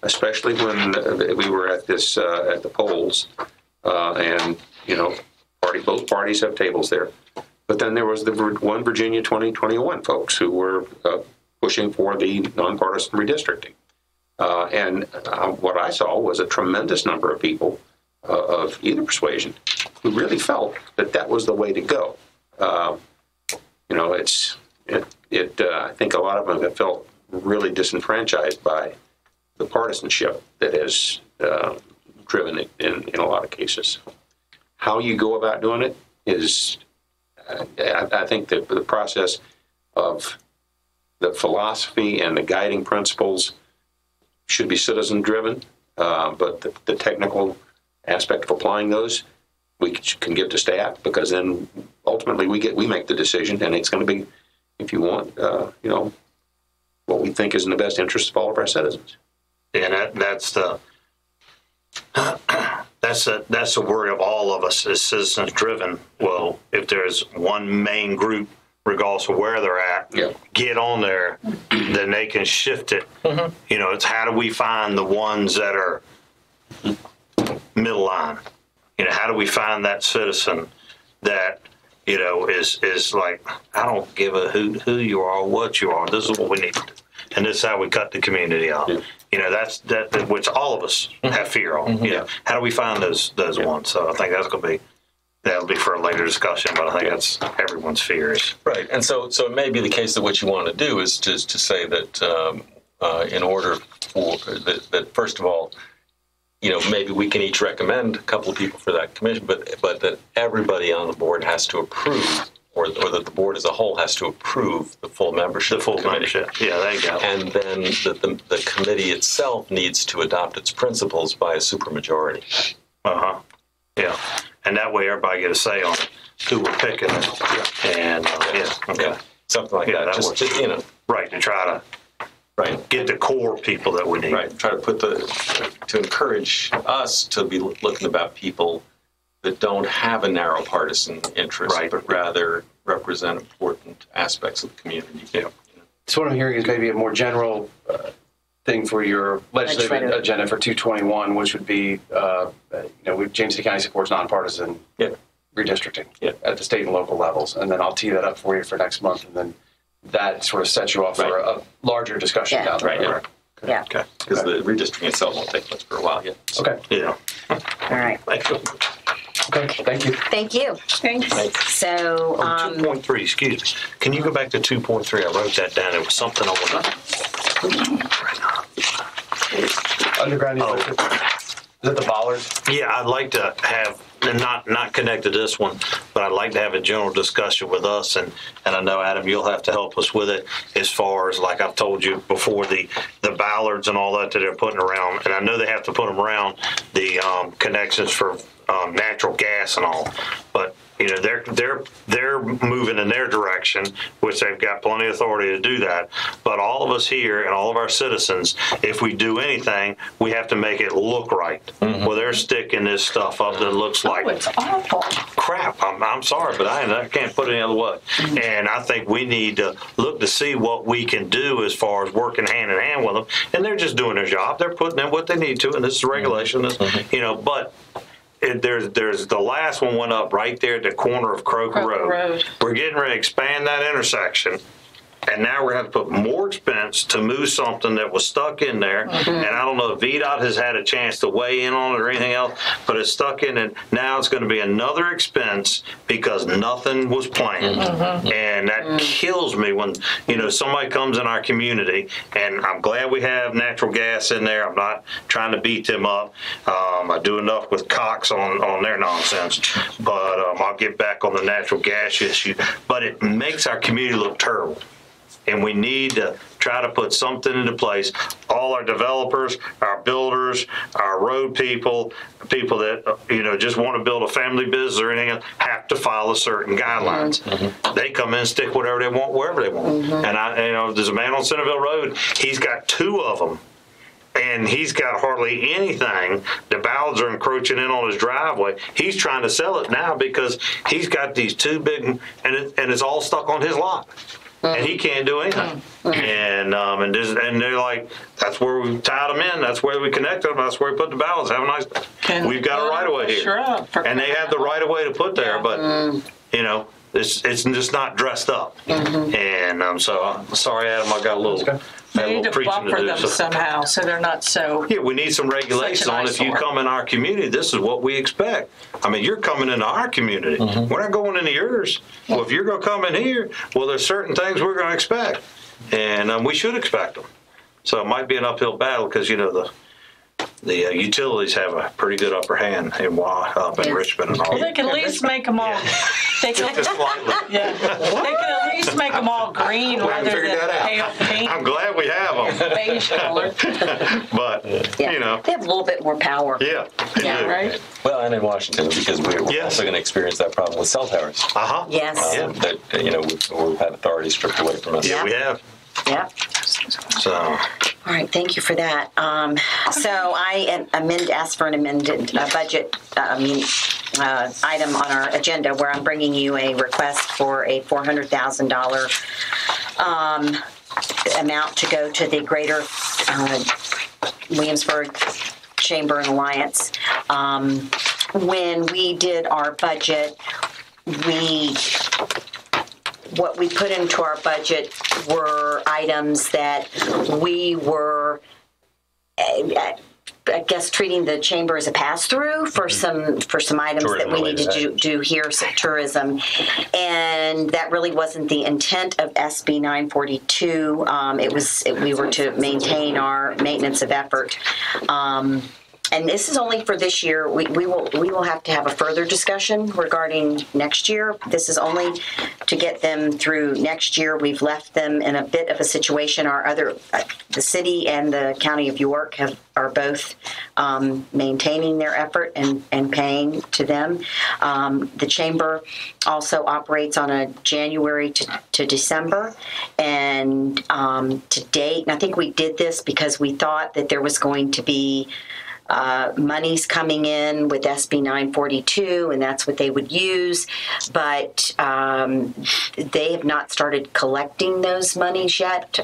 especially when we were at this at the polls, and both parties have tables there. But then there was the one Virginia 2021 folks who were pushing for the nonpartisan redistricting. What I saw was a tremendous number of people of either persuasion who really felt that that was the way to go. I think a lot of them have felt really disenfranchised by the partisanship that has driven it in a lot of cases. How you go about doing it is, I think that the process of the philosophy and the guiding principles should be citizen-driven, but the technical aspect of applying those we can give to staff, because then ultimately we make the decision, and it's going to be, if you want, what we think is in the best interest of all of our citizens. And that's the worry of all of us as citizens-driven. Well, if there's one main group, regardless of where they're at, get on there, then they can shift it. Mm-hmm. It's how do we find the ones that are middle line? How do we find that citizen that, is like, I don't give a who you are or what you are. This is what we need to do. And this is how we cut the community off. Yeah. That's which all of us have fear on. Mm-hmm. How do we find those ones? So I think that'll be for a later discussion, but I think that's everyone's fears. Right. And so it may be the case that what you want to do is to say that in order for that first of all, maybe we can each recommend a couple of people for that commission, but that everybody on the board has to approve, or that the board as a whole has to approve the full membership. The full membership. Yeah, there you go. And then the committee itself needs to adopt its principles by a supermajority. Yeah. And that way everybody get a say on who we're picking. And okay. Something like that. Just right, to try to get the core people that we need. Right. Try to to encourage us to be looking about people that don't have a narrow partisan interest, but rather represent important aspects of the community. Yeah. So what I'm hearing is maybe a more general thing for your legislative agenda for 221, which would be, James City County supports nonpartisan redistricting at the state and local levels. And then I'll tee that up for you for next month. And then that sort of sets you off for a larger discussion down the road. Yeah. Okay. Because the redistricting itself won't take place for a while yet. So. Okay. Yeah. All right. Okay. Thank you. Thank you. Thanks. So, 2.3, excuse me. Can you go back to 2.3? I wrote that down. It was something I wanted. Underground electric. Is that the bollards? Yeah, I'd like to have, and not connected to this one, but I'd like to have a general discussion with us, and I know, Adam, you'll have to help us with it as far as, like I've told you before, the ballards and all that they're putting around, and I know they have to put them around the connections for natural gas and all, but they're moving in their direction, which they've got plenty of authority to do that. But all of us here and all of our citizens, if we do anything, we have to make it look right. Mm-hmm. Well, they're sticking this stuff up that looks like it's awful crap. I'm sorry, but I can't put it any other way. Mm-hmm. And I think we need to look to see what we can do as far as working hand in hand with them. And they're just doing their job. They're putting in what they need to, and this is regulation. Mm-hmm. But. There's the last one went up right there at the corner of Croker Road. We're getting ready to expand that intersection, and now we're going to have to put more expense to move something that was stuck in there. Mm-hmm. And I don't know if VDOT has had a chance to weigh in on it or anything else, but it's stuck in, and now it's going to be another expense because nothing was planned. Mm-hmm. And that kills me when somebody comes in our community, and I'm glad we have natural gas in there. I'm not trying to beat them up. I do enough with Cox on their nonsense, but I'll get back on the natural gas issue. But it makes our community look terrible. And we need to try to put something into place. All our developers, our builders, our road people that just want to build a family business or anything else, have to follow certain guidelines. Mm-hmm. They come in and stick whatever they want wherever they want. Mm-hmm. And there's a man on Centerville Road. He's got 2 of them. And he's got hardly anything. The ballards are encroaching in on his driveway. He's trying to sell it now because he's got these 2 big, and it's all stuck on his lot. And he can't do anything. And they're like, that's where we tied them in. That's where we connected them. That's where we put the ballards. Have a nice. We've got a right of way here, and they have the right of way to put there. But It's just not dressed up. And so I'm sorry, Adam, I got a little. You need to buffer them somehow so they're not so. Yeah, we need some regulations on if you come in our community, this is what we expect. I mean, you're coming into our community. We're not going into yours. Well, if you're going to come in here, well, there's certain things we're going to expect. And we should expect them. So it might be an uphill battle because, you know, the utilities have a pretty good upper hand up in Richmond and all. Well, they can at least make them all. They can, Just slightly. yeah, they can at least make them all green rather than pale pink. I'm glad we have them. Beige color. But, you know. They have a little bit more power. Yeah. Yeah, right. Well, and in Washington, because we're also going to experience that problem with cell towers. Yes. That, you know, we've had authority stripped away from us. Yeah, we have. Yeah. So. All right, thank you for that. So I ask for an amended budget item on our agenda where I'm bringing you a request for a $400,000 amount to go to the Greater Williamsburg Chamber and Alliance. When we did our budget, what we put into our budget were items that we were, I guess, treating the chamber as a pass-through for some items tourism that we needed to do here, some tourism, and that really wasn't the intent of SB 942. We were to maintain our maintenance of effort. And this is only for this year. We will have to have a further discussion regarding next year. This is only to get them through next year. We've left them in a bit of a situation. The city and the county of York are both maintaining their effort and paying to them. The chamber also operates on a January to December, and to date, and I think we did this because we thought that there was going to be monies coming in with SB 942, and that's what they would use. But they have not started collecting those monies yet.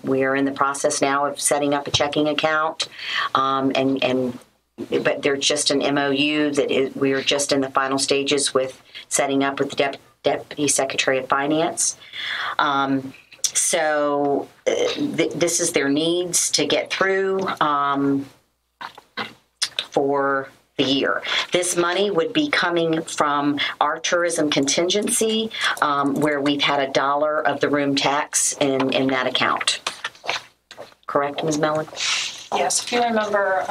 We are in the process now of setting up a checking account, but they're just an MOU we are just in the final stages with setting up with the Deputy Secretary of Finance. So this is their needs to get through for the year. This money would be coming from our tourism contingency, where we've had $1 of the room tax in that account. Correct, Ms. Mellon? Yes, if you remember,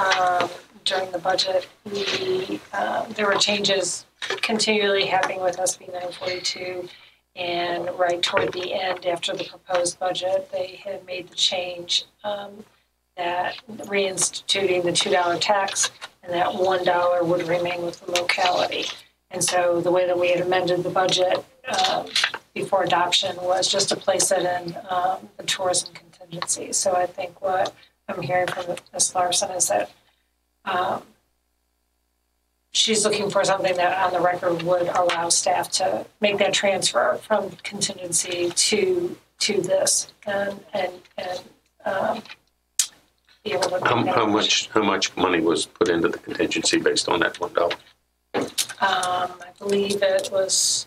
during the budget, there were changes continually happening with SB 942, and right toward the end, after the proposed budget, they had made the change that reinstituting the $2 tax, and that $1 would remain with the locality. And so the way that we had amended the budget before adoption was just to place it in the tourism contingency. So I think what I'm hearing from Ms. Larson is that she's looking for something that on the record would allow staff to make that transfer from contingency to this and be able to how much money was put into the contingency based on that $1? I believe it was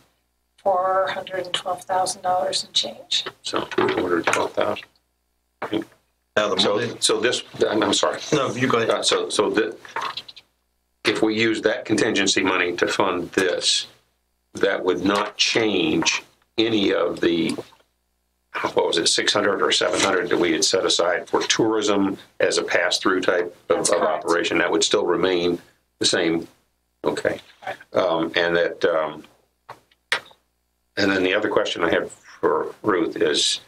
$412,000 and change. So $412,000. So this, I'm sorry. No, you go ahead. If we use that contingency money to fund this, that would not change any of the, what was it, 600 or 700 that we had set aside for tourism as a pass-through type of operation. That would still remain the same. Okay. And then the other question I have for Ruth is,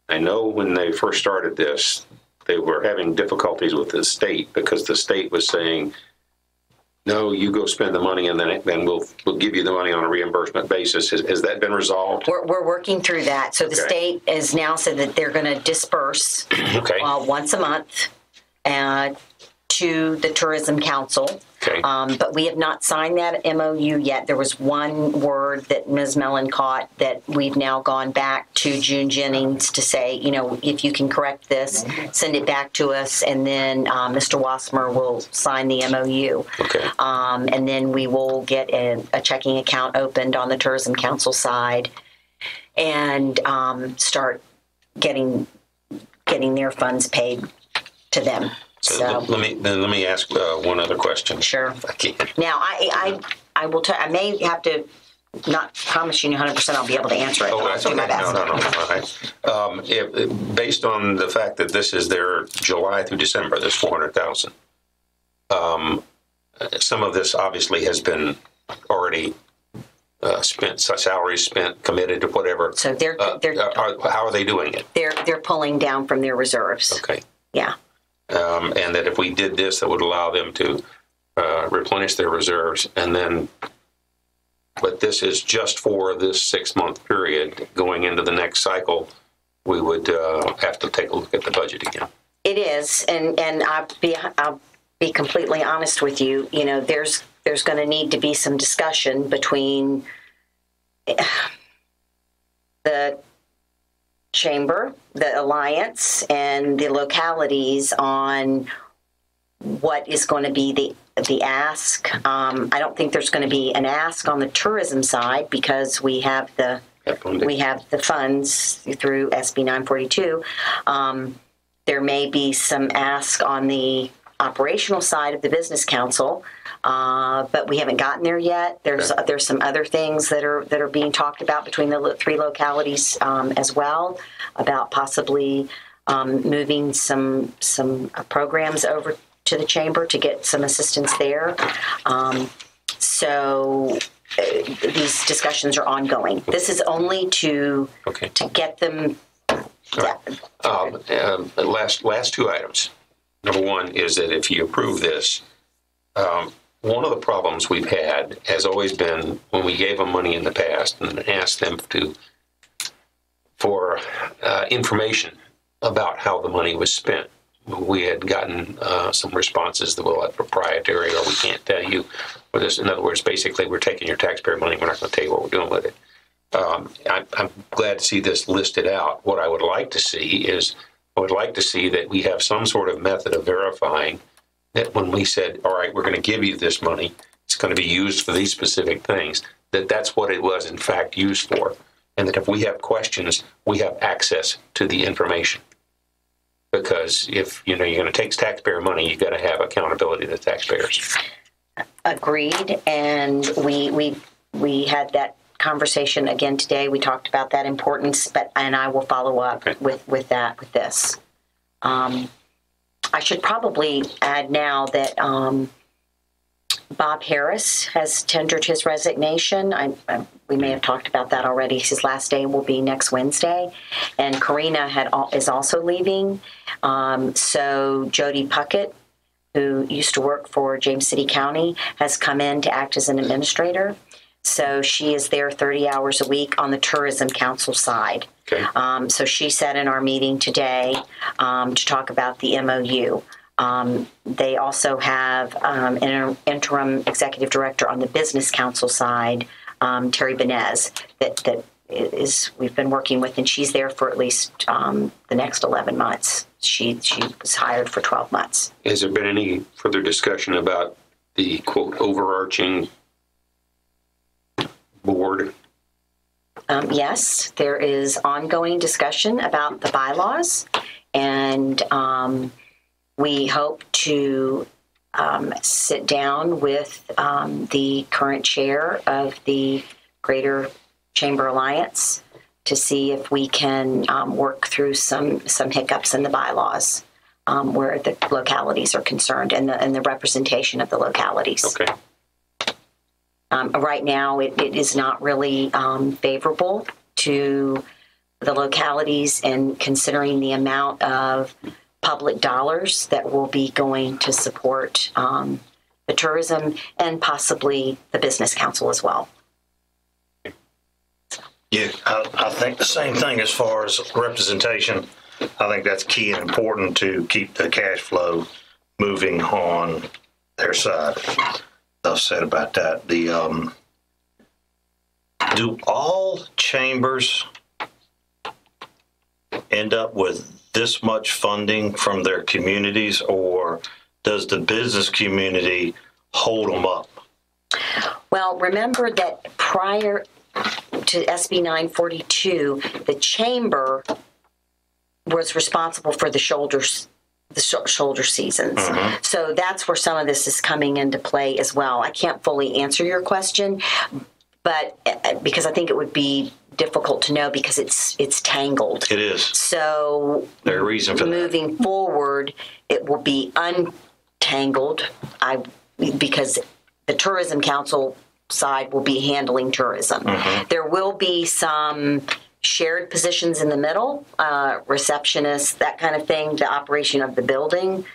I know when they first started this, they were having difficulties with the state because the state was saying, no, you go spend the money and then we'll give you the money on a reimbursement basis. Has that been resolved? We're working through that. So the state has now said that they're going to disperse once a month. to the Tourism Council. Okay. But we have not signed that MOU yet. There was one word that Ms. Mellon caught that we've now gone back to June Jennings to say, if you can correct this, send it back to us, and then Mr. Wassmer will sign the MOU. Okay. And then we will get a checking account opened on the Tourism Council side and start getting their funds paid to them. So let me ask one other question. Sure. If I can. Now, I will tell. I may have to not promise you 100% I'll be able to answer it. Oh, that's okay. No. All right. Based on the fact that this is their July through December, this $400,000. Some of this obviously has been already spent, salaries spent, committed to whatever. So how are they doing it? They're pulling down from their reserves. Okay. Yeah. And that if we did this, that would allow them to replenish their reserves, but this is just for this 6-month period. Going into the next cycle, we would have to take a look at the budget again. It is, and I'll be completely honest with you. There's going to need to be some discussion between the Chamber, the Alliance, and the localities on what is going to be the ask. I don't think there's going to be an ask on the tourism side because we have the funds through SB 942. There may be some ask on the operational side of the Business Council, but we haven't gotten there yet. There's some other things that are being talked about between the 3 localities as well, about possibly moving some programs over to the Chamber to get some assistance there. So these discussions are ongoing. This is only to get them. Last 2 items. Number one is that if you approve this, one of the problems we've had has always been when we gave them money in the past and asked them for information about how the money was spent. We had gotten some responses that, well, that's proprietary, or we can't tell you. Or this, in other words, basically, we're taking your taxpayer money. We're not going to tell you what we're doing with it. I'm glad to see this listed out. What I would like to see is, that we have some sort of method of verifying that when we said, all right, we're going to give you this money, it's going to be used for these specific things, that's what it was in fact used for. And that if we have questions, we have access to the information. Because if you're going to take taxpayer money, you've got to have accountability to the taxpayers. Agreed. And we had that conversation again today. We talked about that importance, and I will follow up with this. I should probably add now that Bob Harris has tendered his resignation. We may have talked about that already. His last day will be next Wednesday. And Karina is also leaving. So Jody Puckett, who used to work for James City County, has come in to act as an administrator. So she is there 30 hours a week on the Tourism Council side. Okay. So she sat in our meeting today to talk about the MOU. They also have an interim executive director on the Business Council side, Terry Benez, that we've been working with, and she's there for at least the next 11 months. She was hired for 12 months. Has there been any further discussion about the, quote, overarching board? Yes, there is ongoing discussion about the bylaws, and we hope to sit down with the current chair of the Greater Chamber Alliance to see if we can work through some hiccups in the bylaws where the localities are concerned and the representation of the localities. Okay. Right now, it is not really favorable to the localities, and considering the amount of public dollars that will be going to support the tourism and possibly the Business Council as well. Yeah, I think the same thing as far as representation. I think that's key and important to keep the cash flow moving on their side. Enough said about that. Do all chambers end up with this much funding from their communities, or does the business community hold them up? Well, remember that prior to SB 942, the chamber was responsible for the shoulder seasons. Mm-hmm. So that's where some of this is coming into play as well. I can't fully answer your question, but because I think it would be difficult to know because it's tangled. It is. So there's a reason for moving forward, it will be untangled. Because the Tourism Council side will be handling tourism. Mm-hmm. There will be some shared positions in the middle, receptionists, that kind of thing, the operation of the building,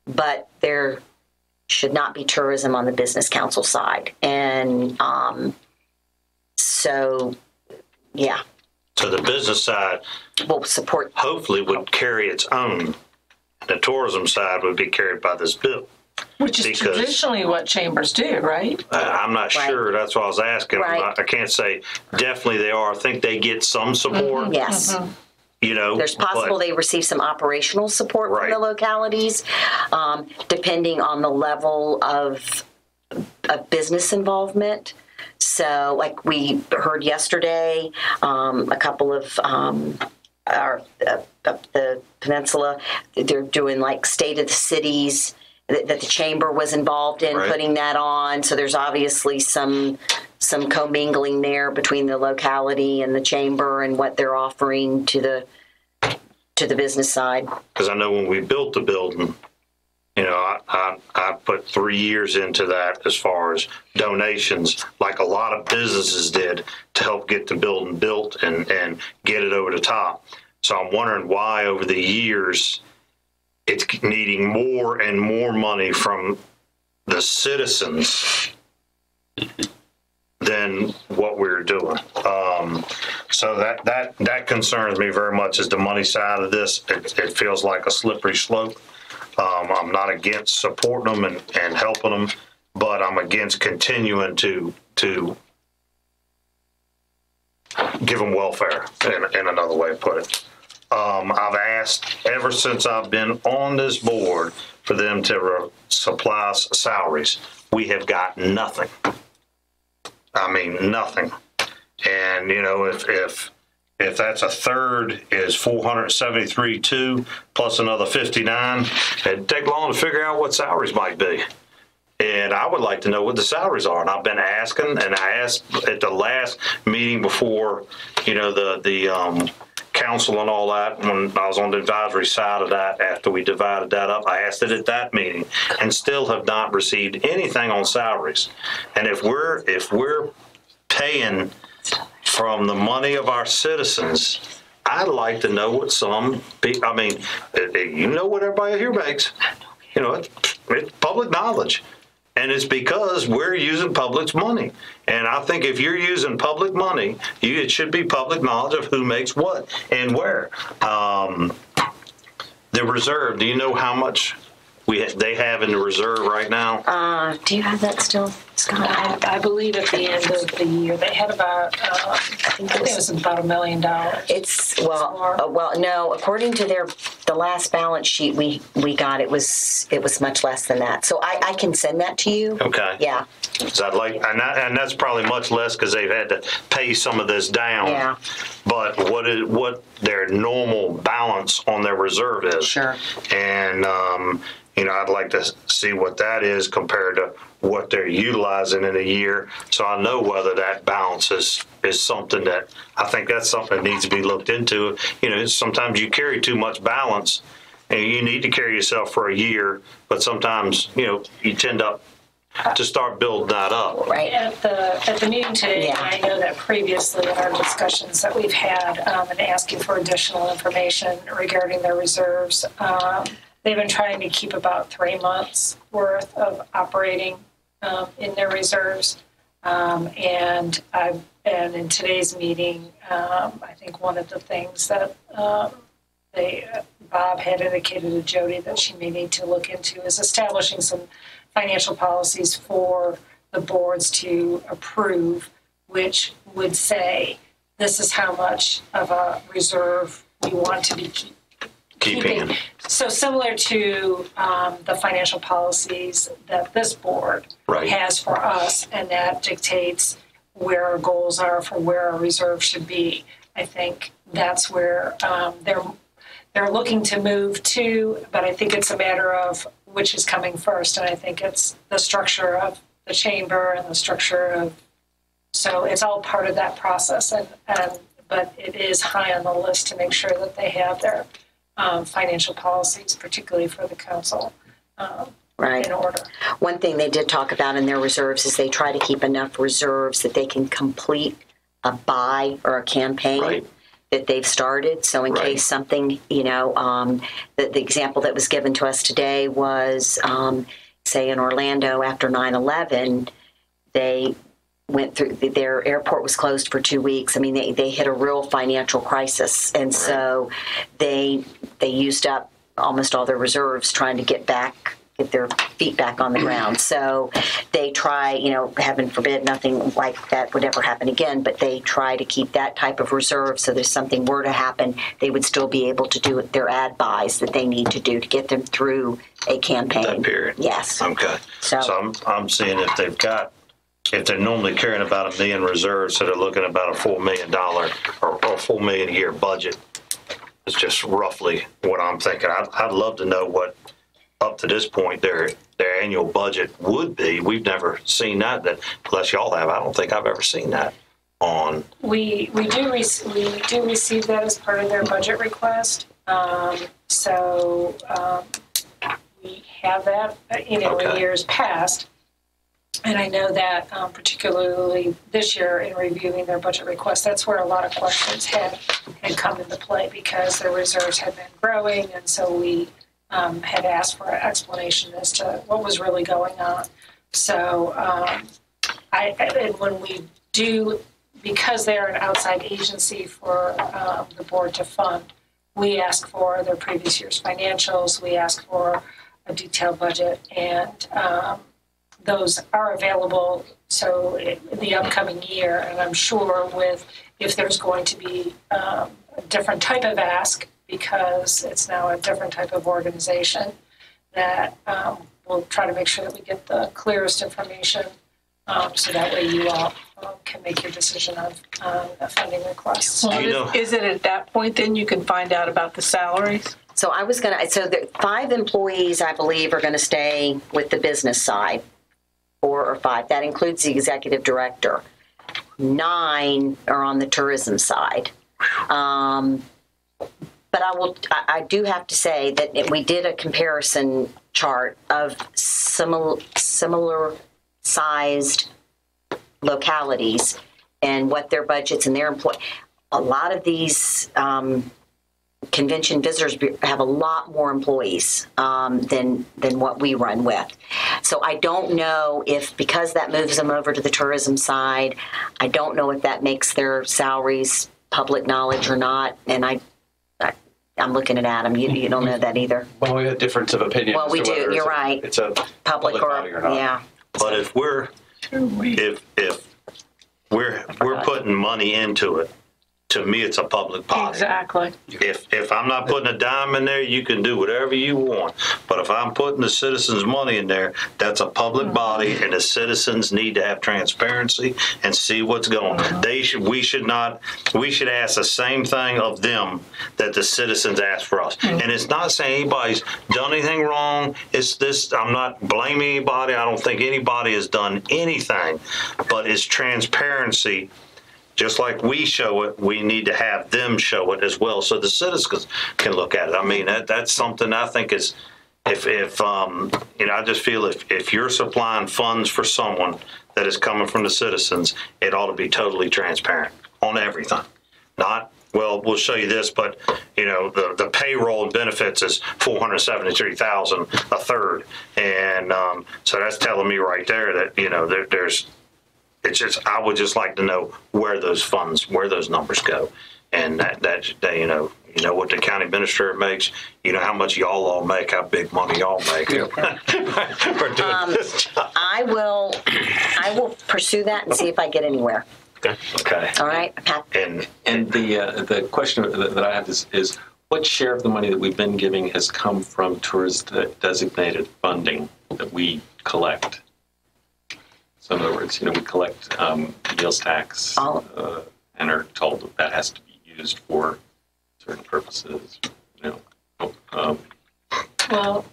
but there should not be tourism on the Business Council side. And so, yeah. So the business side will support, hopefully would carry its own. The tourism side would be carried by this bill. Which is traditionally what chambers do, right? I'm not sure. That's what I was asking. Right. I can't say definitely they are. I think they get some support. Mm-hmm. Yes. Mm-hmm. You know, there's possible they receive some operational support from the localities, depending on the level of business involvement. So, like we heard yesterday, a couple of the peninsula, they're doing like State of the Cities that the chamber was involved in putting that on. So there's obviously some commingling there between the locality and the chamber and what they're offering to the business side. Because I know when we built the building, you know, I put 3 years into that as far as donations, like a lot of businesses did, to help get the building built and get it over the top. So I'm wondering why over the years it's needing more and more money from the citizens than what we're doing. So that concerns me very much, is the money side of this. It feels like a slippery slope. I'm not against supporting them and helping them, but I'm against continuing to give them welfare, in another way to put it. I've asked ever since I've been on this board for them to supply us salaries. We have got nothing. I mean, nothing. And, you know, if that's a third is 473.2 plus another 59, it'd take long to figure out what salaries might be. And I would like to know what the salaries are. And I've been asking, and I asked at the last meeting before, you know, the council and all that, when I was on the advisory side of that, after we divided that up, I asked it at that meeting and still have not received anything on salaries. And if we're paying from the money of our citizens, I'd like to know what I mean, you know what everybody here makes. You know, it's public knowledge. And it's because we're using public's money. And I think if you're using public money, it should be public knowledge of who makes what and where. The reserve, do you know how much they have in the reserve right now? Do you have that still, Scott? I believe at the end of the year they had about, I think it was about $1 million. It's no. According to the last balance sheet we got, it was much less than that. So I can send that to you. Okay. Yeah. So I'd like, and that's probably much less because they've had to pay some of this down. Yeah. But what their normal balance on their reserve is. Sure. And you know, I'd like to see what that is compared to what they're utilizing in a year, so I know whether that balance is something that I think that's something that needs to be looked into. You know, sometimes you carry too much balance, and you need to carry yourself for a year, but sometimes, you know, you tend to start building that up. Right. At the meeting today, yeah. I know that previously in our discussions that we've had and asking for additional information regarding their reserves, they've been trying to keep about 3 months worth of operating in their reserves. And in today's meeting, I think one of the things that they Bob had indicated to Jody that she may need to look into is establishing some financial policies for the boards to approve, which would say, this is how much of a reserve we want to be keeping. So similar to the financial policies that this board has for us, and that dictates where our goals are for where our reserve should be. I think that's where they're looking to move to, but I think it's a matter of which is coming first, and I think it's the structure of the chamber and the structure of, so it's all part of that process, but it is high on the list to make sure that they have their financial policies, particularly for the council, in order. One thing they did talk about in their reserves is they try to keep enough reserves that they can complete a buy or a campaign that they've started. So in case something, the example that was given to us today was, say in Orlando after 9/11, they went through, their airport was closed for 2 weeks. I mean, they hit a real financial crisis. And so they used up almost all their reserves trying to get their feet back on the ground. So they try, heaven forbid, nothing like that would ever happen again, but they try to keep that type of reserve so if something were to happen, they would still be able to do their ad buys that they need to do to get them through a campaign. That period. Yes. Okay. So I'm seeing if they're normally carrying about $1 million reserves, so they're looking at about a $4 million or $4 million a year budget. It's just roughly what I'm thinking. I'd love to know what, up to this point, their annual budget would be. We've never seen that unless y'all have. I don't think I've ever seen that on. We do receive that as part of their budget request. So we have that, in years past. And I know that particularly this year in reviewing their budget request, that's where a lot of questions had come into play because their reserves had been growing. And so we had asked for an explanation as to what was really going on. So and when we do, because they're an outside agency for the board to fund, we ask for their previous year's financials, we ask for a detailed budget, and those are available so the upcoming year. And I'm sure if there's going to be a different type of ask, because it's now a different type of organization, that we'll try to make sure that we get the clearest information so that way you all can make your decision on a funding request. Well, is it at that point then you can find out about the salaries? So the 5 employees, I believe, are going to stay with the business side, 4 or 5. That includes the executive director. 9 are on the tourism side. But I do have to say that we did a comparison chart of similar sized localities and what their budgets and their employees. A lot of these convention visitors have a lot more employees than what we run with. So I don't know if, because that moves them over to the tourism side, I don't know if that makes their salaries public knowledge or not. And I'm looking at Adam. You don't know that either. Well, we have a difference of opinion. Well, we do. You're right. It's a public body or not. Yeah. But if we're putting money into it, to me, it's a public body. Exactly. If I'm not putting a dime in there, you can do whatever you want. But if I'm putting the citizens' money in there, that's a public body, and the citizens need to have transparency and see what's going on. We should ask the same thing of them that the citizens ask for us. And it's not saying anybody's done anything wrong. It's this. I'm not blaming anybody. I don't think anybody has done anything, but it's transparency. Just like we show it, we need to have them show it as well, so the citizens can look at it. I mean, that's something I think is, I just feel if you're supplying funds for someone that is coming from the citizens, it ought to be totally transparent on everything. Not, well, we'll show you this, but the payroll and benefits is $473,000 a third, and so that's telling me right there that there's. It's just, I would just like to know where those numbers go, and that You know what the county administrator makes. You know how much y'all all make, how big money y'all make. For doing this job. I will pursue that and see if I get anywhere. Okay. All right. And the question that I have is what share of the money that we've been giving has come from tourist designated funding that we collect? So in other words, we collect meals tax and are told that has to be used for certain purposes. Well,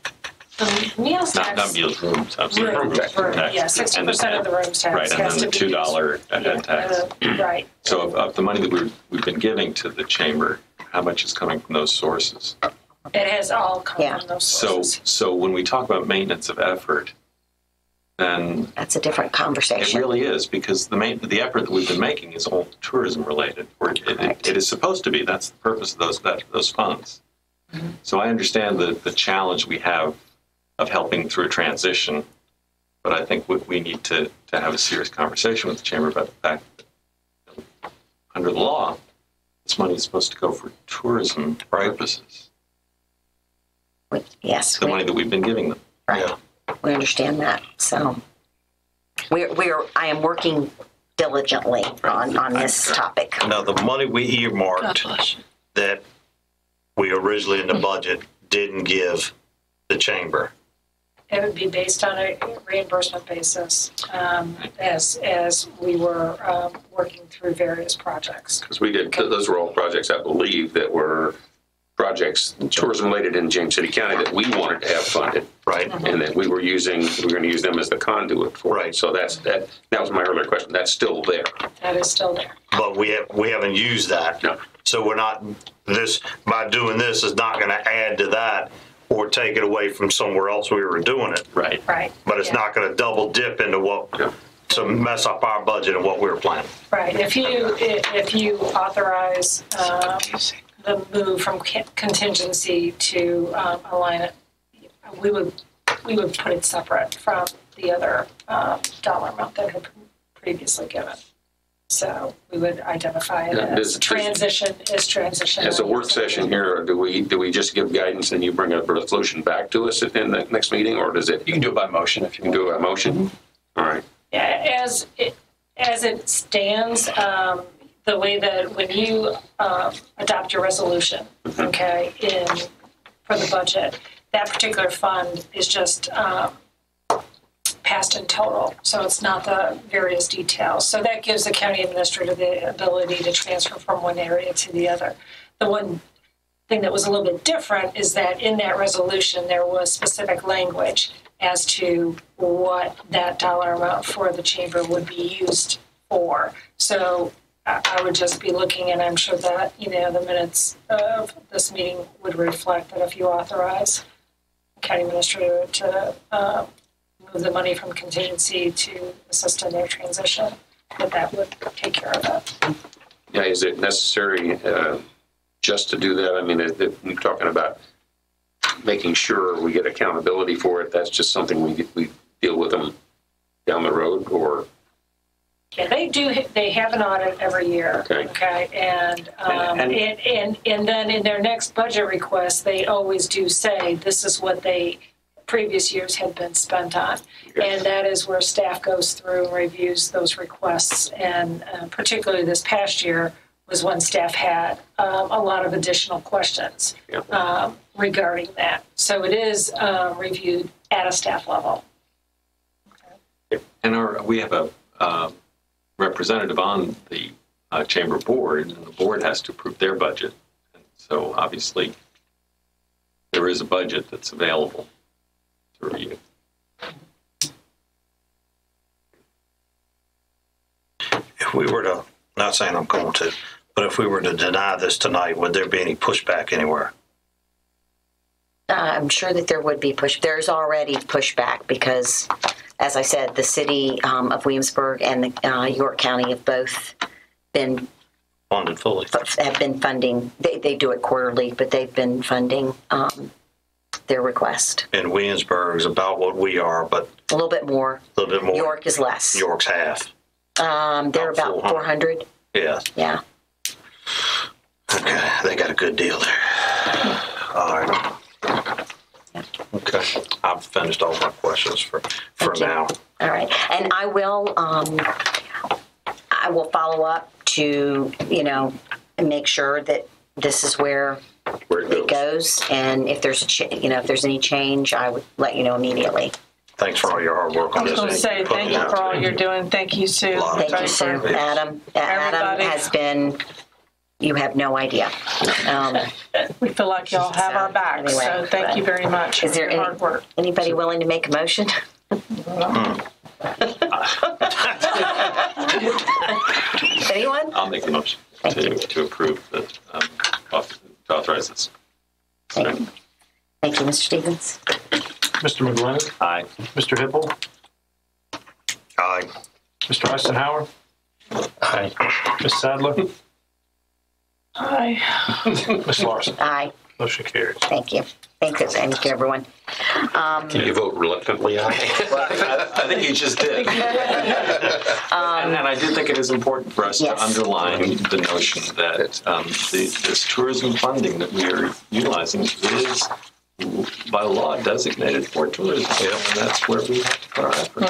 the meals tax. Not meals, rooms. I'm sorry. Room tax. Yeah, 60% of the rooms tax. Right, and has then the to be $2 used. tax. Right. So of the money that we've been giving to the chamber, how much is coming from those sources? It has all come from those sources. So when we talk about maintenance of effort, then that's a different conversation. It really is, because the effort that we've been making is all tourism related, or it is supposed to be. That's the purpose of those funds. Mm-hmm. So I understand the challenge we have of helping through a transition, but I think we need to have a serious conversation with the chamber about the fact that under the law, this money is supposed to go for tourism purposes. Yes. The money that we've been giving them. Right. Yeah. We understand that. So I am working diligently on this topic. Now, the money we earmarked that we originally in the budget didn't give the chamber. It would be based on a reimbursement basis as we were working through various projects. Because we did, those were all projects, I believe, that were projects tourism related in James City County that we wanted to have funded. Right. And that we were going to use them as the conduit for. Right. So that was my earlier question. That's still there. That is still there. But we haven't used that. No. So we're not, by doing this is not going to add to that or take it away from somewhere else we were doing it. Right. Right. But it's not going to double dip into to mess up our budget and what we were planning. Right. If you authorize the move from contingency to align it, we would put it separate from the other dollar amount that had been previously given. So we would identify it as transition. As a work session here, do we just give guidance and you bring a resolution back to us in the next meeting, or does it? You can do it by motion if you want. Do it by motion. Mm-hmm. All right. Yeah, as it stands, the way that when you adopt your resolution, okay, for the budget, that particular fund is just passed in total, so it's not the various details. So that gives the county administrator the ability to transfer from one area to the other. The one thing that was a little bit different is that in that resolution there was specific language as to what that dollar amount for the chamber would be used for. So I would just be looking, and I'm sure that the minutes of this meeting would reflect that if you authorize the county administrator to move the money from contingency to assist in their transition, that would take care of it. Yeah, is it necessary just to do that? I mean, we're talking about making sure we get accountability for it. That's just something we deal with them down the road, or? Yeah, they do. They have an audit every year. Okay, and then in their next budget request, they always do say this is what they previous years had been spent on, and that is where staff goes through and reviews those requests. And particularly this past year was when staff had a lot of additional questions regarding that. So it is reviewed at a staff level. Okay. And we have a representative on the chamber board, and the board has to approve their budget. And so obviously there is a budget that's available to review. If we were to, not saying I'm going to, but if we were to deny this tonight, would there be any pushback anywhere? I'm sure that there would be there's already pushback because, as I said, the city of Williamsburg and the York County have both been funded fully. Have been funding. They do it quarterly, but they've been funding their request. And Williamsburg is about what we are, but a little bit more. A little bit more. York is less. York's half. They're about 400. Yeah. Yeah. Okay, they got a good deal there. All right. Okay, I've finished all my questions for now. All right, and I will follow up to, and make sure that this is where it goes. And if there's if there's any change, I would let you know immediately. Thanks for all your hard work on this. I was going to say thank you for all you're doing. Thank you, Sue. Thank you, Sue. Adam has been. You have no idea. We feel like y'all have our back, anyway, so thank you very much for your hard work. Anybody willing to make a motion? Anyone? I'll make the motion to approve the to authorize this. Thank you. Thank you, Mr. Stevens. Mr. McGlinnan. Aye. Mr. Hippel. Aye. Mr. Eisenhower. Aye. Ms. Sadler. Aye. Ms. Larson. Aye. Motion carries. Thank you. Thank you, everyone. Can you vote reluctantly aye? I think you just did. And I do think it is important for us to underline the notion that this tourism funding that we are utilizing is, by law, designated for tourism. And that's where we have to put our effort.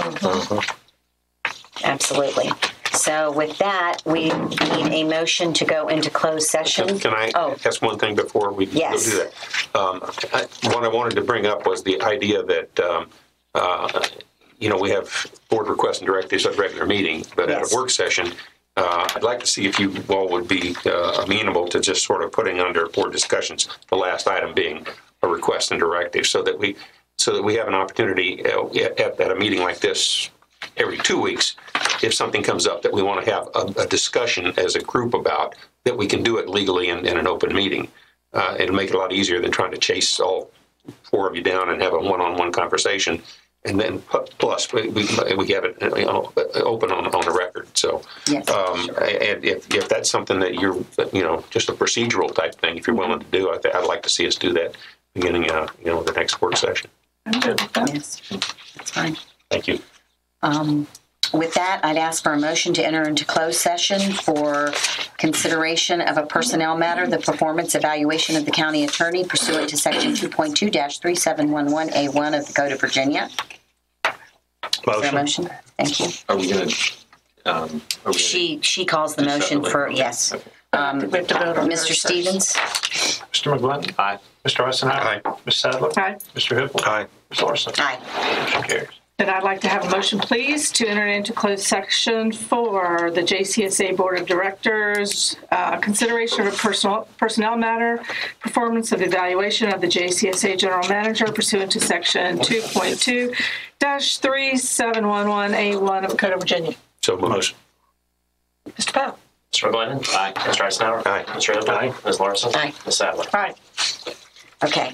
Absolutely. So with that, we need a motion to go into closed session. Can I ask one thing before we do that? What I wanted to bring up was the idea that, we have board requests and directives at a regular meeting, but at a work session, I'd like to see if you all would be amenable to just sort of putting under board discussions the last item being a request and directive, so that we have an opportunity at a meeting like this every 2 weeks, if something comes up that we want to have a discussion as a group about, that we can do it legally in an open meeting. It'll make it a lot easier than trying to chase all 4 of you down and have a one-on-one conversation. And then plus we have it open on the record. So, and if that's something that you're, just a procedural type thing, if you're willing to do, I'd like to see us do that beginning, the next work session. I'm good with that. Yes, that's fine. Thank you. With that, I'd ask for a motion to enter into closed session for consideration of a personnel matter, the performance evaluation of the county attorney pursuant to section 2.2-3711A1 of the Code of Virginia. Is there a motion? Thank you. Are we going to? She calls the motion for yes. We have to vote on Mr. Stevens. Mr. McGlinnan. Aye. Mr. Eisenhower. Aye. Ms. Sadler. Aye. Mr. Hippel. Aye. Ms. Larson. Aye. Motion carries. Then I'd like to have a motion, please, to enter into closed section for the JCSA Board of Directors, consideration of a personnel matter, performance of evaluation of the JCSA General Manager pursuant to section 2.2-3711A1 of the Code of Virginia. So motion. Mr. Powell. Mr. McGlinnan. Aye. Mr. Eisenhower. Aye. Mr. Hippel. Aye. Ms. Larson. Aye. Ms. Sadler. Aye. Okay.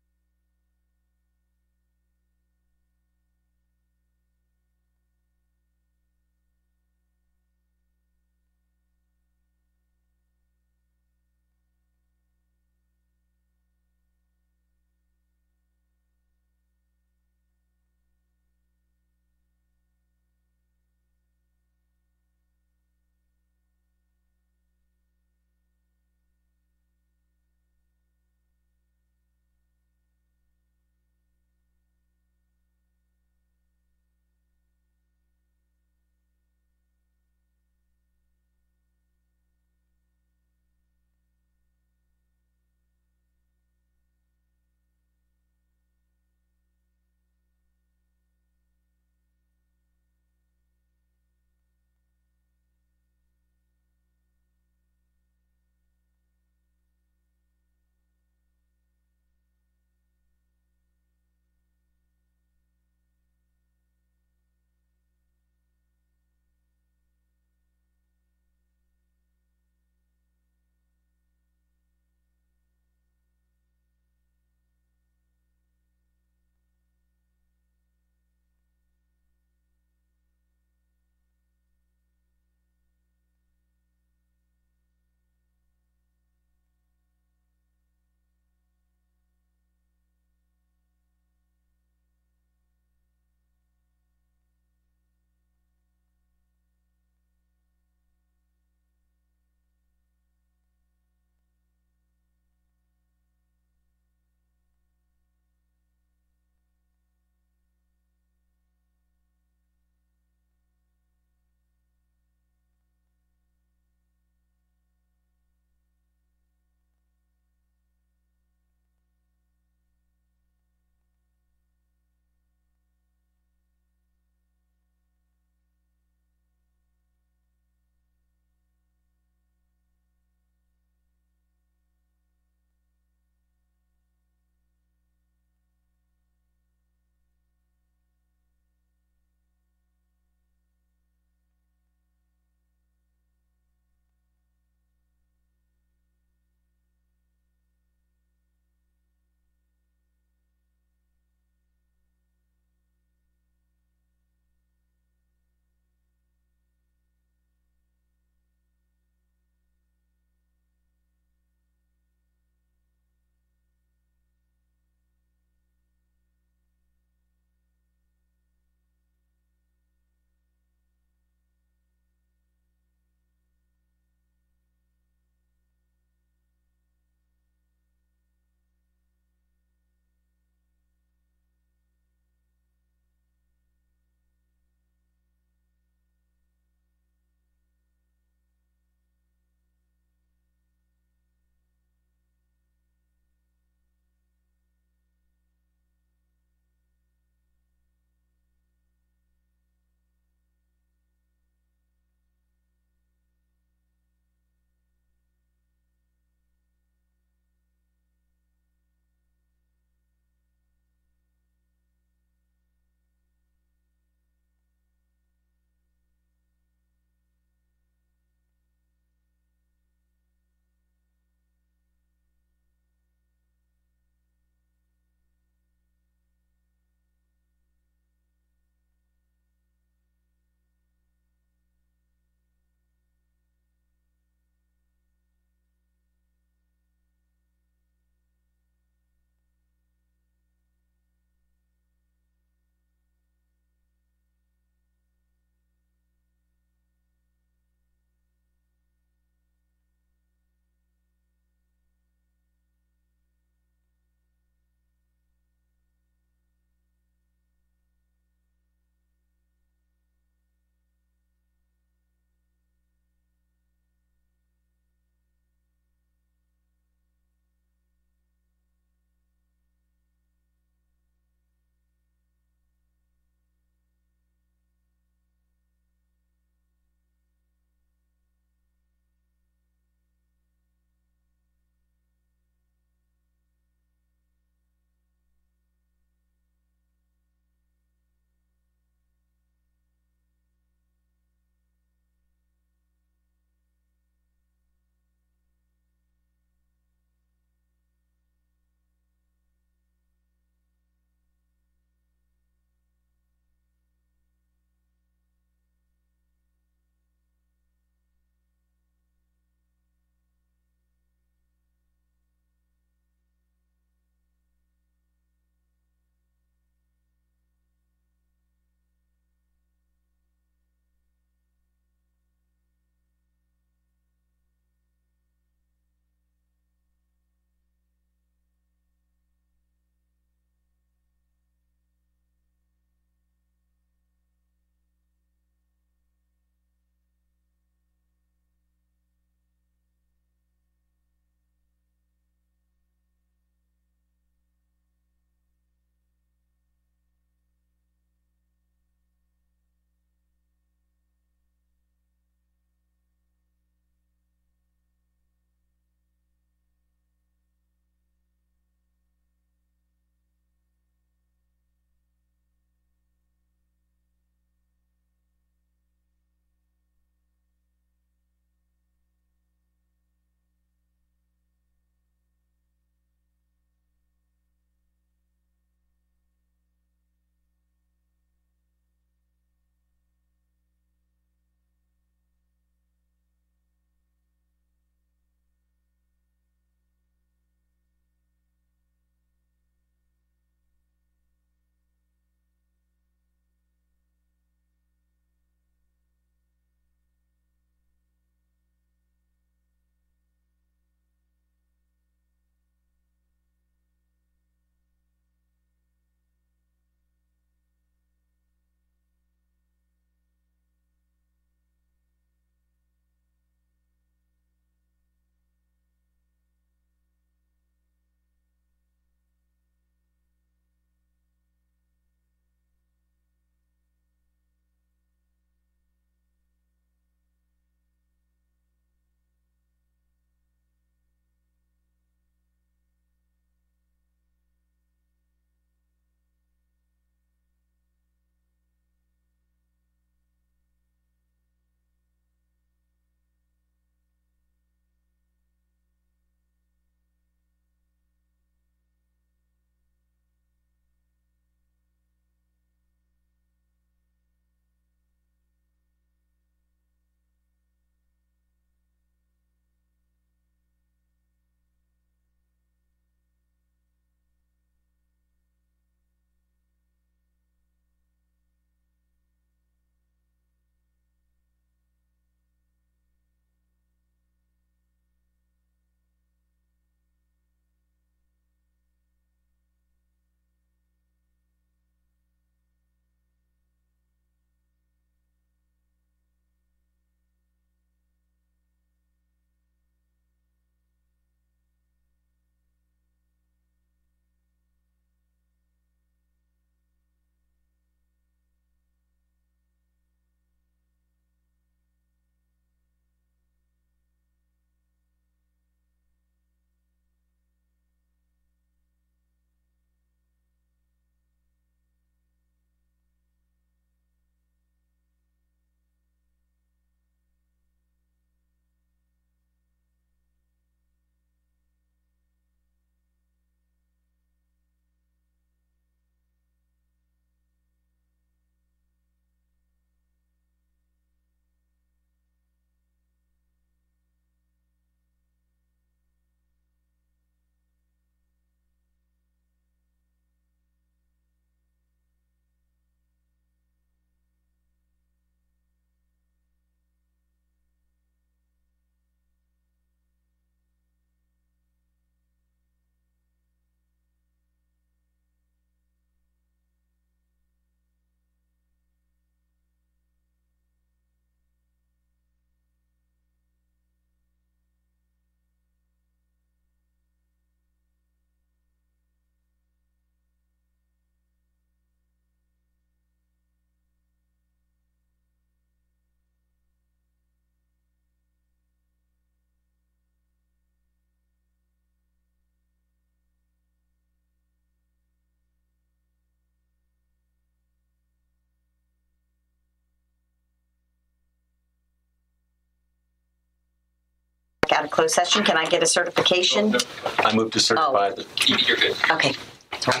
closed session. Can I get a certification? I move to certify that. You're good. Okay. Sorry.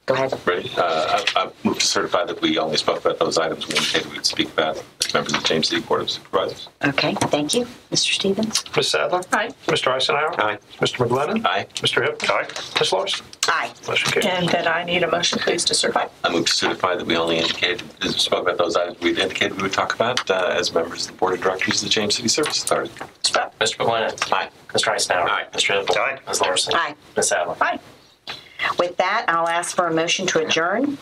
Go ahead. Ready? I move to certify that we only spoke about those items we indicated we'd speak about as members of the James City Board of Supervisors. Okay, thank you. Mr. Stevens? Ms. Sadler? Aye. Mr. Eisenhower? Aye. Mr. McGlennon? Aye. Mr. Hipp? Aye. Ms. Larson? Aye. Motion carries. And then I need a motion, please, to certify. I move to certify that we only indicated, as we spoke about those items we'd indicated we would talk about as members of the Board of Directors of the James City Service Authority. Mr. McGlennon. Aye. Mr. Eisenhower. Aye. Mr. Hipp. Aye. Ms. Larson. Aye. Ms. Sadler. Aye. With that, I'll ask for a motion to adjourn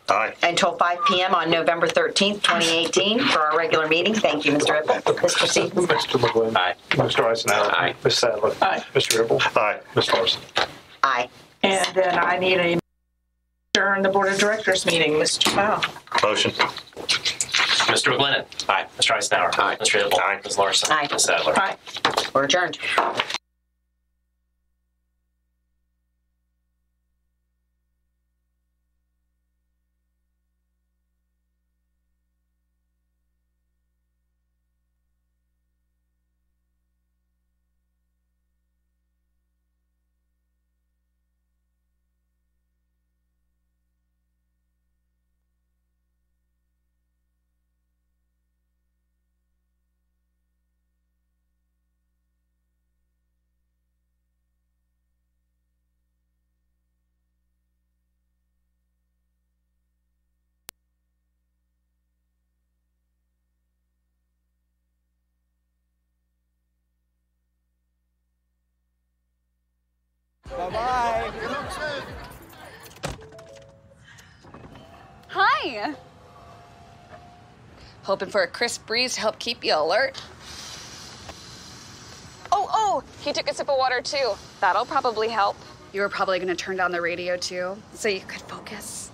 Aye. until 5 p.m. on November 13th, 2018 for our regular meeting. Thank you, Mr. Ripple. Mr. Stevens? Mr. McGlennon? Aye. Mr. Eisenhower? Aye. Ms. Sadler? Aye. Mr. Ripple? Aye. Ms. Larson? Aye. And then I need a adjourn the Board of Directors meeting. Mr. Powell? Motion. Mr. McGlennon. Aye. Mr. Eisenhower. Aye. Mr. Hipp. Aye. Ms. Larson. Aye. Ms. Sadler. Aye. We're adjourned. Bye-bye. Hi. Hoping for a crisp breeze to help keep you alert. Oh, he took a sip of water too. That'll probably help. You were probably gonna turn down the radio too, so you could focus,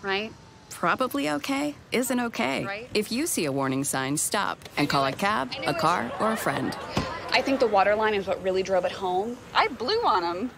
right? Probably okay isn't okay. Right? If you see a warning sign, stop and call a cab, a car, or a friend. I think the water line is what really drove it home. I blew on him.